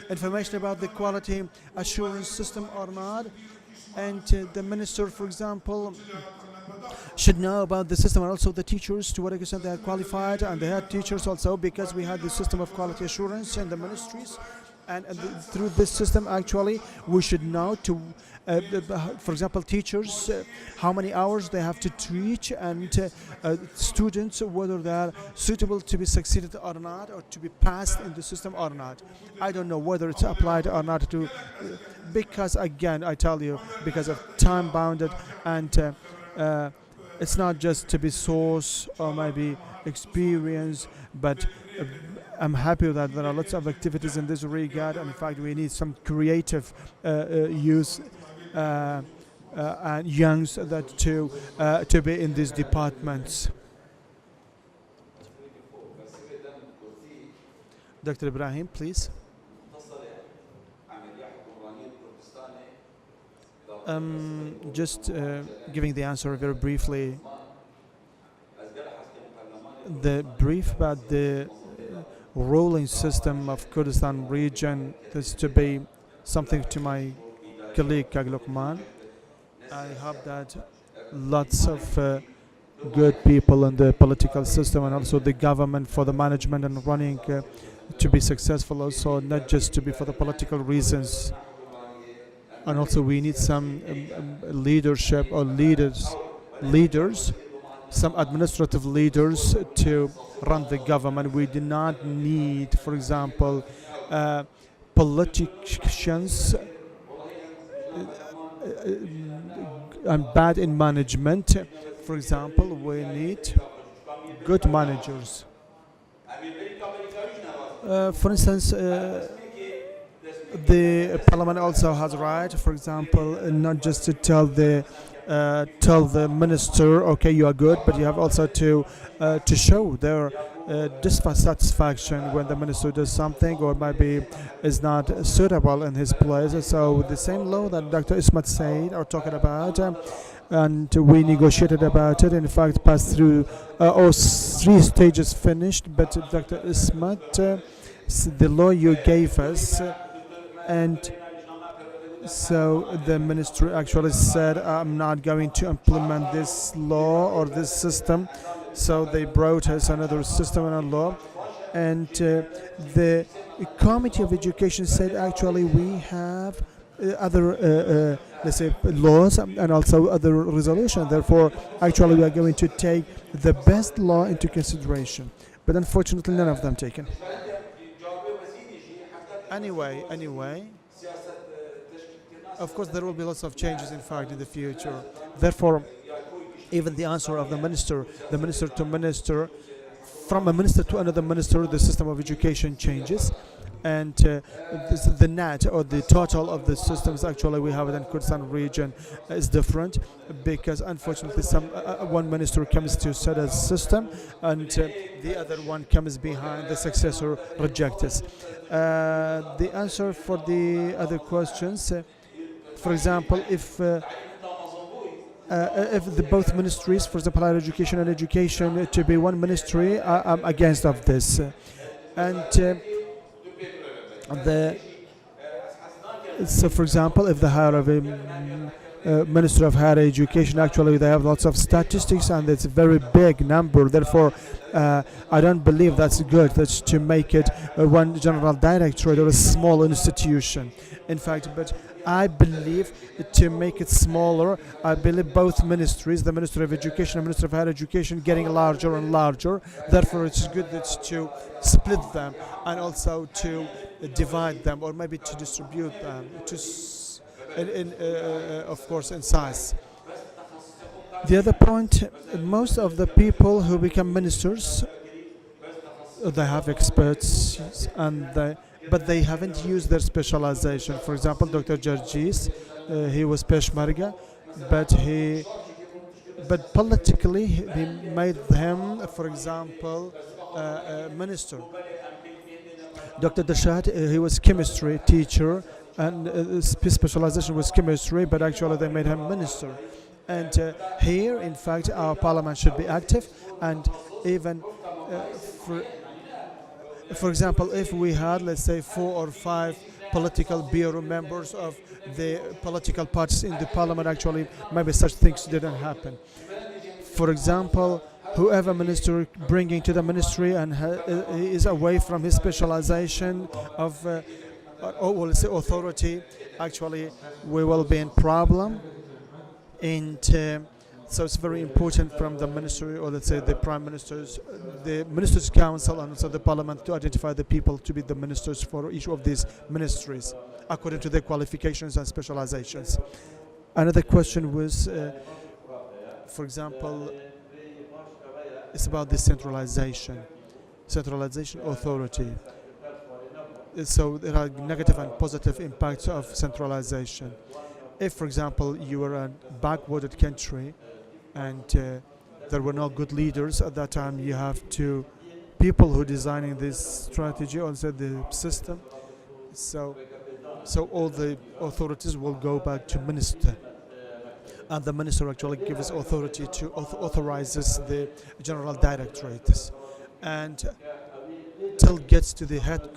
information about the quality assurance system or not. And the minister, for example, should know about the system, and also the teachers, to what extent they are qualified, and they had teachers also, because we had the system of quality assurance in the ministries. And through this system, actually, we should know to, for example, teachers, how many hours they have to teach, and students, whether they are suitable to be succeeded or not, or to be passed in the system or not. I don't know whether it's applied or not to, because again, I tell you, because of time bounded, and it's not just to be source or maybe experience, but I'm happy that there are lots of activities in this regard. In fact, we need some creative use and youngs that to be in these departments. Dr. Ibrahim, please. Just giving the answer very briefly. The brief about the ruling system of Kurdistan region is to be something to my colleague Kaglukman. I hope that lots of good people in the political system and also the government for the management and running to be successful also, not just to be for the political reasons. And also we need some leadership or leaders, some administrative leaders to run the government. We do not need, for example, politicians and bad in management. For example, we need good managers. For instance, the parliament also has right, for example, not just to tell the minister, okay, you are good, but you have also to show their dissatisfaction when the minister does something or maybe is not suitable in his place. So the same law that Dr. Ismat said or talking about, and we negotiated about it, in fact passed through all 3 stages finished, but Dr. Ismat, the law you gave us, and so the ministry actually said, I'm not going to implement this law or this system. So they brought us another system and a law. And the Committee of Education said, actually, we have other, let's say, laws and also other resolutions. Therefore, actually, we are going to take the best law into consideration. But unfortunately, none of them taken. Anyway, of course, there will be lots of changes, in fact, in the future. Therefore, even the answer of the minister to minister, from a minister to another minister, the system of education changes. And the net or the total of the systems actually we have it in Kurdistan region is different, because unfortunately one minister comes to set a system and the other one comes behind, the successor rejects. The answer for the other questions, for example, if the both ministries, for example, higher education and education, to be one ministry, I'm against of this. So, for example, if the higher Minister of Higher Education, actually they have lots of statistics and it's a very big number. Therefore, I don't believe that's good. That's to make it one general directorate or a small institution. In fact, but I believe to make it smaller, I believe both ministries, the Minister of Education and Minister of Higher Education, getting larger and larger. Therefore, it's good to split them and also to divide them, or maybe to distribute them, of course, in size. The other point, most of the people who become ministers, they have experts, but they haven't used their specialization. For example, Dr. Jarjis, he was Peshmerga, but politically he made him, for example, minister. Dr. Dashat, he was chemistry teacher, and his specialization was chemistry, but actually they made him minister. And here, in fact, our parliament should be active, and even for example, if we had, let's say, 4 or 5 political bureau members of the political parties in the parliament, actually maybe such things didn't happen. For example, whoever minister bringing to the ministry and he is away from his specialization of or let's say authority, actually we will be in problem. And so it's very important from the ministry, or let's say the prime ministers, the ministers' council, and also the parliament, to identify the people to be the ministers for each of these ministries according to their qualifications and specializations. Another question was, for example, it's about the centralization authority. So there are negative and positive impacts of centralization. If, for example, you were a backwarded country and there were no good leaders at that time, you have to people who designing this strategy, also the system. So all the authorities will go back to minister, and the minister actually gives authority to authorizes the general directorates, and till gets to the head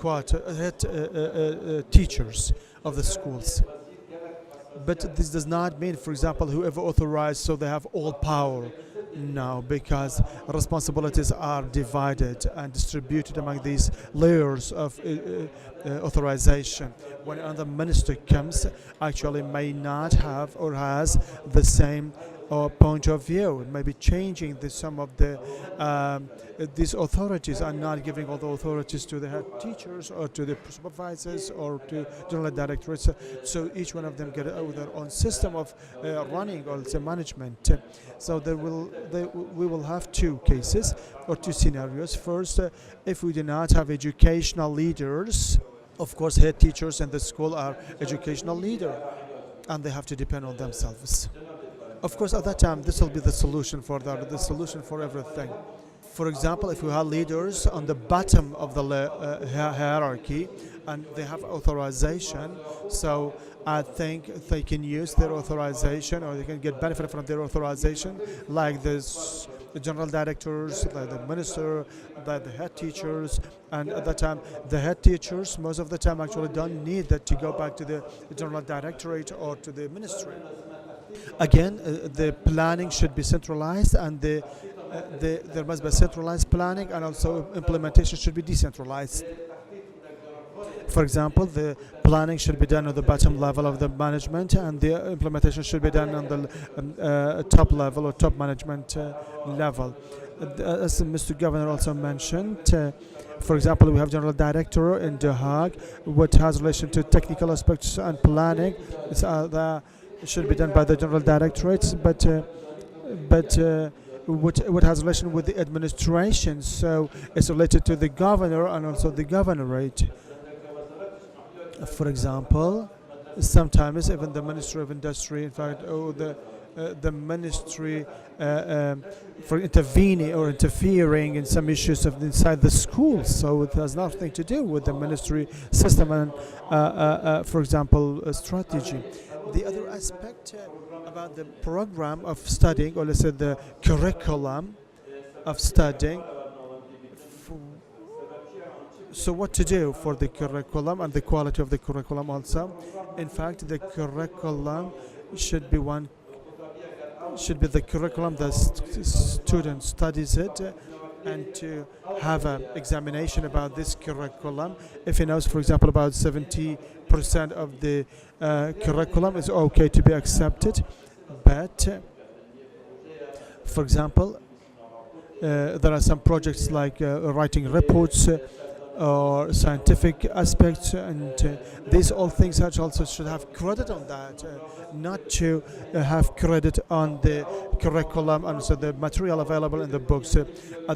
teachers of the schools. But this does not mean, for example, whoever authorized, so they have all power. No, because responsibilities are divided and distributed among these layers of authorization. When another minister comes, actually may not have or has the same point of view. It may be changing some of the these authorities are not giving all the authorities to the head teachers or to the supervisors or to general directorates. So each one of them get their own system of running or management. So we will have two cases or two scenarios. First, if we do not have educational leaders, of course, head teachers in the school are educational leader, and they have to depend on themselves. Of course, at that time, this will be the solution for that, the solution for everything. For example, if we have leaders on the bottom of the hierarchy and they have authorization, so I think they can use their authorization or they can get benefit from their authorization, like the general directors, like the minister, like the head teachers. And at that time, the head teachers, most of the time, actually don't need that to go back to the general directorate or to the ministry. Again, the planning should be centralized, and there must be centralized planning, and also implementation should be decentralized. For example, the planning should be done at the bottom level of the management, and the implementation should be done on the top level or top management level. As Mr. Governor also mentioned, for example, we have General Director in Duhok, which has relation to technical aspects and planning. It should be done by the general directorates, but what has relation with the administration, so it's related to the governor and also the governorate. For example, sometimes even the Ministry of Industry, in fact, the ministry for intervening or interfering in some issues of inside the schools, so it has nothing to do with the ministry system and, for example, strategy. The other aspect about the program of studying, or let's say the curriculum of studying. So what to do for the curriculum and the quality of the curriculum also. In fact, the curriculum should be the curriculum that student studies it, and to have an examination about this curriculum. If he knows, for example, about 70% of the curriculum is okay to be accepted, but for example, there are some projects like writing reports or scientific aspects, and these all things also should have credit on that, not to have credit on the curriculum and also the material available in the books at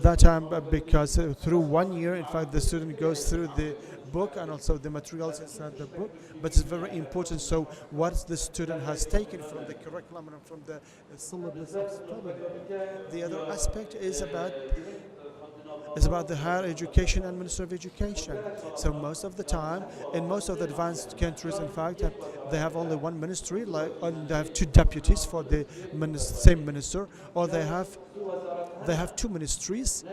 that time, because through 1 year, in fact, the student goes through the book and also the materials inside the book, but it's very important. So what the student has taken from the curriculum and from the syllabus of study. The other aspect is about the higher education and Minister of Education. So most of the time, in most of the advanced countries, in fact, they have only one ministry, and they have two deputies for the same minister, or they have two ministries,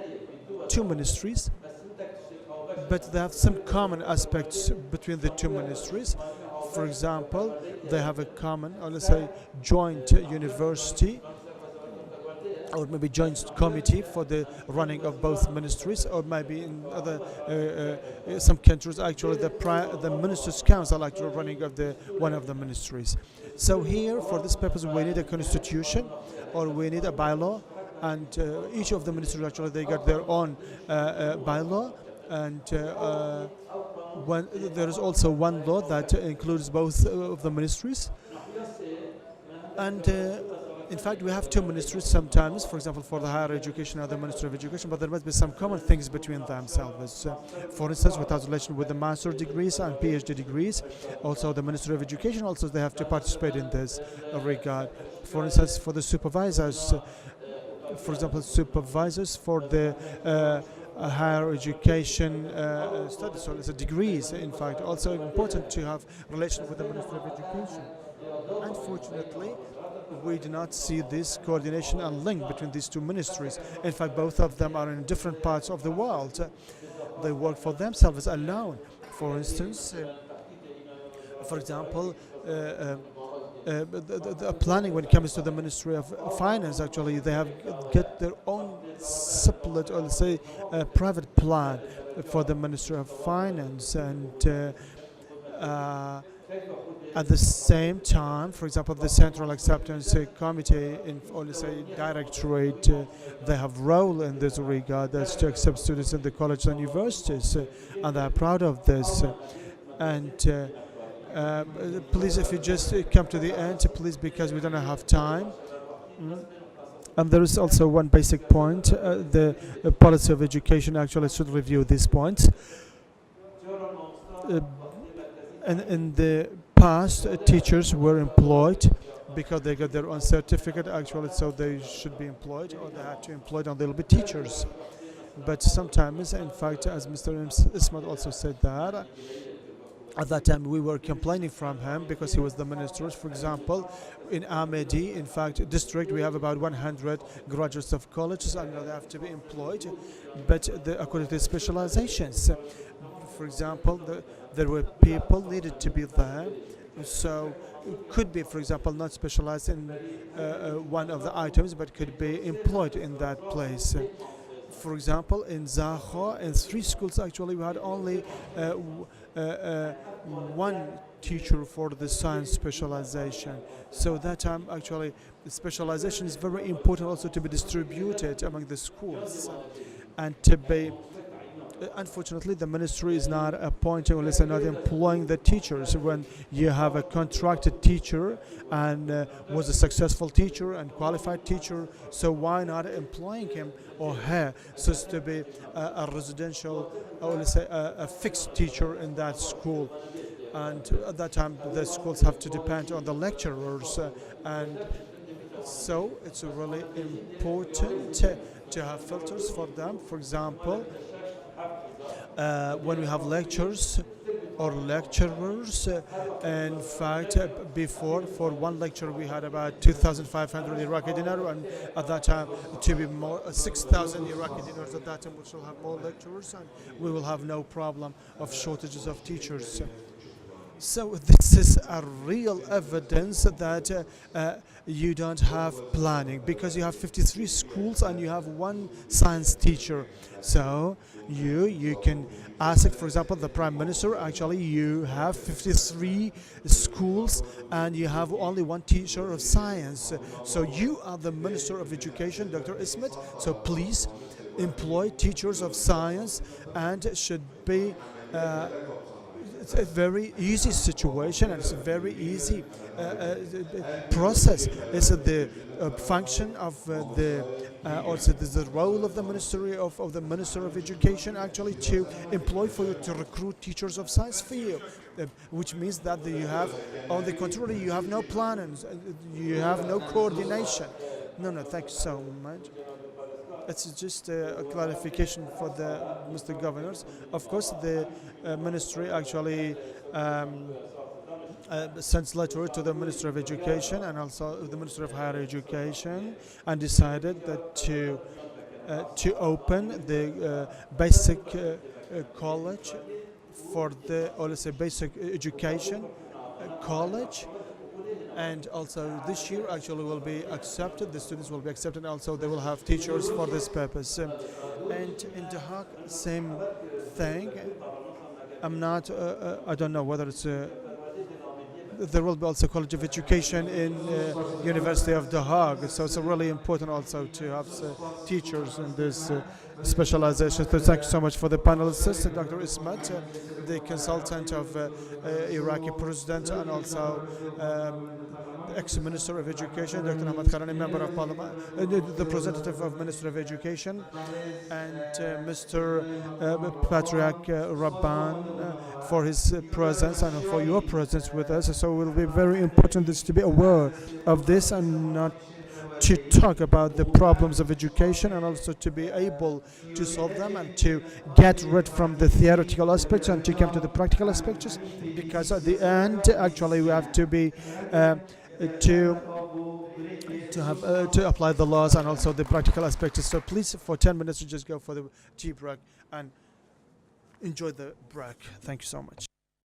but they have some common aspects between the two ministries. For example, they have a common, or let's say, joint university, or maybe joint committee for the running of both ministries, or maybe in other some countries actually the ministers' council actually running of one of the ministries. So here, for this purpose, we need a constitution, or we need a bylaw, and each of the ministries actually they got their own bylaw, and there is also one law that includes both of the ministries, and in fact, we have two ministries sometimes, for example, for the higher education or the Ministry of Education, but there must be some common things between themselves. For instance, with relation with the master degrees and PhD degrees, also the Ministry of Education, also they have to participate in this regard. For instance, for the supervisors, for example, supervisors for the higher education studies, or degrees. In fact, also important to have relation with the Ministry of Education. Unfortunately, we do not see this coordination and link between these two ministries. In fact, both of them are in different parts of the world. They work for themselves alone. For instance, for example, the planning when it comes to the Ministry of Finance, actually, they have get their own separate, or let's say, private plan for the Ministry of Finance, and at the same time, for example, the Central Acceptance Committee, or let's say Directorate, they have role in this regard, that's to accept students in the colleges and universities, and they're proud of this. And please, if you just come to the end, please, because we don't have time. And there is also one basic point. The policy of education actually should review these points. And in the past, teachers were employed because they got their own certificate, actually, so they should be employed, or they had to employ, and they'll be teachers. But sometimes, in fact, as Mr. Ismat also said that, at that time we were complaining from him because he was the minister. For example, in Ahmedi, in fact, district, we have about 100 graduates of colleges, and they have to be employed, but according to specializations. For example, there were people needed to be there, so could be, for example, not specialized in one of the items, but could be employed in that place. For example, in Zaho, in 3 schools, actually, we had only one teacher for the science specialization. So that time, actually, the specialization is very important also to be distributed among the schools, and to be. Unfortunately, the ministry is not appointing, or let's say not employing the teachers. When you have a contracted teacher and was a successful teacher and qualified teacher, so why not employing him or her so as to be a residential, or let's say a fixed teacher in that school? And at that time, the schools have to depend on the lecturers, and so it's really important to have filters for them. For example, when we have lectures or lecturers, in fact, before, for one lecture we had about 2,500 Iraqi dinar, and at that time to be more 6,000 Iraqi dinars at that time, which will have more lecturers, and we will have no problem of shortages of teachers. So this is a real evidence that you don't have planning, because you have 53 schools and you have one science teacher. So you can ask, for example, the Prime Minister, actually you have 53 schools and you have only one teacher of science. So you are the Minister of Education, Dr. Ismet, so please employ teachers of science, and it should be it's a very easy situation, and it's a very easy process. It's the function of also the role of the Ministry of the Minister of Education, actually, to employ for you to recruit teachers of science for you, which means that you have, on the contrary, you have no planning, you have no coordination. No, thank you so much. It's just a clarification for the Mr. Governors. Of course, the ministry actually sent letter to the Minister of Education and also the Minister of Higher Education, and decided that to open the basic college for the, or let's say, basic education college. And also this year actually will be accepted, the students will be accepted, and also they will have teachers for this purpose. And in Duhok, same thing. I'm not, I don't know whether it's there will be also College of Education in University of Duhok, so it's really important also to have teachers in this specialization. So thank you so much for the panelists, Dr. Ismat, the consultant of Iraqi President, and also ex-Minister of Education, Dr. Ahmad Kharani, Member of Parliament, the representative of Minister of Education, and Mr. Patriarch Rabban for his presence and for your presence with us. So it will be very important to be aware of this and not to talk about the problems of education and also to be able to solve them and to get rid from the theoretical aspects and to come to the practical aspects, because at the end actually we have to be to apply the laws and also the practical aspects. So please, for 10 minutes, just go for the tea break and enjoy the break. Thank you so much.